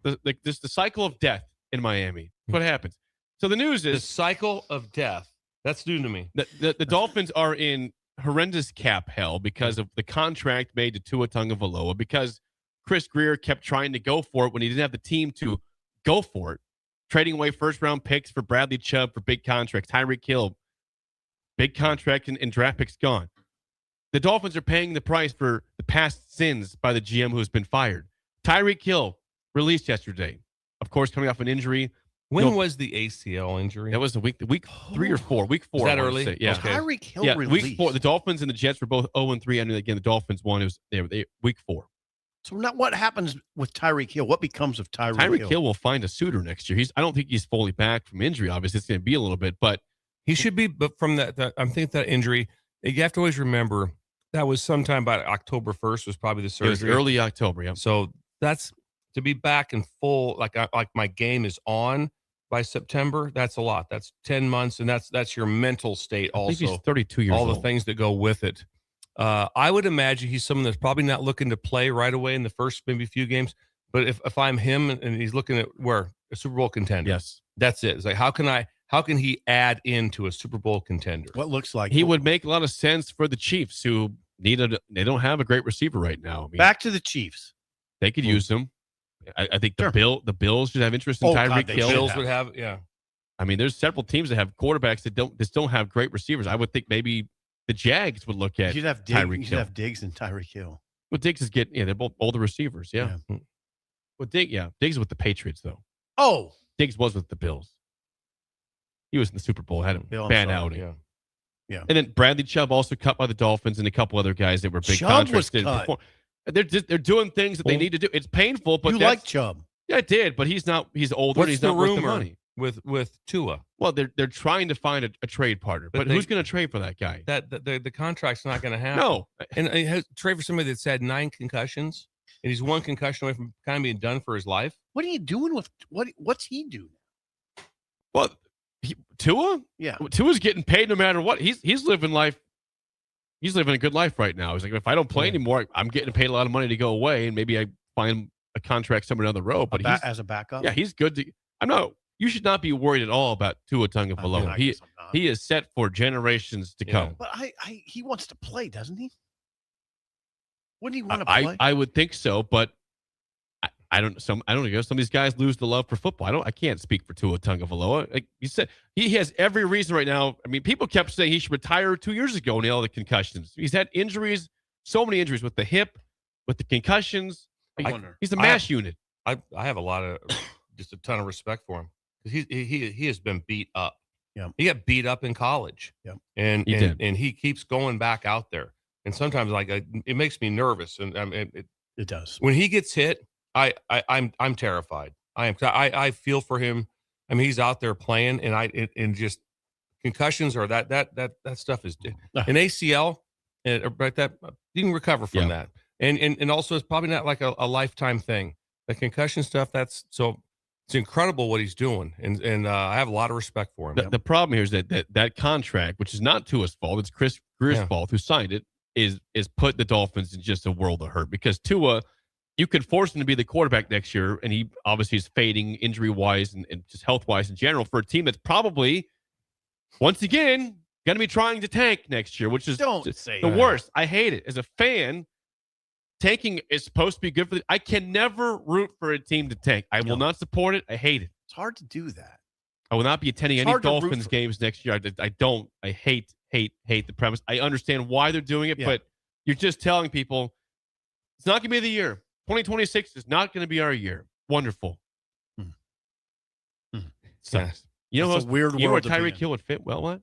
the cycle of death in Miami. What happens? So the news is the cycle of death. That's new to me. The Dolphins are in horrendous cap hell because of the contract made to Tua Tagovailoa, because Chris Greer kept trying to go for it when he didn't have the team to go for it, trading away first-round picks for Bradley Chubb for big contracts. Tyreek Hill, big contract and draft picks gone. The Dolphins are paying the price for the past sins by the GM who has been fired. Tyreek Hill released yesterday, of course, coming off an injury. When was the ACL injury? That was the week 3 or 4. Week 4. Is that early? Yeah. Okay. Tyreek Hill released. Week 4. The Dolphins and the Jets were both 0-3. And again, the Dolphins won. It was week 4. So now what happens with Tyreek Hill? What becomes of Tyreek Hill? Tyreek Hill will find a suitor next year. I don't think he's fully back from injury. Obviously, it's going to be a little bit, but he should be. But from that I'm thinking that injury, you have to always remember that was sometime about October 1st was probably the surgery. It was early October. Yeah. So that's to be back in full. Like my game is on by September. That's a lot. That's 10 months, and that's your mental state. Also, I think he's 32 years old. All the things that go with it. I would imagine he's someone that's probably not looking to play right away in the first maybe few games. But if I'm him and he's looking at a Super Bowl contender, yes, that's it. It's like how can he add into a Super Bowl contender? What looks like he would make a lot of sense for the Chiefs, who they don't have a great receiver right now. I mean, back to the Chiefs, they could use him. I think the Bills should have interest in Tyreek Hill. Bills would have, yeah. I mean, there's several teams that have quarterbacks that don't have great receivers. I would think maybe the Jags would look at Tyreek Hill. Have Diggs and Tyreek Hill. Well, Diggs is they're both older receivers. Yeah. Well, Diggs is with the Patriots though. Oh, Diggs was with the Bills. He was in the Super Bowl, had a bad outing. Yeah. And then Bradley Chubb also cut by the Dolphins, and a couple other guys that were big Chubb contracts. was cut. They're doing things that they need to do. It's painful, but you like Chubb. Yeah, I did, but he's not. He's older. What's He's the not worth rumor the money with Tua? Well, they're trying to find a trade partner, but who's going to trade for that guy? That the contract's not going to happen. No, and he has trade for somebody that's had 9 concussions, and he's 1 concussion away from kind of being done for his life. What are you doing with what's he doing? Well, Tua? Yeah, Tua's getting paid no matter what. He's living life. He's living a good life right now. He's like, if I don't play anymore, I'm getting paid a lot of money to go away, and maybe I find a contract somewhere down the road. But as a backup, yeah, he's good. You should not be worried at all about Tua Tagovailoa. He is set for generations to come. But he wants to play, doesn't he? Wouldn't he want to play? I would think so, but I don't know. Some of these guys lose the love for football. I can't speak for Tua Tagovailoa. Like you said, he has every reason right now. I mean, people kept saying he should retire 2 years ago when he had all the concussions. He's had injuries, so many injuries with the hip, with the concussions. He's a mash unit. I have just a ton of respect for him because he has been beat up. Yeah, he got beat up in college. Yeah, and he keeps going back out there. And sometimes it makes me nervous. And it does when he gets hit. I'm terrified. I feel for him. I mean, he's out there playing, and just concussions or that stuff is an ACL, right? That you can recover from that, and also it's probably not like a lifetime thing. The concussion stuff, it's incredible what he's doing, and I have a lot of respect for him. The problem here is that contract, which is not Tua's fault, it's Chris Greer's fault, who signed it, is put the Dolphins in just a world of hurt because Tua. You could force him to be the quarterback next year, and he obviously is fading injury-wise and just health-wise in general for a team that's probably, once again, going to be trying to tank next year, which is the worst. I hate it. As a fan, tanking is supposed to be good for I can never root for a team to tank. I will not support it. I hate it. It's hard to do that. I will not be attending any Dolphins games next year. I hate the premise. I understand why they're doing it, but you're just telling people it's not going to be the year. 2026 is not going to be our year. Wonderful. Sucks. You know, it's a weird world. You know where Tyreek Hill would fit well? What?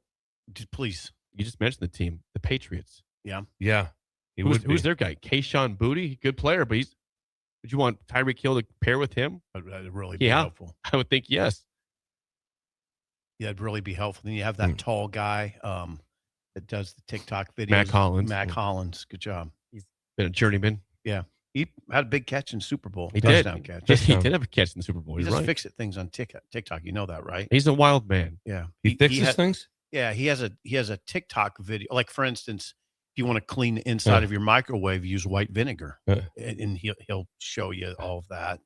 Please. You just mentioned the team, the Patriots. Yeah. Who's their guy? Kayshawn Boutte, good player, but would you want Tyreek Hill to pair with him? That'd really be helpful. I would think yes. Yeah, it'd really be helpful. Then you have that tall guy that does the TikTok videos. Mac Hollins. Good job. He's been a journeyman. Yeah. He had a big catch in Super Bowl. He did. Catch. He did have a catch in the Super Bowl. He You're just right. fix-it things on TikTok. You know that, right? He's a wild man. Yeah. He fixes things? Yeah. He has a TikTok video. Like, for instance, if you want to clean the inside of your microwave, use white vinegar. And he'll show you all of that.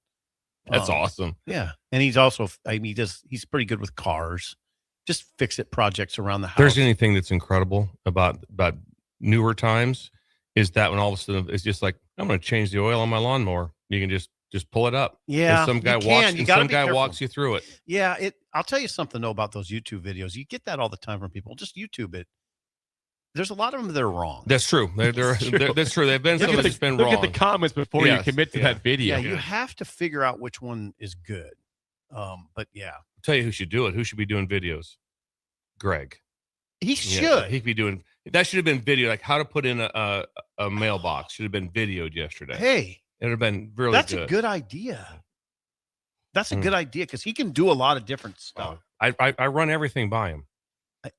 That's awesome. Yeah, and he's also he's pretty good with cars. Just fix-it projects around the house. There's anything that's incredible about newer times is that when all of a sudden it's just like, I'm going to change the oil on my lawnmower. You can just pull it up. Yeah, and some guy walks you through it. Yeah, I'll tell you something though about those YouTube videos. You get that all the time from people. Just YouTube it. There's a lot of them that are wrong. That's true. That's true. They've been some that's been wrong. Look at the comments before you commit to that video. Yeah, you have to figure out which one is good. But yeah, I'll tell you who should do it. Who should be doing videos? Greg. He should. He'd be doing that. Should have been video, like how to put in a mailbox. Should have been videoed yesterday. Hey, it would have been really. That's a good idea. That's a good idea because he can do a lot of different stuff. I run everything by him.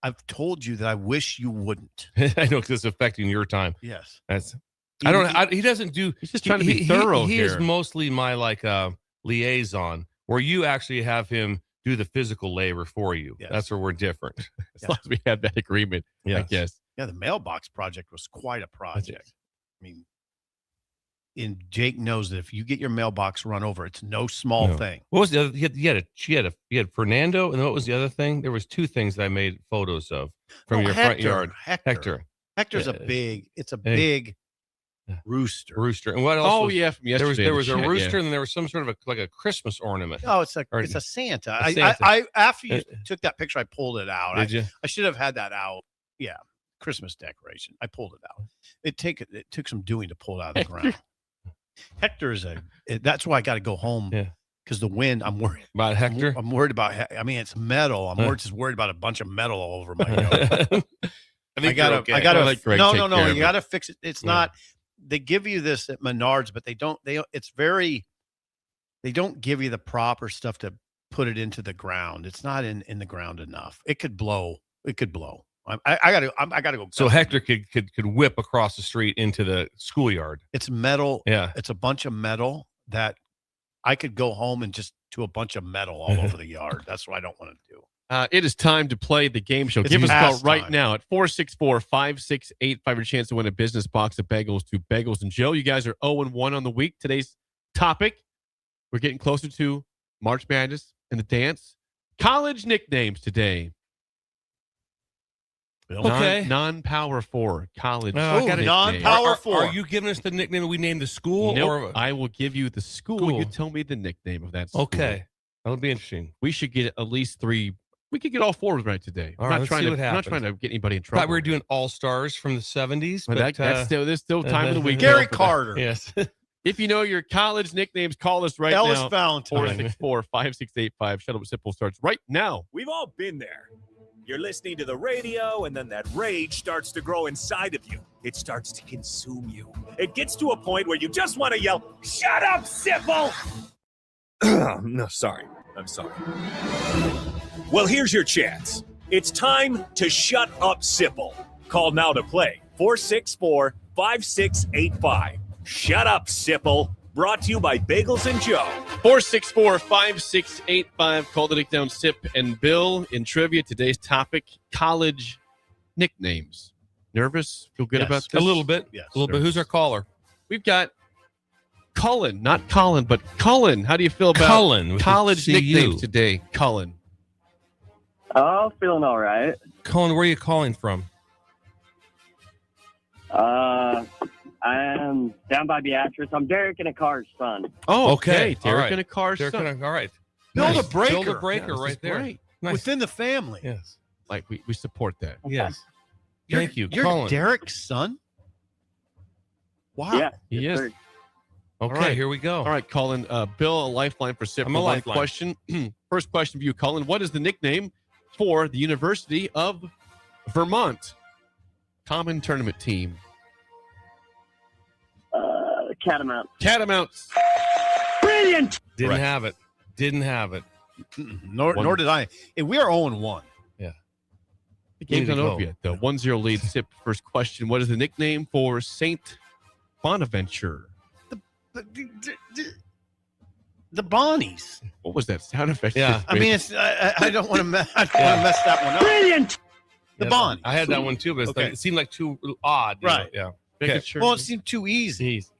I've told you that I wish you wouldn't. I know because it's affecting your time. Yes. That's. He doesn't do. He's just trying to be thorough He here. is mostly my liaison, where you actually have him do the physical labor for you. Yes. That's where we're different. As long as we have that agreement, I guess. Yeah, the mailbox project was quite a project. I mean, and Jake knows that if you get your mailbox run over, it's no small thing. What was the other? You had Fernando, and what was the other thing? There was two things that I made photos of from your front yard. Hector's a big rooster. And what else? Oh, yeah, from yesterday. There was a rooster, and then there was some sort of a Christmas ornament. Oh, it's a Santa. I after you took that picture, I pulled it out. Did you? I should have had that out. Yeah, Christmas decoration. I pulled it out. It took some doing to pull it out of the ground. Hector that's why I got to go home. Yeah. Because the wind, I'm worried about Hector. I'm worried about. I mean, it's metal. I'm just worried about a bunch of metal all over my yard. I gotta. No. You gotta fix it. It's not. They give you this at Menards, but they don't. They don't give you the proper stuff to put it into the ground. It's not in the ground enough. It could blow. I gotta go. So Hector could whip across the street into the schoolyard. It's metal. Yeah. It's a bunch of metal that I could go home and just do a bunch of metal all over the yard. That's what I don't want to do. It is time to play the game show. Give us a call right now at 464-5685. Your chance to win a business box of bagels to Bagels and Joe. You guys are 0-1 on the week. Today's topic, we're getting closer to March Madness and the dance. College nicknames today. Okay. Non-Power 4 college. Non-Power 4. Are you giving us the nickname we named the school? Nope. Or I will give you the school. You tell me the nickname of that school. Okay. That'll be interesting. We should get at least 3. We could get all 4 right today. All right, I'm not trying to get anybody in trouble. Thought we were doing all-stars from the 70s. But there's still time of the week. Gary Carter. Yes. If you know your college nicknames, call us right Ellis now. Valentine. 464-5685. Shut Up Simple starts right now. We've all been there. You're listening to the radio, and then that rage starts to grow inside of you. It starts to consume you. It gets to a point where you just want to yell, "Shut up, Sipple!" No, sorry. I'm sorry. Well, here's your chance. It's time to shut up, Sipple. Call now to play. 464-5685. Shut up, Sipple. Brought to you by Bagels and Joe. 464-5685. Call the Nick Down Sip and Bill. In trivia, today's topic, college nicknames. Nervous? Feel good about this? A little bit. Yes, a little bit. Who's our caller? We've got Cullen. Not Colin, but Cullen. How do you feel about Cullen college nicknames today? Cullen. Oh, feeling all right. Cullen, where are you calling from? I am down by Beatrice. I'm Derek and a car's son. Oh, okay. Derek All right. and a car's son. All right. Build a breaker. Build a breaker right there. Great. Nice. Within the family. Yes. Like, we support that. Yes. Thank you, You're Colin. Derek's son? Wow. Yeah. He is. Okay, All right. here we go. All right, Colin. Bill, a lifeline for Sip. I'm a One lifeline. question. First question for you, Colin. What is the nickname for the University of Vermont common tournament team? Catamount. Catamounts. Brilliant. Didn't have it. Nor did I. We are 0-1. Yeah. The game's Way not to over go. yet, though. 1-0 lead. Sip, first question. What is the nickname for St. Bonaventure? The Bonnies. What was that sound effect? Yeah. I mean, it's. I don't want to mess that one up. Brilliant. The Yes, Bonnies. I had that one too, but Okay. it seemed like too odd. you Right. know? Making Yeah. sure. Well, it seemed too easy. Jeez.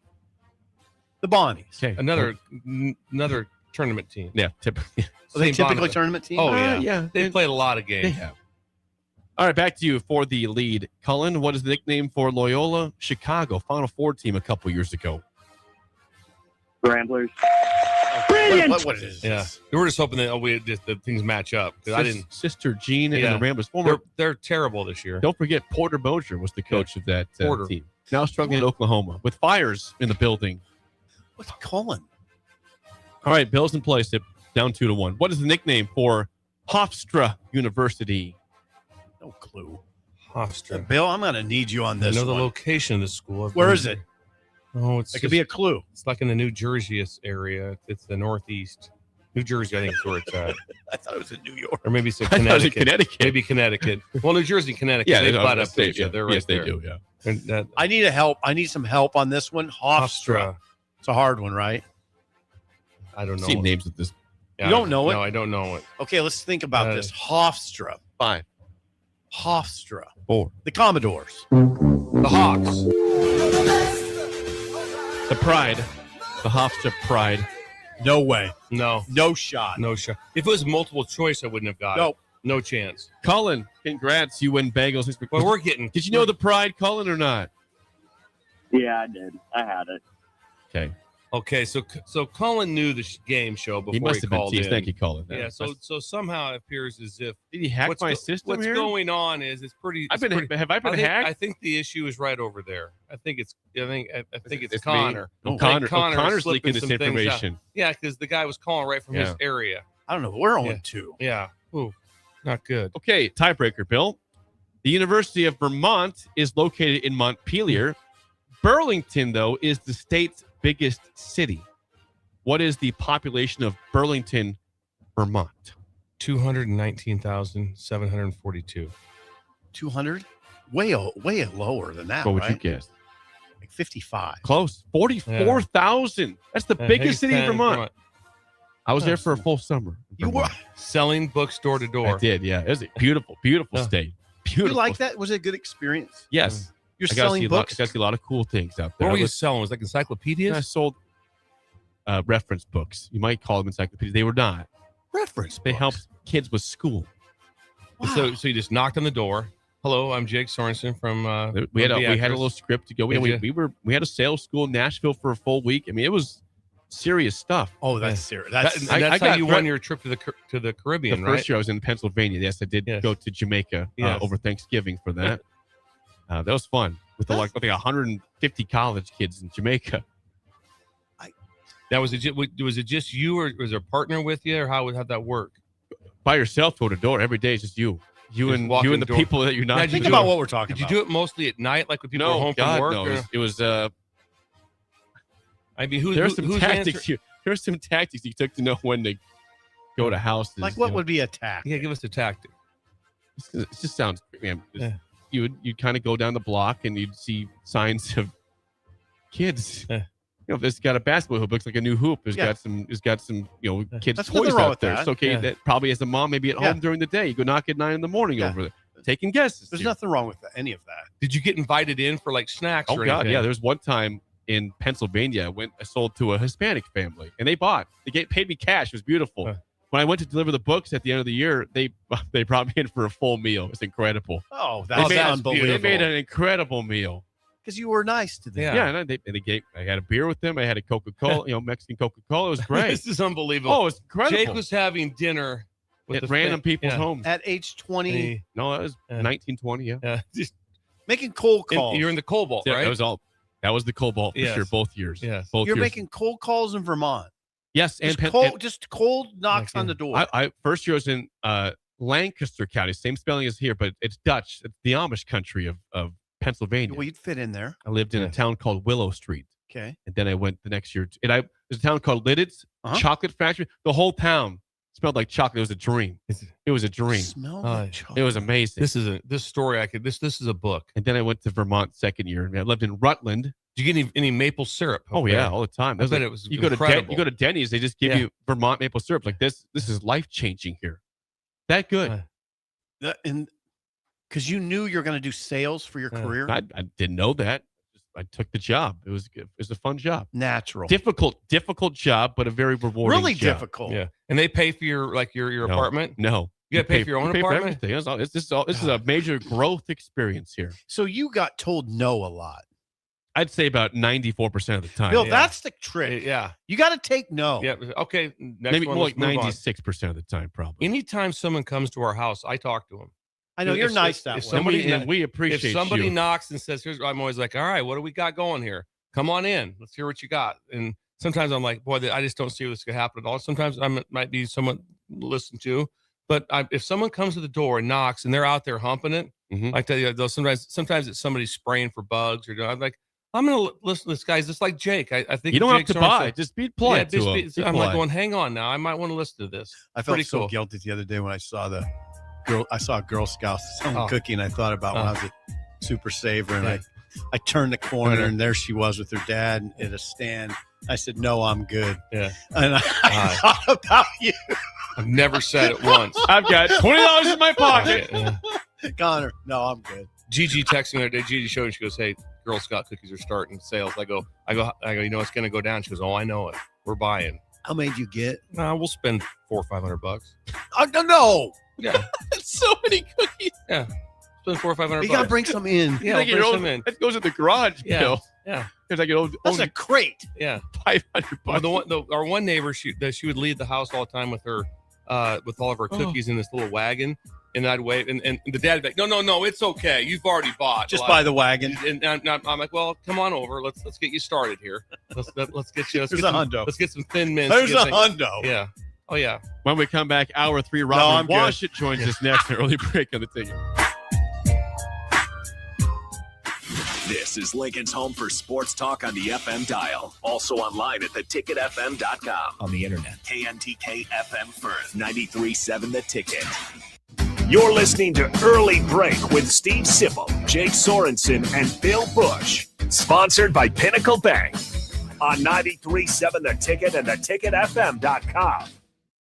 The Bonnies. Okay. Another tournament team. Yeah, typically. Are they typically tournament team? Oh yeah, yeah. They played a lot of They games. have. All right, back to you for the lead. Cullen, what is the nickname for Loyola Chicago Final Four team a couple years ago? Ramblers. Brilliant. What is this? Yeah, we were just hoping that things match up. 'Cause I didn't. Sister Jean Yeah. and the Ramblers. They're terrible this year. Don't forget, Porter Mosier was the coach of that Porter. team. Now struggling in Oklahoma with fires in the building. What's Cullen? All right, Bills in place, down 2-1. What is the nickname for Hofstra University? No clue. Hofstra. Bill, I'm going to need you on I this know the one. location of the school. Where is it? Oh, it could be a clue. It's like in the New Jersey area. It's the Northeast. New Jersey, I think, is where it's at. I thought it was in New York. Or maybe it's in I thought it was in Connecticut. Connecticut. Maybe Connecticut. Well, New Jersey and Connecticut, Yeah, they I was butt gonna up say, to each yeah. other. They're right Yes, they there. do, yeah. And that, I need some help on this one. Hofstra. It's a hard one, right? I don't know. See names of this. You don't know it? No, I don't know it. Okay, let's think about this. Hofstra. 5. Hofstra. 4. The Commodores. The Hawks. The Pride. The Hofstra Pride. No way. No. No shot. No shot. If it was multiple choice, I wouldn't have got Nope. it. No chance. Cullen, congrats. You win bagels. Well, we're getting. Did you know the Pride, Cullen, or not? Yeah, I did. I had it. Okay. Okay, so Colin knew the game show before He must have been called teased. in. Thank you, Cullen. Yeah, so somehow it appears as if Did he hack my system What's here? going on is it's pretty. Have I been I hacked? think the issue is right over there. I think it's it's me? Connor. Oh, I think Connor. Connor's Connor's slipping leaking this some things out. information. Yeah, because the guy was calling right from his Yeah. area. I don't know. We're on Yeah. 2. Yeah. Ooh, not good. Okay, tiebreaker, Bill. The University of Vermont is located in Montpelier. Burlington, though, is the state's biggest city. What is the population of Burlington, Vermont? 219,742. 200? Way lower than that, What would right? you guess? Like 55. Close. 44,000. That's the biggest city in Vermont. I was there for a full summer. You were selling books door to door. I did, yeah. It was a beautiful, beautiful state. Beautiful. You like that? Was it a good experience? Yes. You're I got to selling see books? I got to see a lot of cool things out there. What were I you was- selling? Was it like encyclopedias? I sold reference books. You might call them encyclopedias. They were not. Reference They books? helped kids with school. So you just knocked on the door. Hello, I'm Jake Sorensen from. We had a Beatrice. little script to go. Did you? We had a sales school in Nashville for a full week. I mean, it was serious stuff. Oh, that's serious. That's I how got you won your trip to the Caribbean, The right? first year I was in Pennsylvania. Yes, I did go to Jamaica Yes. over Thanksgiving for that. That was fun with I think 150 college kids in Jamaica. Now, was it just you, or was there a partner with you, or how'd that work? By yourself, door to door every day. It's just you and walking the door. people that you're not. Now, did you Think do about it- what we're talking Did about. you do it mostly at night, like when people were home God, from work? no. or- It was. I mean, who's There's some who's tactics. answer- There's some tactics you took to know when to go to houses. Like you what know. would be a tactic? Yeah, give us a tactic. It just sounds. Man, you'd kind of go down the block and you'd see signs of kids. You know, if this got a basketball hoop, looks like a new hoop. It's got some kids' That's toys nothing wrong out with there. that. It's okay. Yeah. That probably as a mom, maybe at home during the day, you go knock at 9 a.m. over there, taking guesses. There's here. nothing wrong with any of that. Did you get invited in for like snacks? Oh or God, anything? yeah. There was one time in Pennsylvania, I sold to a Hispanic family, and they paid me cash. It was beautiful. When I went to deliver the books at the end of the year, they brought me in for a full meal. It's incredible. Oh, that's unbelievable. They made an incredible meal. Because you were nice to them. Yeah, and I had a beer with them. I had a Coca-Cola, Mexican Coca-Cola. It was great. This is unbelievable. Oh, it's incredible. Jake was having dinner with at random people's homes. At age 20. No, that was 19, 20, yeah. Just making cold calls. You're in the Cobalt, Yeah, right? that was the Cobalt for Yes. sure, both years. Yes. Both You're years. making cold calls in Vermont. Yes, Just and cold knocks on the door. I first year I was in Lancaster County, same spelling as here, but it's Dutch. It's the Amish country of Pennsylvania. Well, you'd fit in there. I lived in a town called Willow Street. Okay. And then I went the next year. There's a town called Lidditz, chocolate factory. The whole town smelled like chocolate. It was a dream. It was a dream. Smelled like chocolate. It was amazing. This story this is a book. And then I went to Vermont second year. I lived in Rutland. Did you get any maple syrup? Oh yeah, all the time. I bet it was you incredible. go to Denny's, they just give you Vermont maple syrup. Like this is life changing here. That good. And because you knew you're going to do sales for your career. I didn't know that. I took the job. It was a fun job. Natural. Difficult job, but a very rewarding Really job. difficult. Yeah. And they pay for your apartment? No. You got to pay for your own apartment? For everything. This is a major growth experience here. So you got told no a lot. I'd say about 94% of the time. Bill, that's the trick. Yeah. You got to take no. Yeah. Okay. Next Maybe one, more let's like move on. 96% of the time, probably. Anytime someone comes to our house, I talk to them. I know you're nice that way. And we appreciate If somebody you. knocks and says, I'm always like, all right, what do we got going here? Come on in. Let's hear what you got. And sometimes I'm like, boy, I just don't see this could happen at all. Sometimes I might be someone to listen to. But if someone comes to the door and knocks and they're out there humping it, like that, sometimes it's somebody spraying for bugs or I'm like, I'm going to listen to this guy. Just like Jake. I think you don't Jake have to buy. Just be polite to him. I'm like going, hang on now. I might want to listen to this. I felt Pretty so cool. guilty the other day when I saw a Girl Scouts someone cooking. I thought about when I was at Super Saver and I turned the corner and there she was with her dad at a stand. I said, no, I'm good. Yeah. And I thought about you. I've never said it once. I've got $20 in my pocket. Connor, no, I'm good. Gigi texted me the other day. Gigi showed me. She goes, hey, Girl Scout cookies are starting sales. I go, you know, it's going to go down. She goes, oh, I know it. We're buying. How many did you get? We'll spend $400 or $500. No. Yeah. That's so many cookies. Yeah. Spend $400 or $500. You got to bring some in. Yeah, I'll bring some in. It goes in the garage, Yeah. Bill. Yeah. It's like That's a crate. Yeah. $500. Our one neighbor, she would leave the house all the time with her, with all of her cookies in this little wagon. And I'd wait, and the dad would be like, no, it's okay. You've already bought. Just buy the wagon. And I'm like, well, come on over. Let's get you started here. Let's get you. There's a hundo. Let's get some Thin Mints. There's a hundo. Yeah. Oh yeah. When we come back, hour 3, Robin Washit joins us next. An early break on the ticket. This is Lincoln's home for sports talk on the FM dial. Also online at theticketfm.com. On the internet. KNTK FM Firth, 93.7 The Ticket. You're listening to Early Break with Steve Sipple, Jake Sorensen, and Bill Busch. Sponsored by Pinnacle Bank on 93.7 The Ticket and theticketfm.com.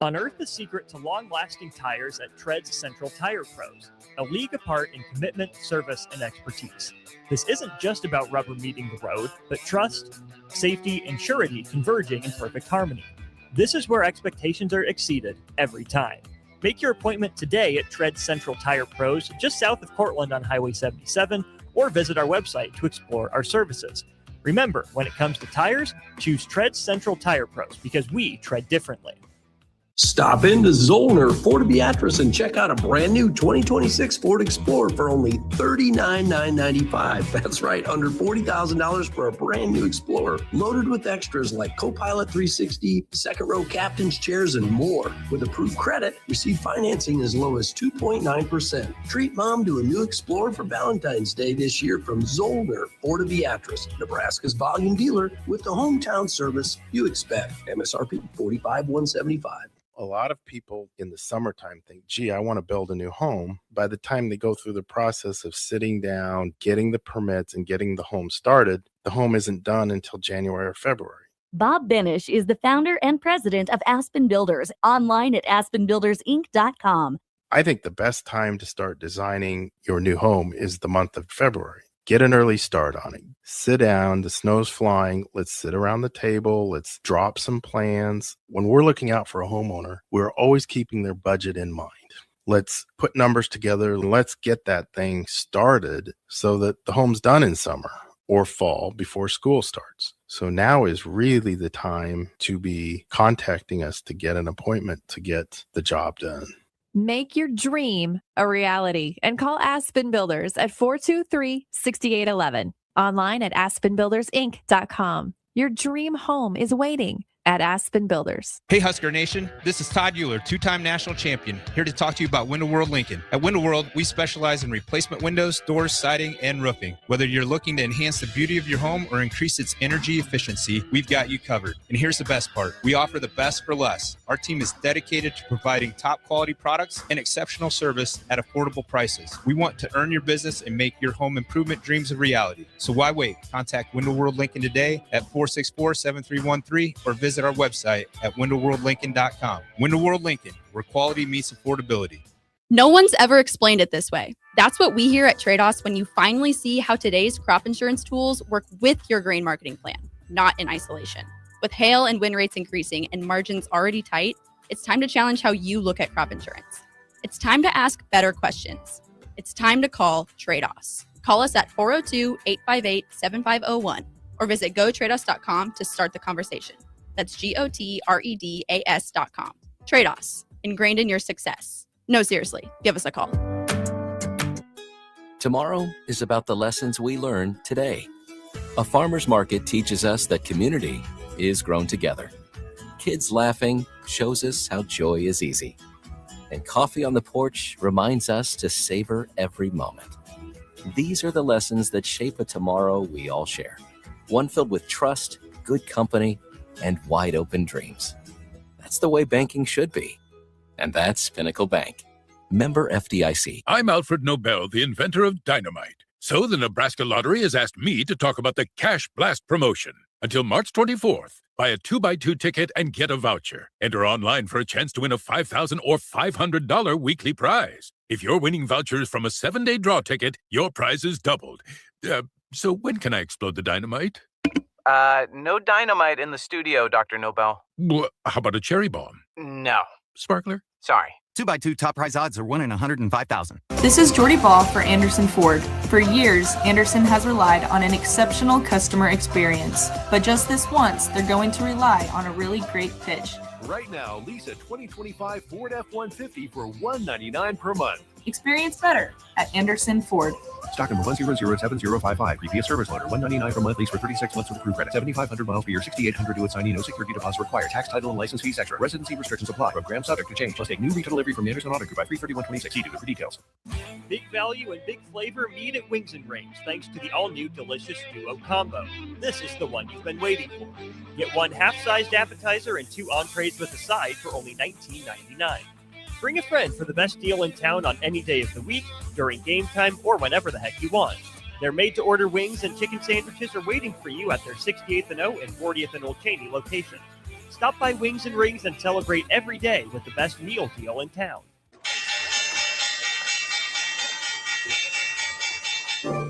Unearth the secret to long-lasting tires at Tread's Central Tire Pros, a league apart in commitment, service, and expertise. This isn't just about rubber meeting the road, but trust, safety, and surety converging in perfect harmony. This is where expectations are exceeded every time. Make your appointment today at Tread Central Tire Pros, just south of Cortland on Highway 77, or visit our website to explore our services. Remember, when it comes to tires, choose Tread Central Tire Pros because we tread differently. Stop into Zollner Ford Beatrice and check out a brand new 2026 Ford Explorer for only $39,995. That's right, under $40,000 for a brand new Explorer, loaded with extras like Copilot 360, second row captain's chairs, and more. With approved credit, receive financing as low as 2.9%. Treat mom to a new Explorer for Valentine's Day this year from Zollner Ford Beatrice, Nebraska's volume dealer with the hometown service you expect. MSRP $45,175. A lot of people in the summertime think, gee, I want to build a new home. By the time they go through the process of sitting down, getting the permits, and getting the home started, the home isn't done until January or February. Bob Benish is the founder and president of Aspen Builders, online at aspenbuildersinc.com. I think the best time to start designing your new home is the month of February. Get an early start on it. Sit down. The snow's flying. Let's sit around the table. Let's drop some plans. When we're looking out for a homeowner, we're always keeping their budget in mind. Let's put numbers together. Let's get that thing started so that the home's done in summer or fall before school starts. So now is really the time to be contacting us to get an appointment to get the job done. Make your dream a reality and call Aspen Builders at 423-6811. Online at aspenbuildersinc.com. Your dream home is waiting at Aspen Builders. Hey Husker Nation, this is Todd Euler, two-time national champion, here to talk to you about Window World Lincoln. At Window World, we specialize in replacement windows, doors, siding, and roofing. Whether you're looking to enhance the beauty of your home or increase its energy efficiency, we've got you covered. And here's the best part. We offer the best for less. Our team is dedicated to providing top quality products and exceptional service at affordable prices. We want to earn your business and make your home improvement dreams a reality. So why wait? Contact Window World Lincoln today at 464-7313 or visit our website at windowworldlincoln.com. Window World Lincoln, where quality meets affordability. No one's ever explained it this way. That's what we hear at Trade-Offs when you finally see how today's crop insurance tools work with your grain marketing plan, not in isolation. With hail and wind rates increasing and margins already tight, it's time to challenge how you look at crop insurance. It's time to ask better questions. It's time to call Trade-Offs. Call us at 402-858-7501 or visit gotradeoffs.com to start the conversation. That's GOTREDAS.com. Trade-Offs, ingrained in your success. No, seriously, give us a call. Tomorrow is about the lessons we learn today. A farmer's market teaches us that community is grown together. Kids laughing shows us how joy is easy. And coffee on the porch reminds us to savor every moment. These are the lessons that shape a tomorrow we all share. One filled with trust, good company, and wide open dreams. That's the way banking should be. And that's Pinnacle Bank. Member FDIC. I'm Alfred Nobel, the inventor of dynamite. So the Nebraska Lottery has asked me to talk about the Cash Blast promotion. Until March 24th, buy a 2x2 ticket and get a voucher. Enter online for a chance to win a $5,000 or $500 weekly prize. If you're winning vouchers from a 7-day draw ticket, your prize is doubled. So when can I explode the dynamite? No dynamite in the studio, Dr. Nobel. How about a cherry bomb? No. Sparkler? Sorry. 2x2 top prize odds are 1 in 105,000. This is Jordy Ball for Anderson Ford. For years, Anderson has relied on an exceptional customer experience. But just this once, they're going to rely on a really great pitch. Right now, lease a 2025 Ford F-150 for $199 per month. Experience better at Anderson Ford. Stock number 1007055. Previous service loaner. $199 per month. Lease for 36 months with approved credit. 7,500 miles per year. 6,800 due at signing. No security deposit required. Tax, title, and license fees extra. Residency restrictions apply. Program subject to change. Plus take new retail delivery from Anderson Auto Group by 3/31/26. See dealer for details. Big value and big flavor meet at Wings and Rings thanks to the all-new delicious Duo Combo. This is the one you've been waiting for. Get one half-sized appetizer and 2 entrees with a side for only $19.99. Bring a friend for the best deal in town on any day of the week, during game time, or whenever the heck you want. Their made-to-order wings and chicken sandwiches are waiting for you at their 68th and O and 40th and Old Cheney locations. Stop by Wings and Rings and celebrate every day with the best meal deal in town.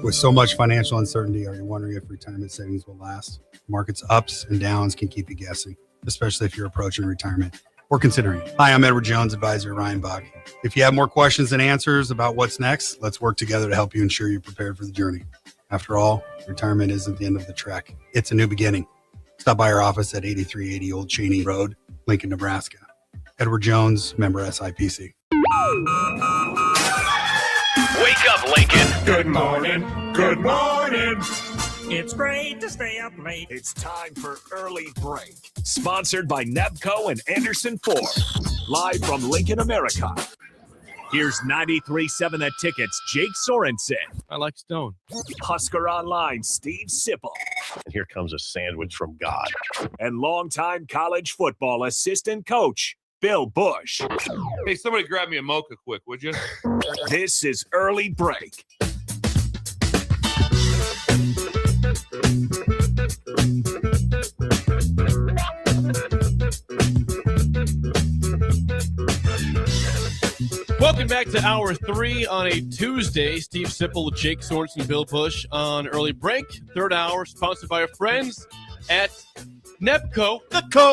With so much financial uncertainty, are you wondering if retirement savings will last? Markets ups and downs can keep you guessing, especially if you're approaching retirement or considering it. Hi, I'm Edward Jones, advisor Ryan Bach. If you have more questions than answers about what's next, let's work together to help you ensure you're prepared for the journey. After all, retirement isn't the end of the trek. It's a new beginning. Stop by our office at 8380 Old Cheney Road, Lincoln, Nebraska. Edward Jones, member SIPC. Wake up, Lincoln. Good morning. Good morning. It's great to stay up late. It's time for Early Break. Sponsored by Nebco and Anderson Ford. Live from Lincoln, America. Here's 93.7 The Ticket's Jake Sorensen. I like Stone. Husker Online, Steve Sipple. And here comes a sandwich from God. And longtime college football assistant coach, Bill Busch. Hey, somebody grab me a mocha quick, would you? This is Early Break. Welcome back to Hour 3 on a Tuesday. Steve Sipple, Jake Sorensen, Bill Busch on Early Break. Third hour, sponsored by our friends at Nebco.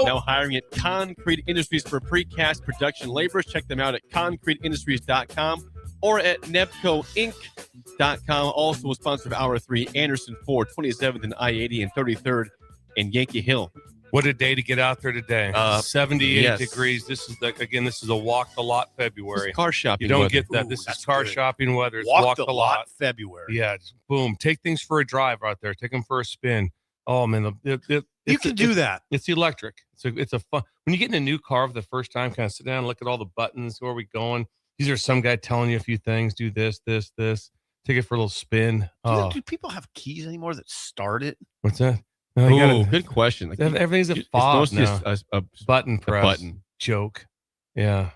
Now hiring at Concrete Industries for precast production laborers. Check them out at concreteindustries.com or at nebcoinc.com. Also a sponsor of Hour 3, Anderson Ford, 27th and I-80 and 33rd in Yankee Hill. What a day to get out there today. 78 yes. degrees. This is this is a walk the lot February. Car shopping. You don't weather. get that. This is car good. shopping weather. It's Walk the lot February. Yeah, it's boom. Take things for a drive out there. Take them for a spin. Oh man, You can do that. It's electric. It's a fun. When you get in a new car for the first time, kind of sit down and look at all the buttons. Where are we going? These are some guy telling you a few things. Do this. Take it for a little spin. Oh. Do people have keys anymore that start it? What's that? Oh, good question. Like, everything's a fob now. A button press. Button. Joke. Yeah.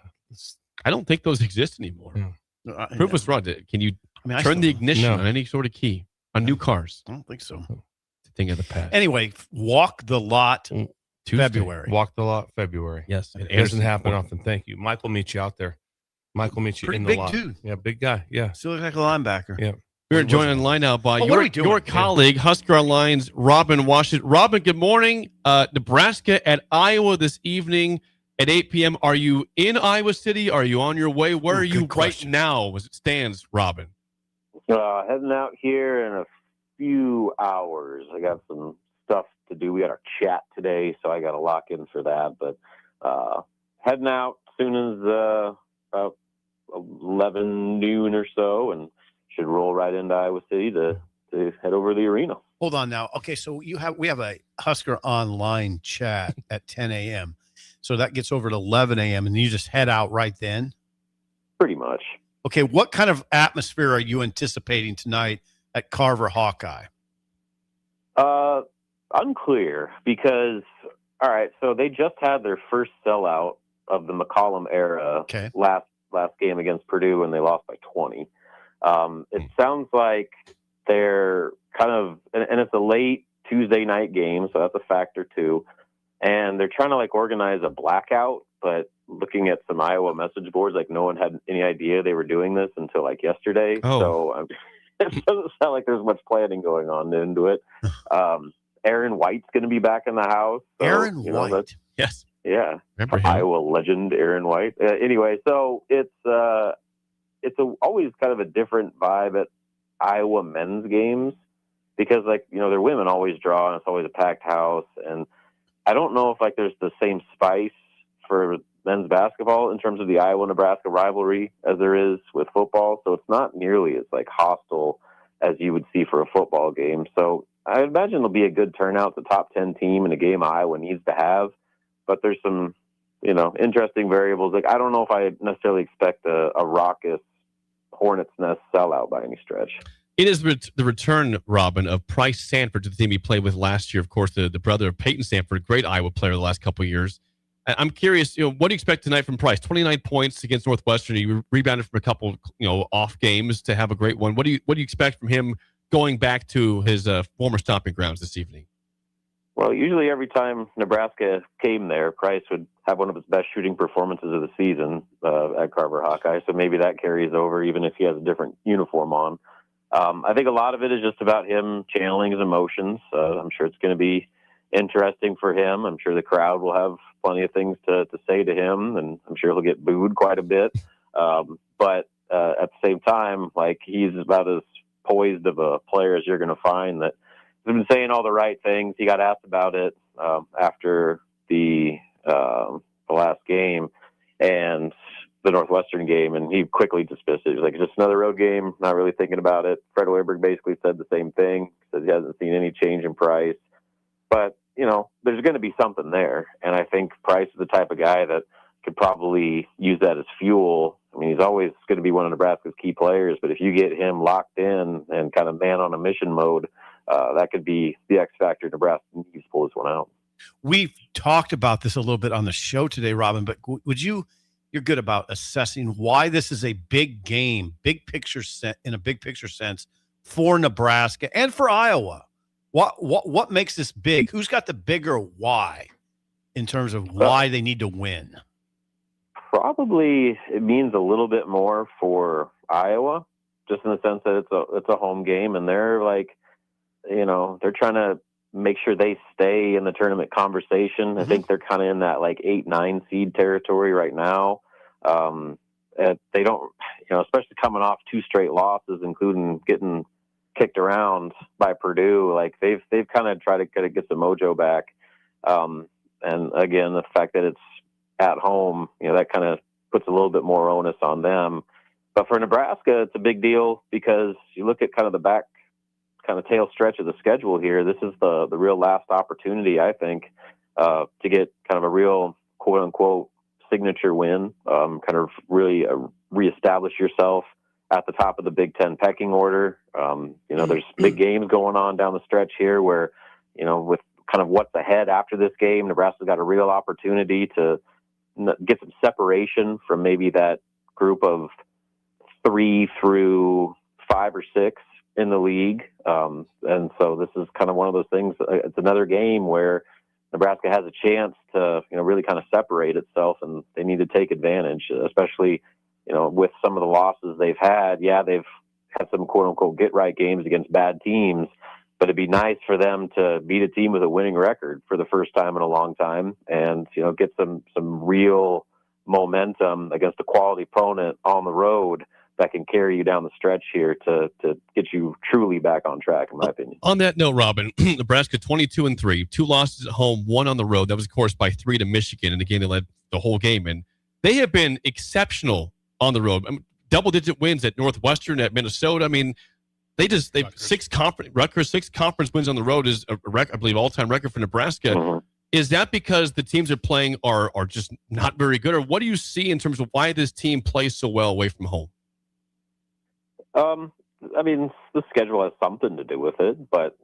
I don't think those exist anymore. Yeah. Prove us wrong. Can you turn the ignition on any sort of key on new cars? I don't think so. It's a thing of the past. Anyway, walk the lot Tuesday. February. Walk the lot February. Yes. It doesn't happen often. Thank you. Mike will meet you out there. Michael meets you Pretty in the big lot. dude. Yeah, big guy. Yeah. Still looks like a linebacker. Yeah. We're joined on the line now by what are we doing? your colleague, Husker Online's Robin Washington. Robin, good morning. Nebraska at Iowa this evening at 8 p.m. Are you in Iowa City? Are you on your way? Where are you right now as it stands, Robin? Heading out here in a few hours. I got some stuff to do. We got our chat today, so I got to lock in for that. But heading out as soon as about 11 noon or so, and should roll right into Iowa City to head over to the arena. Hold on now. Okay, so we have a Husker Online chat at 10 a.m. So that gets over to 11 a.m. and you just head out right then? Pretty much. Okay, what kind of atmosphere are you anticipating tonight at Carver Hawkeye? Unclear because, all right, so they just had their first sellout of the McCollum era last game against Purdue, and they lost by 20. It sounds like they're kind of, and it's a late Tuesday night game, so that's a factor too. And they're trying to organize a blackout, but looking at some Iowa message boards, no one had any idea they were doing this until yesterday. Oh. So it doesn't sound like there's much planning going on into it. Aaron White's going to be back in the house. So, Aaron White. Yes. Yeah. Remember him. Iowa legend, Aaron White. Anyway, so it's always kind of a different vibe at Iowa men's games because their women always draw and it's always a packed house. And I don't know if there's the same spice for men's basketball in terms of the Iowa-Nebraska rivalry as there is with football. So it's not nearly as hostile as you would see for a football game. So I imagine it'll be a good turnout. It's a top 10 team in a game Iowa needs to have, but there's some, interesting variables. I don't know if I necessarily expect a raucous Hornets Nest sellout by any stretch. It is the return, Robin, of Price Sanford to the team he played with last year. Of course, the brother of Peyton Sanford, a great Iowa player the last couple of years. I'm curious, what do you expect tonight from Price? 29 points against Northwestern. He rebounded from a couple, off games to have a great one. What do you expect from him going back to his former stomping grounds this evening? Well, usually every time Nebraska came there, Price would have one of his best shooting performances of the season at Carver Hawkeye. So maybe that carries over, even if he has a different uniform on. I think a lot of it is just about him channeling his emotions. I'm sure it's going to be interesting for him. I'm sure the crowd will have plenty of things to say to him, and I'm sure he'll get booed quite a bit. But at the same time, he's about as poised of a player as you're going to find that he's been saying all the right things. He got asked about it after the last game and the Northwestern game, and he quickly dismissed it. He was just another road game, not really thinking about it. Fred Hoiberg basically said the same thing, said he hasn't seen any change in Price. But, there's going to be something there, and I think Price is the type of guy that could probably use that as fuel. I mean, he's always going to be one of Nebraska's key players, but if you get him locked in and kind of man on a mission mode, that could be the X factor Nebraska needs to pull this one out. We've talked about this a little bit on the show today, Robin, but you're good about assessing why this is a big game, in a big picture sense for Nebraska and for Iowa. What makes this big? Who's got the bigger why in terms of why they need to win? Probably it means a little bit more for Iowa, just in the sense that it's a home game, and they're they're trying to make sure they stay in the tournament conversation. Mm-hmm. I think they're kind of in that 8-9 seed territory right now. They don't, especially coming off 2 straight losses, including getting kicked around by Purdue. They've kind of tried to get some mojo back. And again, the fact that it's at home, that kind of puts a little bit more onus on them. But for Nebraska, it's a big deal because you look at kind of the back kind of tail stretch of the schedule here. This is the real last opportunity, I think, to get kind of a real quote unquote signature win, kind of really reestablish yourself at the top of the Big Ten pecking order. There's big games going on down the stretch here where, with kind of what's ahead after this game, Nebraska's got a real opportunity to get some separation from maybe that group of 3 through 5 or 6 in the league. And so this is kind of one of those things. It's another game where Nebraska has a chance to, really kind of separate itself, and they need to take advantage, especially with some of the losses they've had, they've had some quote unquote get right games against bad teams, but it'd be nice for them to beat a team with a winning record for the first time in a long time and, get some real momentum against a quality opponent on the road that can carry you down the stretch here to get you truly back on track, in my opinion. On that note, Robin, Nebraska 22-3, 2 losses at home, 1 on the road. That was, of course, by 3 to Michigan, and again, they led the whole game. And they have been exceptional on the road. Double-digit wins at Northwestern, at Minnesota. I mean, they've 6 conference wins on the road is I believe, all-time record for Nebraska. Mm-hmm. Is that because the teams they're playing are just not very good, or what do you see in terms of why this team plays so well away from home? I mean, the schedule has something to do with it, but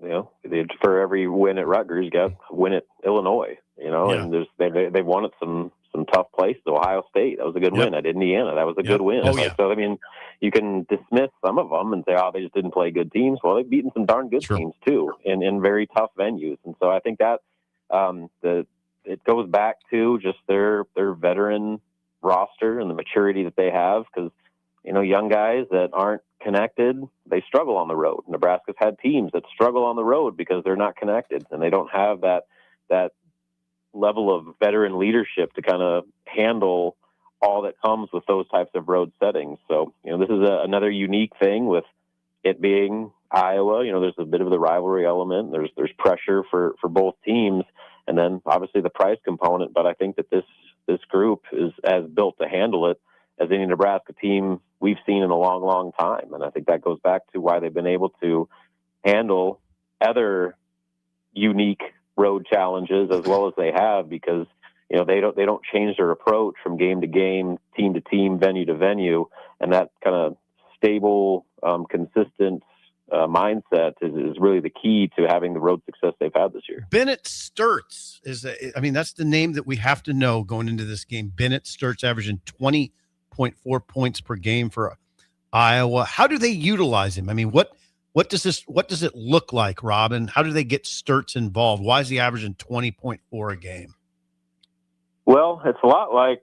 for every win at Rutgers, you got to win at Illinois. And they've won at some tough places. Ohio State, that was a good win. At Indiana, that was a good win. So I mean, you can dismiss some of them and say, they just didn't play good teams. Well, they've beaten some darn good teams too, in very tough venues. And so I think that it goes back to just their veteran roster and the maturity that they have, because young guys that aren't connected, they struggle on the road. Nebraska's had teams that struggle on the road because they're not connected and they don't have that level of veteran leadership to kind of handle all that comes with those types of road settings. So, this is another unique thing with it being Iowa. There's a bit of the rivalry element. There's pressure for both teams, and then obviously the price component. But I think that this group is as built to handle it as any Nebraska team we've seen in a long, long time. And I think that goes back to why they've been able to handle other unique road challenges as well as they have, because, they don't change their approach from game to game, team to team, venue to venue. And that kind of stable, consistent mindset is really the key to having the road success they've had this year. Bennett Sturts that's the name that we have to know going into this game. Bennett Sturts averaging 20.4 points per game for Iowa. How do they utilize him? I mean, what does it look like, Robin? How do they get Sturts involved? Why is he averaging 20.4 a game? Well, it's a lot like,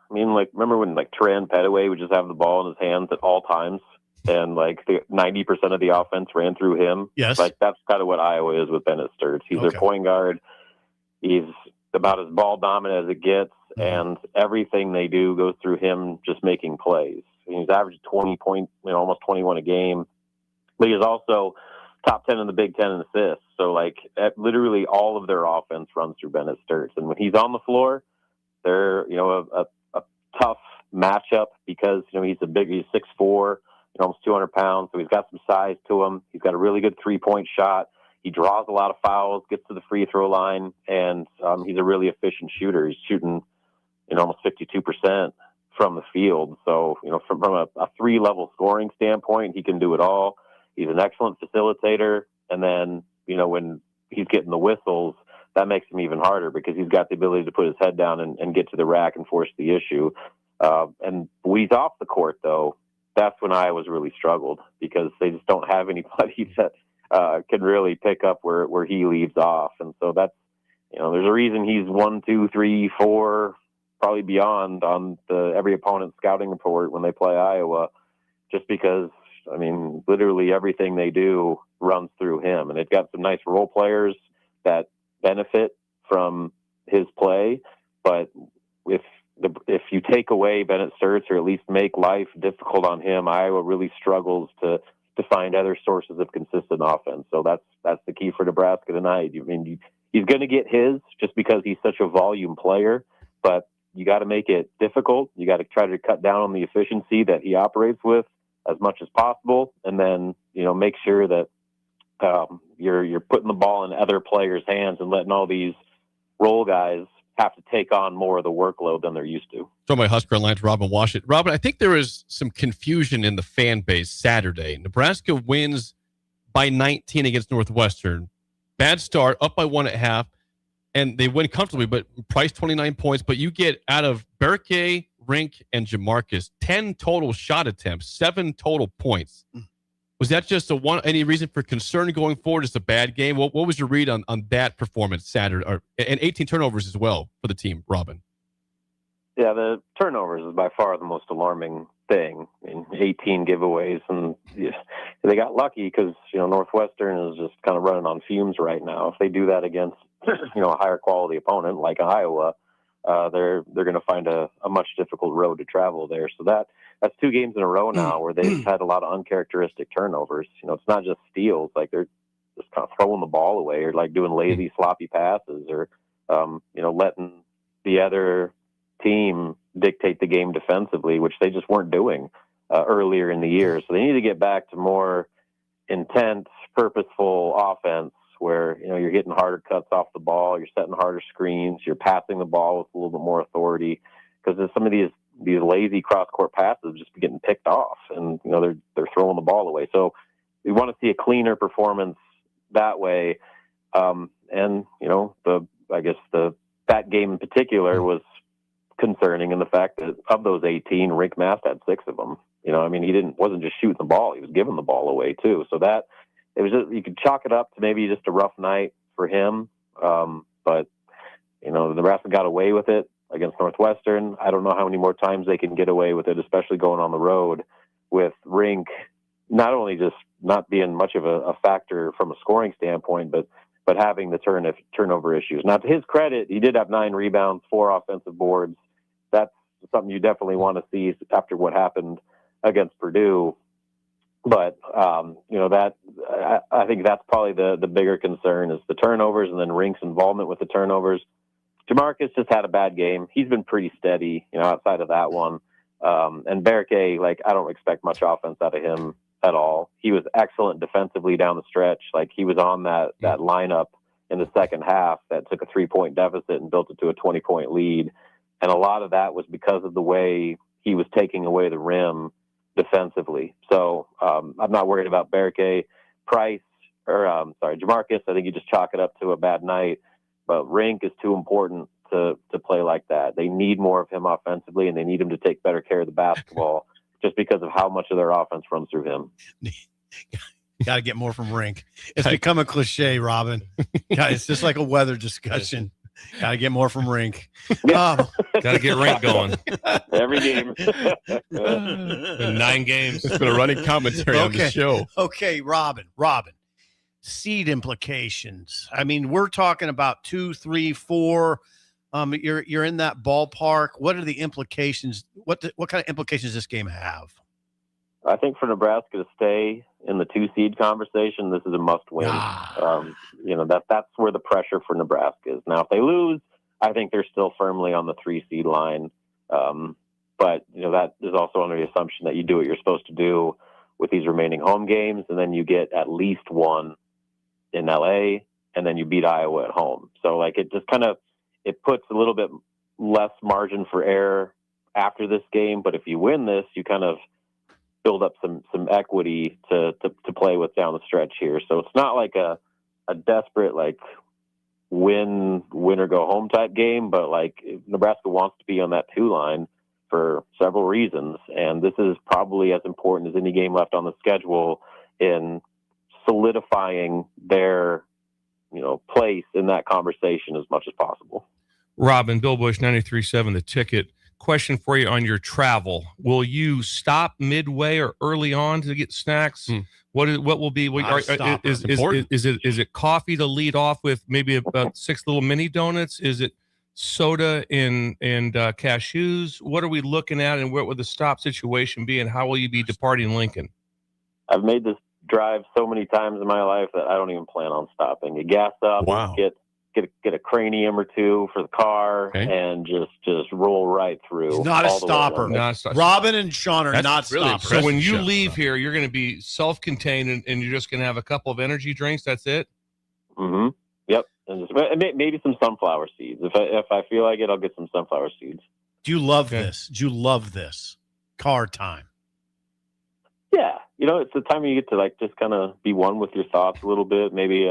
remember when Teran Petaway would just have the ball in his hands at all times, and 90% of the offense ran through him? Yes. That's kind of what Iowa is with Bennett Sturts. He's their point guard. He's about as ball dominant as it gets, and everything they do goes through him just making plays. He's averaged 20 points, almost 21 a game, but he's also top 10 in the Big Ten in assists. So literally all of their offense runs through Bennett Sturts. And when he's on the floor, they're, a tough matchup because, he's 6'4", almost 200 pounds. So he's got some size to him. He's got a really good 3-point shot. He draws a lot of fouls, gets to the free throw line, and he's a really efficient shooter. He's shooting, almost 52% from the field. So, from a 3-level scoring standpoint, he can do it all. He's an excellent facilitator. And then, when he's getting the whistles, that makes him even harder because he's got the ability to put his head down and get to the rack and force the issue. And when he's off the court, though, that's when Iowa's really struggled because they just don't have anybody that can really pick up where he leaves off. And so that's, there's a reason he's 1, 2, 3, 4, probably beyond on every opponent's scouting report when they play Iowa, just because, literally everything they do runs through him. And they've got some nice role players that benefit from his play. But if you take away Bennett Sturts or at least make life difficult on him, Iowa really struggles to find other sources of consistent offense. So that's the key for Nebraska tonight. He's going to get his just because he's such a volume player, but you got to make it difficult. You got to try to cut down on the efficiency that he operates with as much as possible. And then, make sure that you're putting the ball in other players' hands and letting all these role guys have to take on more of the workload than they're used to. So my Husker Alliance, Robin Washington. Robin, I think there is some confusion in the fan base Saturday. Nebraska wins by 19 against Northwestern. Bad start, up by 1.5, and they win comfortably, but price 29 points. But you get out of Berke, Rink, and Jamarcus 10 total shot attempts, 7 total points. Was that just any reason for concern going forward? Just a bad game? What was your read on that performance Saturday? And 18 turnovers as well for the team, Robin. Yeah, the turnovers is by far the most alarming thing. I mean, 18 giveaways, and they got lucky because Northwestern is just kind of running on fumes right now. If they do that against a higher quality opponent like Iowa, they're going to find a much difficult road to travel there. So that's 2 games in a row now where they've had a lot of uncharacteristic turnovers. It's not just steals, like they're just kind of throwing the ball away or like doing lazy, sloppy passes or letting the other team dictate the game defensively, which they just weren't doing earlier in the year. So they need to get back to more intense, purposeful offense where you're getting harder cuts off the ball, you're setting harder screens, you're passing the ball with a little bit more authority, because some of these lazy cross-court passes just be getting picked off, and they're throwing the ball away. So we want to see a cleaner performance that way. That game in particular was concerning in the fact that of those 18, Rick Mast had 6 of them. He wasn't just shooting the ball; he was giving the ball away too. So that it was just, you could chalk it up to maybe just a rough night for him. But Nebraska got away with it against Northwestern. I don't know how many more times they can get away with it, especially going on the road with Rink not only just not being much of a factor from a scoring standpoint, but having the turnover issues. Now, to his credit, he did have 9 rebounds, 4 offensive boards. That's something you definitely want to see after what happened against Purdue. But, I think that's probably the bigger concern is the turnovers and then Rink's involvement with the turnovers. Jamarcus just had a bad game. He's been pretty steady, outside of that one. And Berke, I don't expect much offense out of him at all. He was excellent defensively down the stretch. He was on that lineup in the second half that took a 3-point deficit and built it to a 20-point lead. And a lot of that was because of the way he was taking away the rim defensively. So I'm not worried about Berke. Jamarcus, I think you just chalk it up to a bad night. But Rink is too important to play like that. They need more of him offensively, and they need him to take better care of the basketball just because of how much of their offense runs through him. Got to get more from Rink. It's become a cliche, Robin. It's just like a weather discussion. Got to get more from Rink. Got to get Rink going. Every game. Been 9 games. It's been a running commentary on the show. Okay, Robin. Seed implications. I mean, we're talking about 2, 3, 4. You're in that ballpark. What are the implications? What kind of implications does this game have? I think for Nebraska to stay in the 2 seed conversation, this is a must win. That's where the pressure for Nebraska is. Now, if they lose, I think they're still firmly on the 3 seed line. But that is also under the assumption that you do what you're supposed to do with these remaining home games, and then you get at least one in LA, and then you beat Iowa at home. So it just kind of, it puts a little bit less margin for error after this game. But if you win this, you kind of build up some equity to play with down the stretch here. So it's not like a desperate win or go home type game, but Nebraska wants to be on that 2 line for several reasons, and this is probably as important as any game left on the schedule in solidifying their place in that conversation as much as possible. Robin, Bill Busch, 93.7 The Ticket. Question for you on your travel. Will you stop midway or early on to get snacks? What will be? Is it coffee to lead off with? Maybe about 6 little mini donuts. Is it soda and cashews? What are we looking at, and what would the stop situation be, and how will you be departing Lincoln? I've made this drive so many times in my life that I don't even plan on stopping. You gas up, get a cranium or 2 for the car, and just roll right through. It's not a stopper. Robin and Sean are not stoppers. So when you leave here, you're going to be self-contained, and you're just going to have a couple of energy drinks. That's it. Mm-hmm. Yep. And maybe some sunflower seeds. If I feel like it, I'll get some sunflower seeds. Do you love this? Do you love this car time? Yeah. It's the time you get to just kind of be one with your thoughts a little bit. Maybe,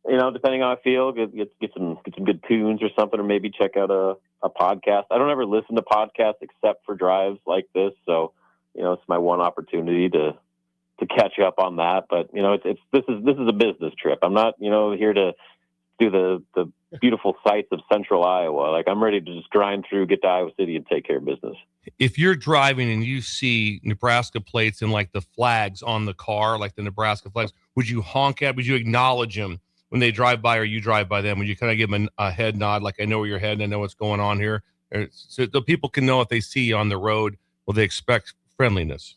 depending on how I feel, get some good tunes or something, or maybe check out a podcast. I don't ever listen to podcasts except for drives like this. So, it's my one opportunity to catch up on that. But, this is a business trip. I'm not, here to do the beautiful sights of central Iowa. Like, I'm ready to just grind through, get to Iowa City, and take care of business. If you're driving and you see Nebraska plates and like the flags on the car, like the Nebraska flags, would you honk at? Would you acknowledge them when they drive by, or you drive by them? Would you kind of give them a head nod, like, I know where you're heading, I know what's going on here, so the people can know if they see you on the road, will they expect friendliness?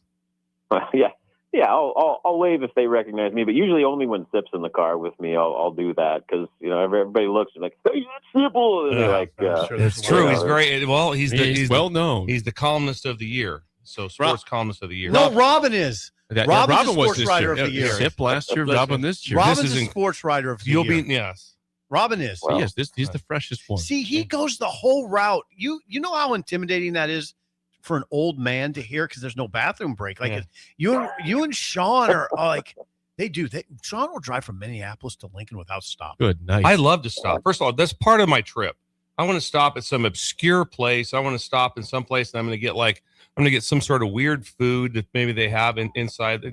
Yeah, I'll wave if they recognize me, but usually only when Sip's in the car with me, I'll do that, because everybody looks and like, hey, that's Sipple, and they're like, it's true. He's very well. He's well known. He's the columnist of the year, so sports columnist of the year. No, Robin is. Robin's the sports writer of the year. Sip last year, Robin this year. Robin's the sports writer of the year. Yes. Robin is. Well, yes, he's the freshest one. See, he goes the whole route. You know how intimidating that is for an old man to hear, because there's no bathroom break. Like you and Sean are like, Sean will drive from Minneapolis to Lincoln without stopping. Good night. I love to stop. First of all, that's part of my trip. I want to stop at some obscure place. I want to stop in some place and I'm going to get some sort of weird food that maybe they have inside.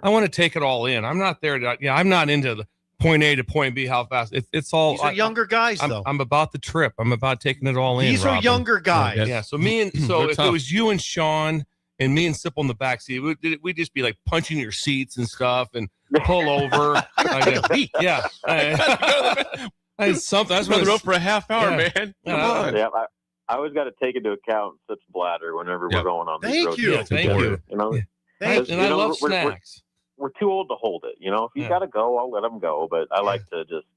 I want to take it all in. I'm not there to, I'm not into the point A to point B, how fast. It's all. These are younger guys, though. I'm about the trip. I'm about taking it all in. These are younger guys. Yeah. So if it was you and Sean and me and Sipple in the back seat, we'd just be like punching your seats and stuff and pull over. Yeah. Something. I was on the road for a half hour, man. Come on. Yeah, I always got to take into account Sip's bladder whenever we're going on these road trips. Thank you. And I love snacks. We're too old to hold it. If he's got to go, I'll let him go. But I like to just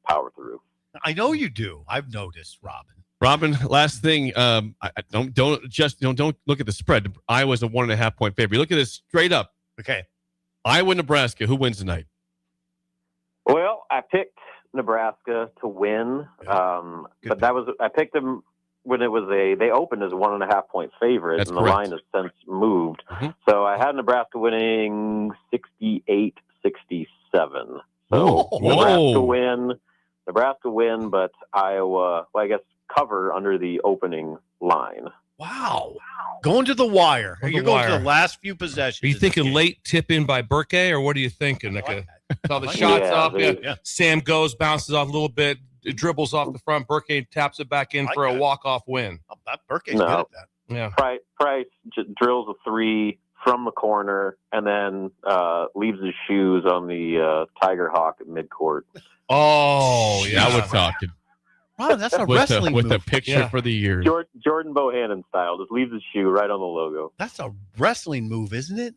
power through. I know you do. I've noticed, Robin. Robin, last thing. Don't look at the spread. Iowa's a 1.5 point favorite. Look at this straight up. Okay. Iowa, Nebraska. Who wins tonight? Well, I picked Nebraska to win, but I picked them when they opened as a 1.5 point favorite. That's and the correct. line has since moved. Mm-hmm. So I had Nebraska winning 68-67. So Nebraska win, but Iowa, I guess, cover under the opening line. Wow. Going to the wire. You're going to the last few possessions. Are you thinking late tip in by Burke, or what are you thinking? So the shots up. Sam goes, bounces off a little bit, dribbles off the front. Burke taps it back in for a walk-off win. Burke's good at that. Yeah. Price drills a three from the corner and then leaves his shoes on the Tiger Hawk at midcourt. Oh, yeah. Now we're talking. Wow, that's a wrestling move. With a picture for the years. Jordan Bohannon style. Just leaves his shoe right on the logo. That's a wrestling move, isn't it?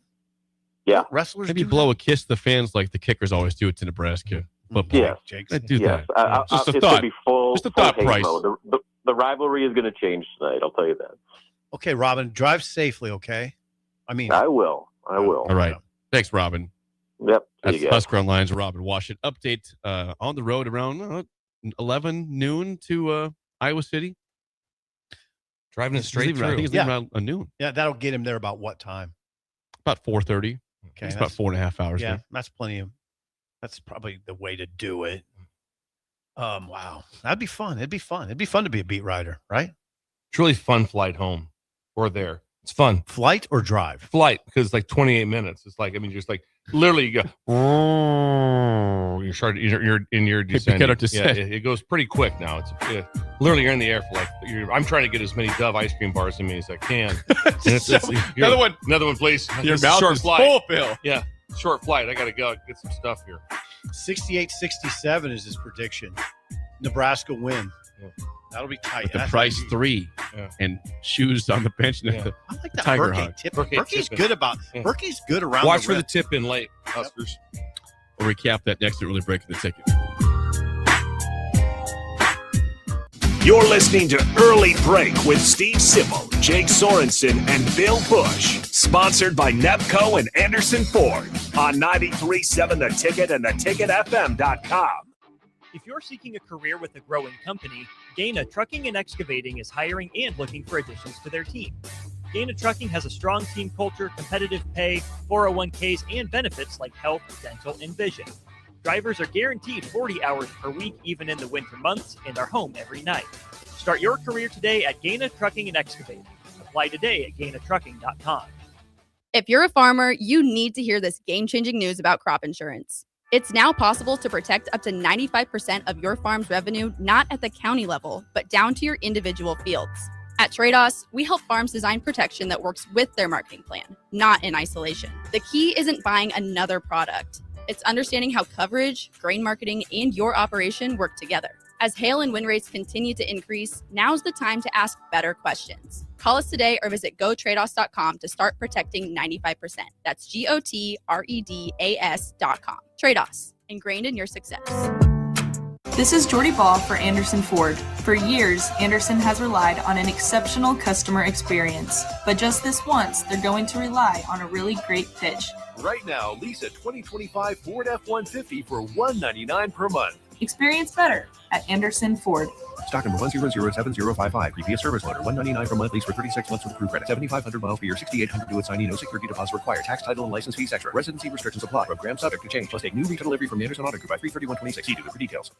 Yeah. Wrestlers maybe blow a kiss to the fans like the kickers always do it to Nebraska. Yes. I do that. Just a thought. Just a thought, Price. The rivalry is going to change tonight. I'll tell you that. Okay, Robin, drive safely, okay? I will. All right. Thanks, Robin. Yep. That's Husker Online's Robin Washit. Update on the road around 11 noon to Iowa City. Driving it straight through. I think it's leaving around noon. Yeah, that'll get him there about what time? About 4:30. Okay. It's about 4.5 hours. Yeah, there. that's plenty of. That's probably the way to do it. Wow, that'd be fun. It'd be fun to be a beat writer, right? It's really fun flight home or there. It's fun. Flight or drive? Flight, because it's like 28 minutes. It's like, just like literally you go, you're in your descent. Yeah, it goes pretty quick now. It's literally you're in the air for I'm trying to get as many Dove ice cream bars in me as I can. And another one, please. Your mouth is full, Bill. Yeah, short flight. I got to go get some stuff here. 68-67 is his prediction. Nebraska win. Yeah. That'll be tight. With the Price 3 and shoes on the bench. I like that Tiger Burke Hawk. tip. Burke's good about. Burke's good around. Watch for the tip in late, Huskers. We'll recap that next at Really Breaking the Ticket. You're listening to Early Break with Steve Sipple, Jake Sorensen, and Bill Busch. Sponsored by Nepco and Anderson Ford on 93.7 The Ticket and theticketfm.com. If you're seeking a career with a growing company, Gaina Trucking and Excavating is hiring and looking for additions to their team. Gaina Trucking has a strong team culture, competitive pay, 401ks, and benefits like health, dental, and vision. Drivers are guaranteed 40 hours per week, even in the winter months, and are home every night. Start your career today at Gaina Trucking and Excavating. Apply today at GainaTrucking.com. If you're a farmer, you need to hear this game-changing news about crop insurance. It's now possible to protect up to 95% of your farm's revenue, not at the county level, but down to your individual fields. At Trade-Os, we help farms design protection that works with their marketing plan, not in isolation. The key isn't buying another product. It's understanding how coverage, grain marketing, and your operation work together. As hail and wind rates continue to increase, now's the time to ask better questions. Call us today or visit gotradeos.com to start protecting 95%. That's GOTREDAS.com. Trade-Os, ingrained in your success. This is Jordy Ball for Anderson Ford. For years, Anderson has relied on an exceptional customer experience. But just this once, they're going to rely on a really great pitch. Right now, lease a 2025 Ford F-150 for $199 per month. Experience better at Anderson Ford. Stock number 100755. Previous service loaner. $199 per month. Lease for 36 months with approved credit. 7,500 miles per year. 6,800 due at signing. No security deposit required. Tax, title, and license fees extra. Residency restrictions apply. Program subject to change. Plus take new retail delivery from Anderson Auto Group by 3/31/26. See dealer for details.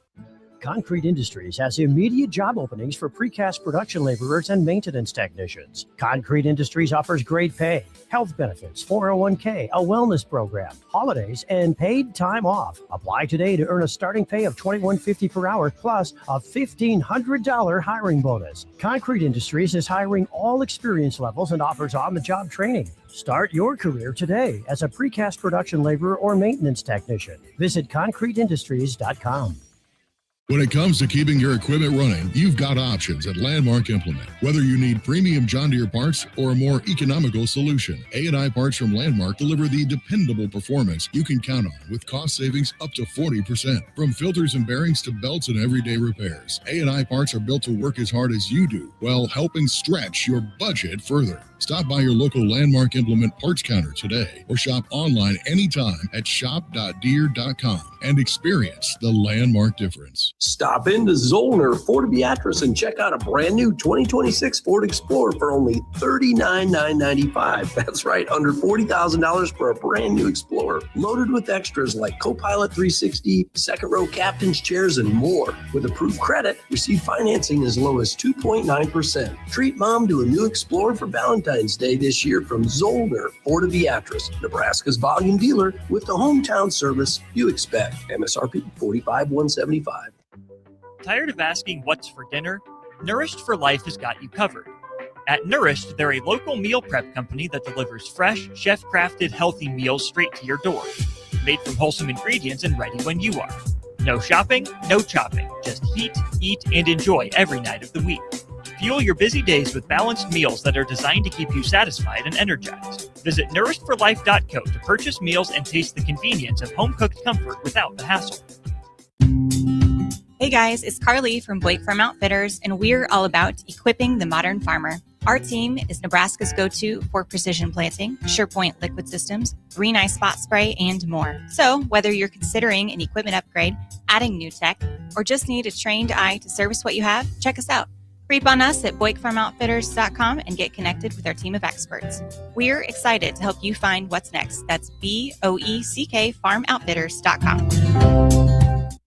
Concrete Industries has immediate job openings for precast production laborers and maintenance technicians. Concrete Industries offers great pay, health benefits, 401k, a wellness program, holidays, and paid time off. Apply today to earn a starting pay of $21.50 per hour plus a $1,500 hiring bonus. Concrete Industries is hiring all experience levels and offers on-the-job training. Start your career today as a precast production laborer or maintenance technician. Visit concreteindustries.com. When it comes to keeping your equipment running, you've got options at Landmark Implement. Whether you need premium John Deere parts or a more economical solution, A&I parts from Landmark deliver the dependable performance you can count on with cost savings up to 40%. From filters and bearings to belts and everyday repairs, A&I parts are built to work as hard as you do while helping stretch your budget further. Stop by your local Landmark Implement parts counter today or shop online anytime at shop.deere.com and experience the Landmark difference. Stop into Zollner Ford Beatrice and check out a brand new 2026 Ford Explorer for only $39,995. That's right, under $40,000 for a brand new Explorer. Loaded with extras like Copilot 360, second row captain's chairs, and more. With approved credit, receive financing as low as 2.9%. Treat mom to a new Explorer for Valentine's Day this year from Zollner Ford Beatrice, Nebraska's volume dealer with the hometown service you expect. MSRP $45,175. Tired of asking what's for dinner? Nourished for Life has got you covered. At Nourished, they're a local meal prep company that delivers fresh, chef-crafted, healthy meals straight to your door. Made from wholesome ingredients and ready when you are. No shopping, no chopping. Just heat, eat, and enjoy every night of the week. Fuel your busy days with balanced meals that are designed to keep you satisfied and energized. Visit nourishedforlife.co to purchase meals and taste the convenience of home-cooked comfort without the hassle. Hey guys, it's Carly from Blake Farm Outfitters, and we're all about equipping the modern farmer. Our team is Nebraska's go-to for precision planting, SurePoint liquid systems, Green Eye spot spray, and more. So whether you're considering an equipment upgrade, adding new tech, or just need a trained eye to service what you have, check us out. Creep on us at BlakeFarmOutfitters.com and get connected with our team of experts. We're excited to help you find what's next. That's BOECK FarmOutfitters.com.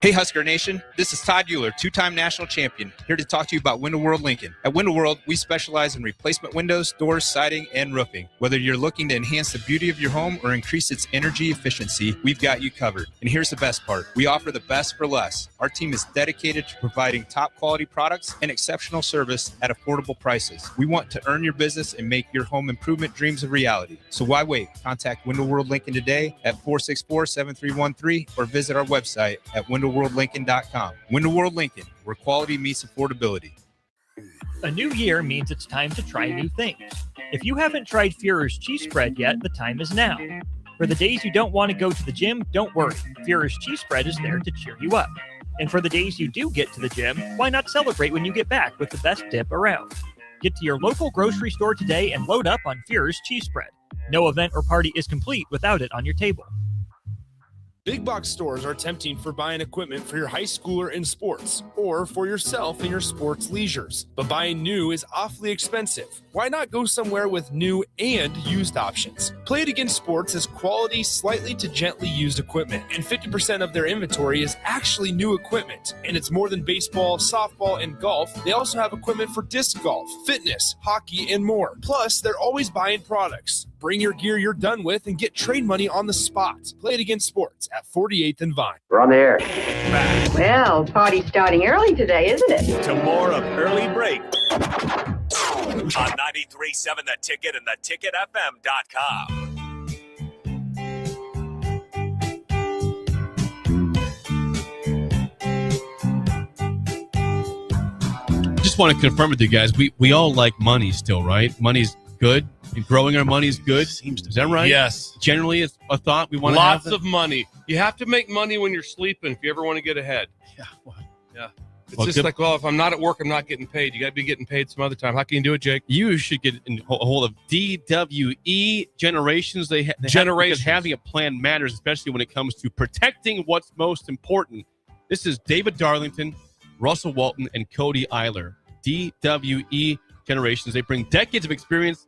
Hey Husker Nation, this is Todd Euler, two-time national champion, here to talk to you about Window World Lincoln. At Window World, we specialize in replacement windows, doors, siding, and roofing. Whether you're looking to enhance the beauty of your home or increase its energy efficiency, we've got you covered. And here's the best part. We offer the best for less. Our team is dedicated to providing top quality products and exceptional service at affordable prices. We want to earn your business and make your home improvement dreams a reality. So why wait? Contact Window World Lincoln today at 464-7313 or visit our website at windowworldlincoln.com. Window World Lincoln, where quality meets affordability. A new year means it's time to try new things. If you haven't tried Führer's cheese spread yet, the time is now. For the days you don't want to go to the gym, don't worry. Führer's cheese spread is there to cheer you up. And for the days you do get to the gym, why not celebrate when you get back with the best dip around? Get to your local grocery store today and load up on Führer's cheese spread. No event or party is complete without it on your table. Big box stores are tempting for buying equipment for your high schooler in sports or for yourself in your sports leisures. But buying new is awfully expensive. Why not go somewhere with new and used options? Play It Again Sports has quality, slightly to gently used equipment, and 50% of their inventory is actually new equipment. And it's more than baseball, softball, and golf. They also have equipment for disc golf, fitness, hockey, and more. Plus, they're always buying products. Bring your gear you're done with and get trade money on the spot. Play It Again Sports at 48th and Vine. We're on the air. Back Well, party's starting early today, isn't it? to more of Early Break on 93.7 The Ticket and theticketfm.com. Just want to confirm with you guys, we all like money still, right? Money's good. And growing our money is good. Is that right? Yes. Generally, it's a thought we want to have. Lots of money. You have to make money when you're sleeping if you ever want to get ahead. Yeah. Yeah. It's just like, well, if I'm not at work, I'm not getting paid. You got to be getting paid some other time. How can you do it, Jake? You should get in hold of DWE Generations. They Generations. Because having a plan matters, especially when it comes to protecting what's most important. This is David Darlington, Russell Walton, and Cody Eiler. DWE Generations. They bring decades of experience,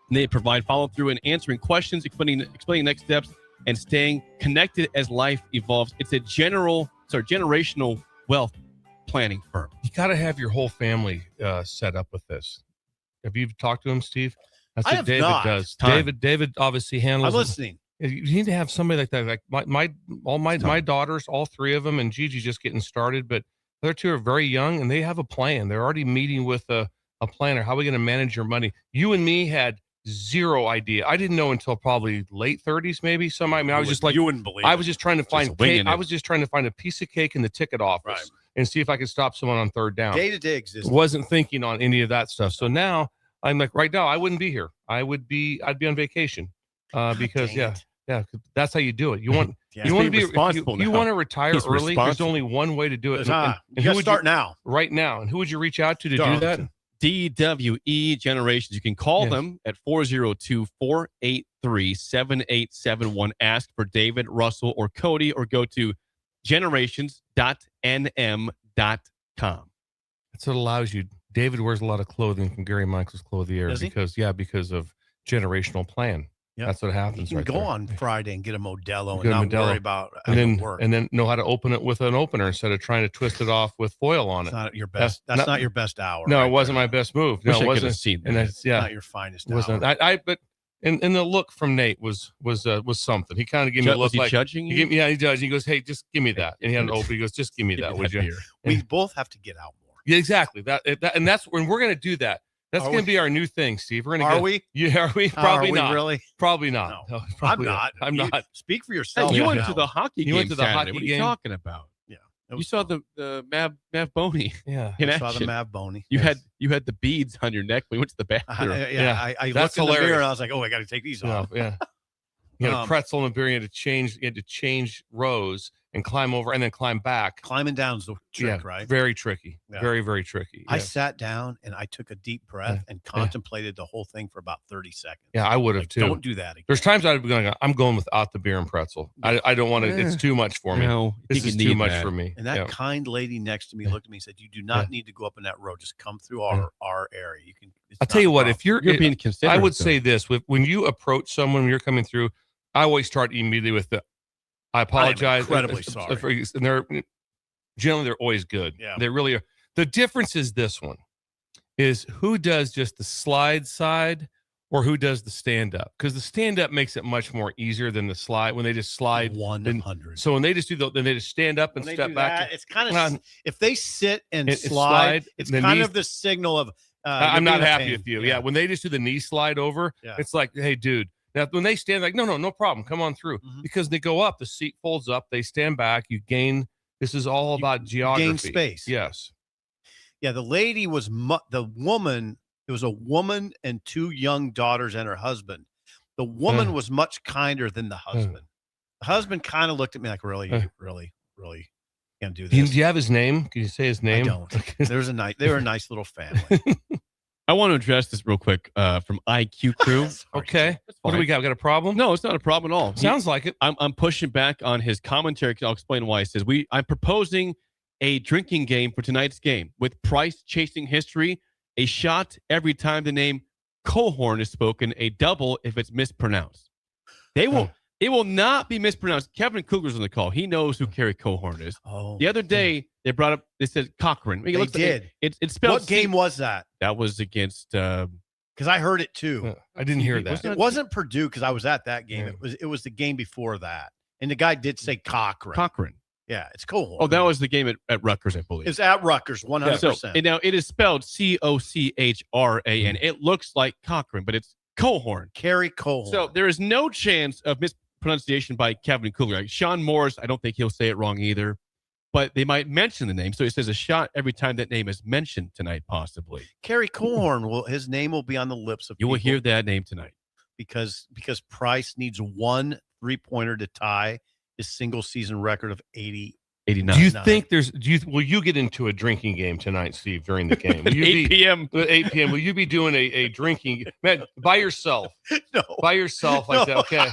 and they provide follow-through in answering questions, explaining next steps, and staying connected as life evolves. It's a generational wealth planning firm. You got to have your whole family set up with this. Have you talked to him, Steve? That's what David does. David obviously handles. I'm listening. You need to have somebody like that. Like my daughters, all three of them, and Gigi just getting started, but the other two are very young and they have a plan. They're already meeting with a planner. How are we going to manage your money? You and me had zero idea. I didn't know until probably late 30s, maybe. I was just like, you wouldn't believe. I was just trying to find cake. I was just trying to find a piece of cake in the ticket office and see if I could stop someone on third down. Day-to-day existence. Wasn't thinking on any of that stuff. So now I'm like, right now I wouldn't be here. I'd be on vacation because that's how you do it. You want you want to be responsible. You want to retire early. There's only one way to do it. And you start now. Right now. And who would you reach out to do that? DWE Generations. You can call them at 402-483-7871. Ask for David, Russell, or Cody, or go to generations.nm.com. That's what allows you. David wears a lot of clothing from Gary Michaels Clothier because of generational plan. Yep. That's what happens. You can go on Friday and get a Modelo and not worry about work. And then know how to open it with an opener instead of trying to twist it off with foil on it. Not your best. That's not your best hour. No, it wasn't my best move. No, it wasn't. And that's not your finest hour. But the look from Nate was something. He kind of gave me a look like judging you. He judged. He goes, "Hey, just give me that." And he had an open. He goes, "Just give me that, would you?" We both have to get out more. Yeah, exactly. And that's when we're going to do that. That's going to be our new thing, Steve. We're going to. Are we? Yeah, are we? Probably not. Really? Probably not. No, probably I'm not. Speak for yourself. Hey, you went to the hockey game. You went to the hockey game. What are you talking about? Yeah. You saw the Mav Boney. Yeah. I saw the Mav Boney. You had the beads on your neck when you went to the bathroom. I looked in the mirror and I was like, oh, I got to take these off. Yeah. You had a pretzel in the beer. You had to change rows and climb over and then climb back. Climbing down is the trick, right? Very tricky. Yeah. Very, very tricky. I sat down and I took a deep breath and contemplated the whole thing for about 30 seconds. Yeah, I would have too. Don't do that again. There's times I'd be going, I'm going without the beer and pretzel. I don't want to, it's too much for me. No, this is too much for me. And that kind lady next to me looked at me and said, you do not need to go up in that road. Just come through our area. You can. I'll tell you what, if you're being considerate, I would say this, when you approach someone, when you're coming through, I always start immediately with I apologize. I'm incredibly sorry. And they're always good. Yeah. They really are. The difference is this one is who does just the slide side or who does the stand up, because the stand up makes it much more easier than the slide when they just slide 100. So when they just then they just stand up and step back. It's kind of if they sit and slide, it's kind of the signal of I'm not happy with you. Yeah. When they just do the knee slide over, it's like, hey, dude. Now, when they stand, like, no problem, come on through. Because they go up, the seat folds up, they stand back, you gain. This is all about geography. Gain space. Yes. Yeah, the lady was the woman. It was a woman and two young daughters and her husband. The woman was much kinder than the husband. The husband kind of looked at me like, really can't do this. Do you have his name? Can you say his name? I don't. They were a nice little family. I want to address this real quick from IQ Crew. Okay. What do we got? We got a problem? No, it's not a problem at all. Sounds like it. I'm pushing back on his commentary. I'll explain why. He says, I'm proposing a drinking game for tonight's game with price chasing history, a shot every time the name Cohorn is spoken, a double if it's mispronounced. It will not be mispronounced. Kevin Cougar's on the call. He knows who Kerry Cohorn is. Oh, the other day they brought up. They said Cochran. They did. It's spelled. What game was that? That was against. Because I heard it too. I didn't hear that. It wasn't Purdue because I was at that game. It was the game before that, And the guy did say Cochran. Cochran. Yeah, it's Cohorn. Oh, that was the game at Rutgers, I believe. It's at Rutgers, 100%. So, and now it is spelled Cochran. It looks like Cochran, but it's Cohorn. Kerry Cohorn. So there is no chance of mispronunciation by Kevin Kugler. Like Sean Morris, I don't think he'll say it wrong either, but they might mention the name. So it says a shot every time that name is mentioned tonight, possibly. Kerry Cohorn, his name will be on the lips of You will hear that name tonight. Because Price needs one three-pointer to tie his single-season record of 89. Do you think will you get into a drinking game tonight, Steve, during the game? Will you 8 p.m. 8 p.m. Will you be doing a drinking, man, by yourself? No. By yourself like that, okay.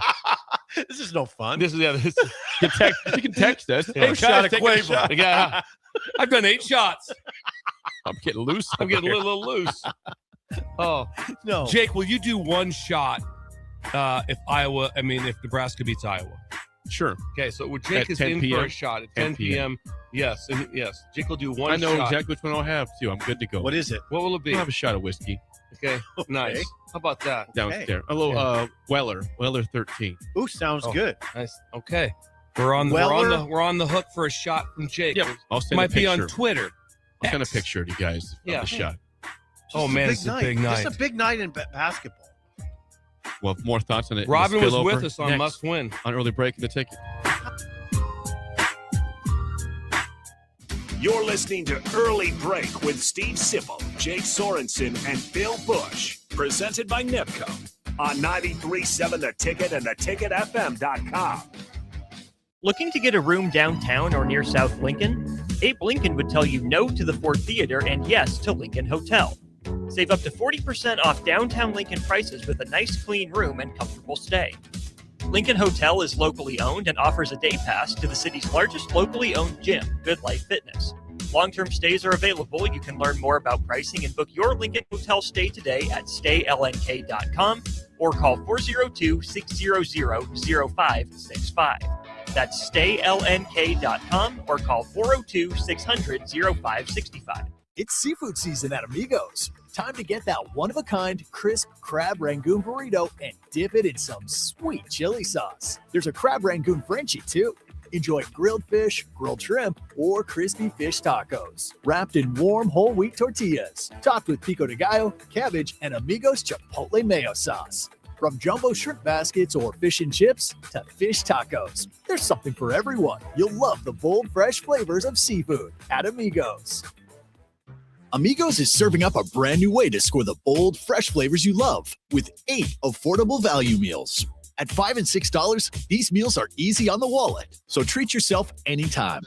This is no fun. This is you can text us. Yeah. Hey, shot of Quavo. Yeah. I've done 8 shots. I'm getting loose. I'm getting a little loose. Oh. No. Jake, will you do one shot if Nebraska beats Iowa? Sure. Okay, so Jake is in for a shot at 10 p.m. Yes, and yes. Jake will do one shot. I know exactly which one I'll have, too. I'm good to go. What is it? What will it be? I'll have a shot of whiskey. Okay, nice. How about that? Downstairs. A little Weller 13. Ooh, sounds good. Nice. Okay. We're on the hook for a shot from Jake. Yep. I'll send Might a picture. be on Twitter. I'll send a picture to you guys of the shot. Oh, man, it's a big night. It's a big night in basketball. Well, more thoughts on it. Robin was with us on Must Win. On Early Break in the Ticket. You're listening to Early Break with Steve Sipple, Jake Sorensen, and Bill Busch. Presented by NIPCO on 93.7 The Ticket and theticketfm.com. Looking to get a room downtown or near South Lincoln? Abe Lincoln would tell you no to the Ford Theater and yes to Lincoln Hotel. Save up to 40% off downtown Lincoln prices with a nice clean room and comfortable stay. Lincoln Hotel is locally owned and offers a day pass to the city's largest locally owned gym, Good Life Fitness. Long-term stays are available. You can learn more about pricing and book your Lincoln Hotel stay today at staylnk.com or call 402-600-0565. That's staylnk.com or call 402-600-0565. It's seafood season at Amigos. Time to get that one-of-a-kind crisp crab rangoon burrito and dip it in some sweet chili sauce. There's a crab rangoon Frenchie, too. Enjoy grilled fish, grilled shrimp, or crispy fish tacos. Wrapped in warm whole wheat tortillas. Topped with pico de gallo, cabbage, and Amigos Chipotle mayo sauce. From jumbo shrimp baskets or fish and chips to fish tacos, there's something for everyone. You'll love the bold, fresh flavors of seafood at Amigos. Amigos is serving up a brand new way to score the bold, fresh flavors you love with 8 affordable value meals. At $5 and $6, these meals are easy on the wallet, so treat yourself anytime.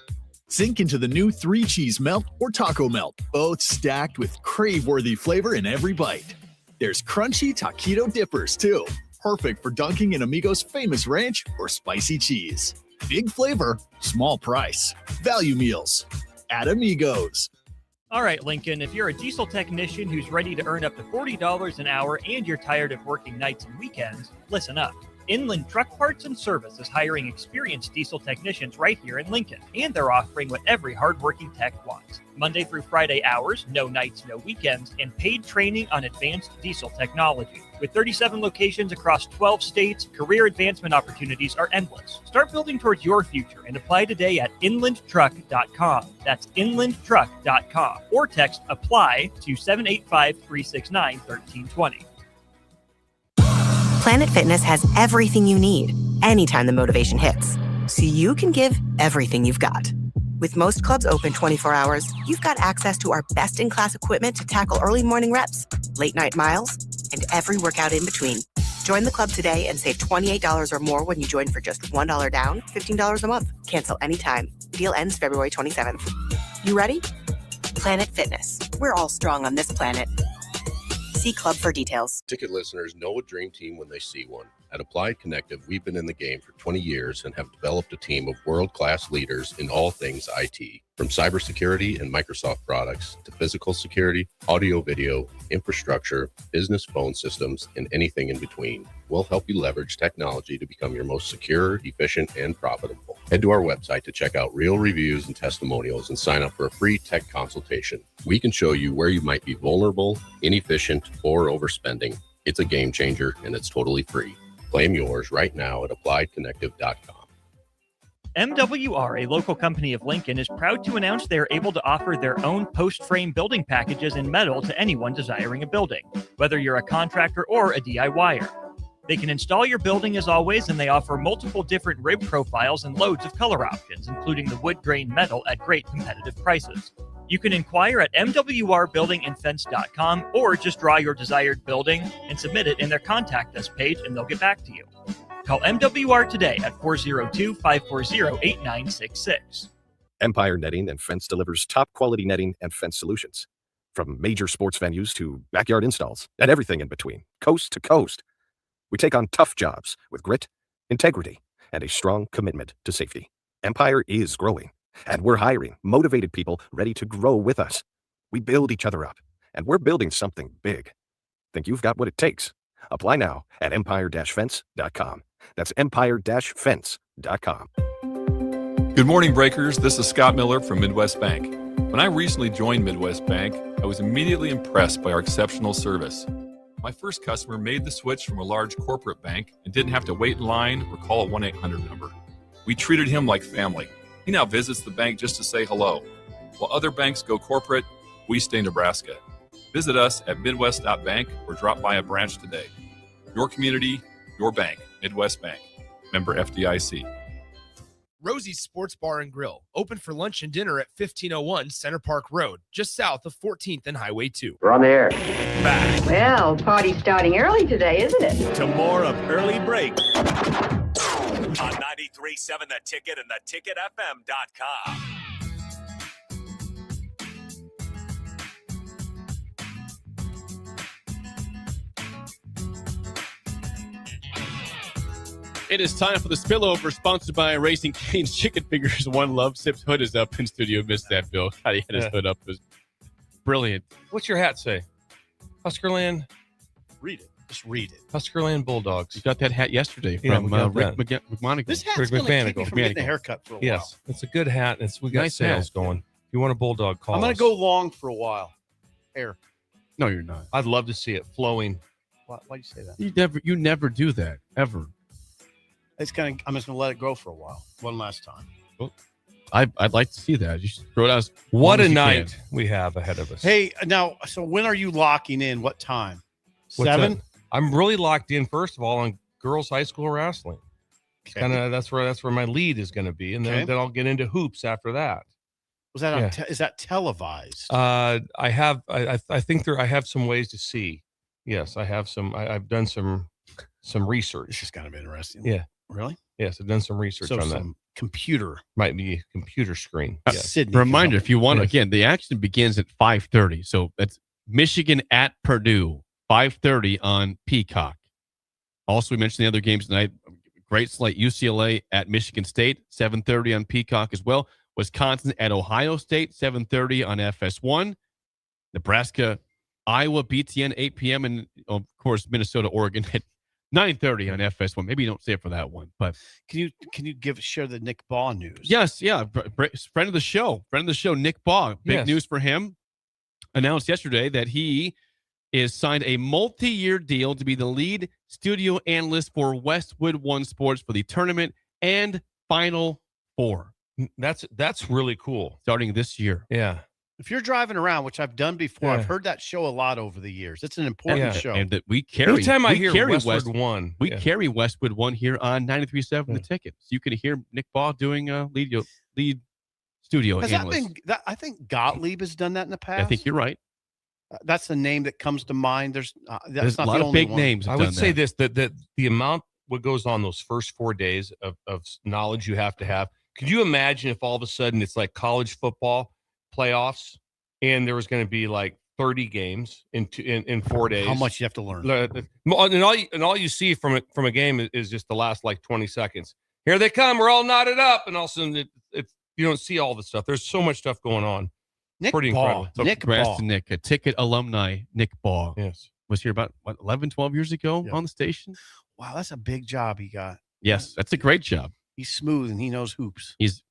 Sink into the new 3-cheese melt or taco melt, both stacked with crave-worthy flavor in every bite. There's crunchy taquito dippers, too, perfect for dunking in Amigos' famous ranch or spicy cheese. Big flavor, small price. Value meals at Amigos. All right, Lincoln, if you're a diesel technician who's ready to earn up to $40 an hour and you're tired of working nights and weekends, listen up. Inland Truck Parts and Service is hiring experienced diesel technicians right here in Lincoln, and they're offering what every hardworking tech wants. Monday through Friday hours, no nights, no weekends, and paid training on advanced diesel technology. With 37 locations across 12 states, career advancement opportunities are endless. Start building towards your future and apply today at inlandtruck.com. That's inlandtruck.com. Or text APPLY to 785-369-1320. Planet Fitness has everything you need anytime the motivation hits, so you can give everything you've got. With most clubs open 24 hours, you've got access to our best-in-class equipment to tackle early morning reps, late night miles, and every workout in between. Join the club today and save $28 or more when you join for just $1 down, $15 a month. Cancel anytime. Deal ends February 27th. You ready? Planet Fitness. We're all strong on this planet. See club for details. Ticket listeners know a dream team when they see one. At Applied Connective, we've been in the game for 20 years and have developed a team of world-class leaders in all things IT. From cybersecurity and Microsoft products to physical security, audio-video, infrastructure, business phone systems, and anything in between. We'll help you leverage technology to become your most secure, efficient, and profitable. Head to our website to check out real reviews and testimonials and sign up for a free tech consultation. We can show you where you might be vulnerable, inefficient, or overspending. It's a game changer, and it's totally free. Claim yours right now at appliedconnective.com. MWR, a local company of Lincoln, is proud to announce they are able to offer their own post-frame building packages in metal to anyone desiring a building, whether you're a contractor or a DIYer. They can install your building as always, and they offer multiple different rib profiles and loads of color options, including the wood grain metal at great competitive prices. You can inquire at mwrbuildingandfence.com or just draw your desired building and submit it in their contact us page, and they'll get back to you. Call MWR today at 402-540-8966. Empire Netting and Fence delivers top-quality netting and fence solutions. From major sports venues to backyard installs and everything in between, coast to coast. We take on tough jobs with grit, integrity, and a strong commitment to safety. Empire is growing, and we're hiring motivated people ready to grow with us. We build each other up, and we're building something big. Think you've got what it takes? Apply now at empire-fence.com. That's empire-fence.com. Good morning, Breakers. This is Scott Miller from Midwest Bank. When I recently joined Midwest Bank, I was immediately impressed by our exceptional service. My first customer made the switch from a large corporate bank and didn't have to wait in line or call a 1-800 number. We treated him like family. He now visits the bank just to say hello. While other banks go corporate, we stay Nebraska. Visit us at midwest.bank or drop by a branch today. Your community, your bank. Midwest Bank. Member FDIC. Rosie's Sports Bar and Grill, open for lunch and dinner at 1501 Center Park Road, just south of 14th and Highway 2. We're on the air. Back Well, party's starting early today, isn't it? To more of Early Break on 93.7 The Ticket and theticketfm.com. It is time for the spillover, sponsored by Racing Cane's Chicken Fingers. One Love. Sip's hood is up in studio. Missed that, Bill. How he had his hood up. It was brilliant. What's your hat say? Huskerland. Read it. Just read it. Huskerland Bulldogs. You got that hat yesterday from Rick McMonagle. This hat's going to keep you from getting a haircut for a while. Yes, it's a good hat. We got Nice sales hat. going. If you want a Bulldog, call I'm going us. to go long for a while. Hair. No, you're not. I'd love to see it flowing. Why do you say that? You never do that, ever. I'm just going to let it grow for a while. One last time. Well, I'd like to see that. You should throw it out. What a night we have ahead of us. Hey, now, so when are you locking in? What time? What's 7? that? I'm really locked in, first of all, on girls high school wrestling. Okay. That's where my lead is going to be, and then I'll get into hoops after that. Was that on is that televised? I think I have some ways to see. Yes, I have some. I've done some research. This is kind of interesting. Yeah. Really? Yes, I've done some research on that. Computer. Might be a computer screen. Yes. Sydney. Reminder, if you want, again, the action begins at 5:30. So that's Michigan at Purdue, 5:30 on Peacock. Also, we mentioned the other games tonight. Great slate. UCLA at Michigan State, 7:30 on Peacock as well. Wisconsin at Ohio State, 7:30 on FS1. Nebraska, Iowa, BTN, 8 p.m. And, of course, Minnesota, Oregon at 9:30 on FS1. Maybe you don't say it for that one, but can you share the Nick Baugh news? Yes, yeah. Friend of the show, Nick Baugh. Big news for him. Announced yesterday that he is signed a multi-year deal to be the lead studio analyst for Westwood One Sports for the tournament and Final Four. That's really cool. Starting this year. Yeah. If you're driving around, which I've done before, I've heard that show a lot over the years. It's an important show. And that we carry. Every time I hear Westwood One. We carry Westwood One here on 93.7 The Ticket. So you can hear Nick Baugh doing lead studio analyst. I think Gottlieb has done that in the past. I think you're right. That's the name that comes to mind. There's not a lot of big names. I would say this, that the amount what goes on those first 4 days of knowledge you have to have. Could you imagine if all of a sudden it's like college football playoffs and there was going to be like 30 games in 4 days? How much you have to learn. And all you see from a game is just the last like 20 seconds. Here they come. We're all knotted up. And all of a sudden you don't see all the stuff. There's so much stuff going on. Pretty incredible. So congrats to Nick, a Ticket alumni, Nick Baugh. Yes. Was here about 11, 12 years ago on the station. Wow, that's a big job he got. Yes, that's a great job. He's smooth and he knows hoops. It's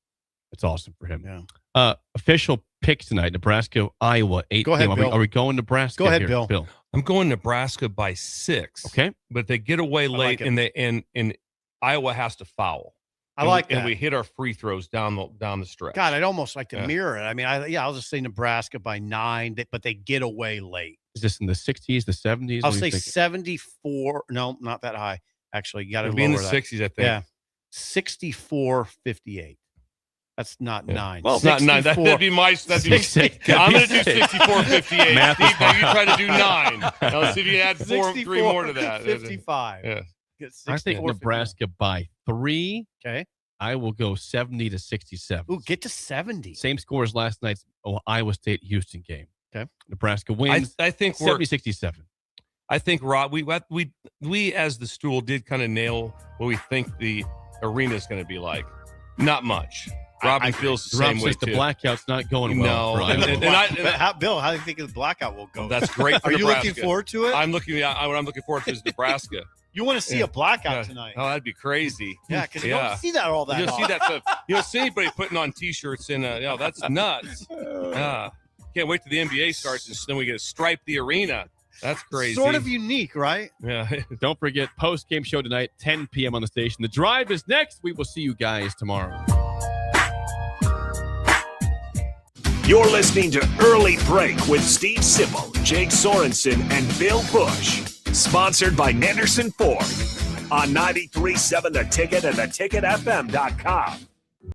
awesome for him. Yeah. Official pick tonight: Nebraska, Iowa, 8 Go ahead, p.m. Bill. Are we going Nebraska? Go ahead, here, Bill. I'm going Nebraska by 6. Okay, but they get away late, like and Iowa has to foul. I like that. And we hit our free throws down the stretch. God, I'd almost like to mirror it. I mean, I'll just say Nebraska by 9, but they get away late. Is this in the 60s, the 70s? I'll say 74. No, not that high. Actually, you got to be in the 60s, I think. Yeah, 64-58. That's not 9. Well, it's not 9. That'd be my. I'm going to do 64-58. Now you try to do 9. Now let's see if you add 3 more to that. 55. Yeah. I think Nebraska by 3. Okay. I will go 70-67. Ooh, get to 70. Same score as last night's Iowa State-Houston game. Okay. Nebraska wins. I think 70-67. I think, Rob, we as the stool did kind of nail what we think the arena is going to be like. Not much. Robin feels the same way, too. The too. blackout's not going well. No. Bill, how do you think the blackout will go? That's great for Are you Nebraska. looking forward to it? What I'm looking forward to is Nebraska. You want to see a blackout tonight? Oh, that'd be crazy. Yeah, because you don't see that all that You don't often. see that stuff. You don't see anybody putting on T-shirts and that's nuts. Can't wait till the NBA starts and then we get to stripe the arena. That's crazy. Sort of unique, right? Yeah. Don't forget, post-game show tonight, 10 p.m. on the station. The Drive is next. We will see you guys tomorrow. You're listening to Early Break with Steve Sipple, Jake Sorensen, and Bill Busch. Sponsored by Anderson Ford on 93.7 The Ticket and theticketfm.com.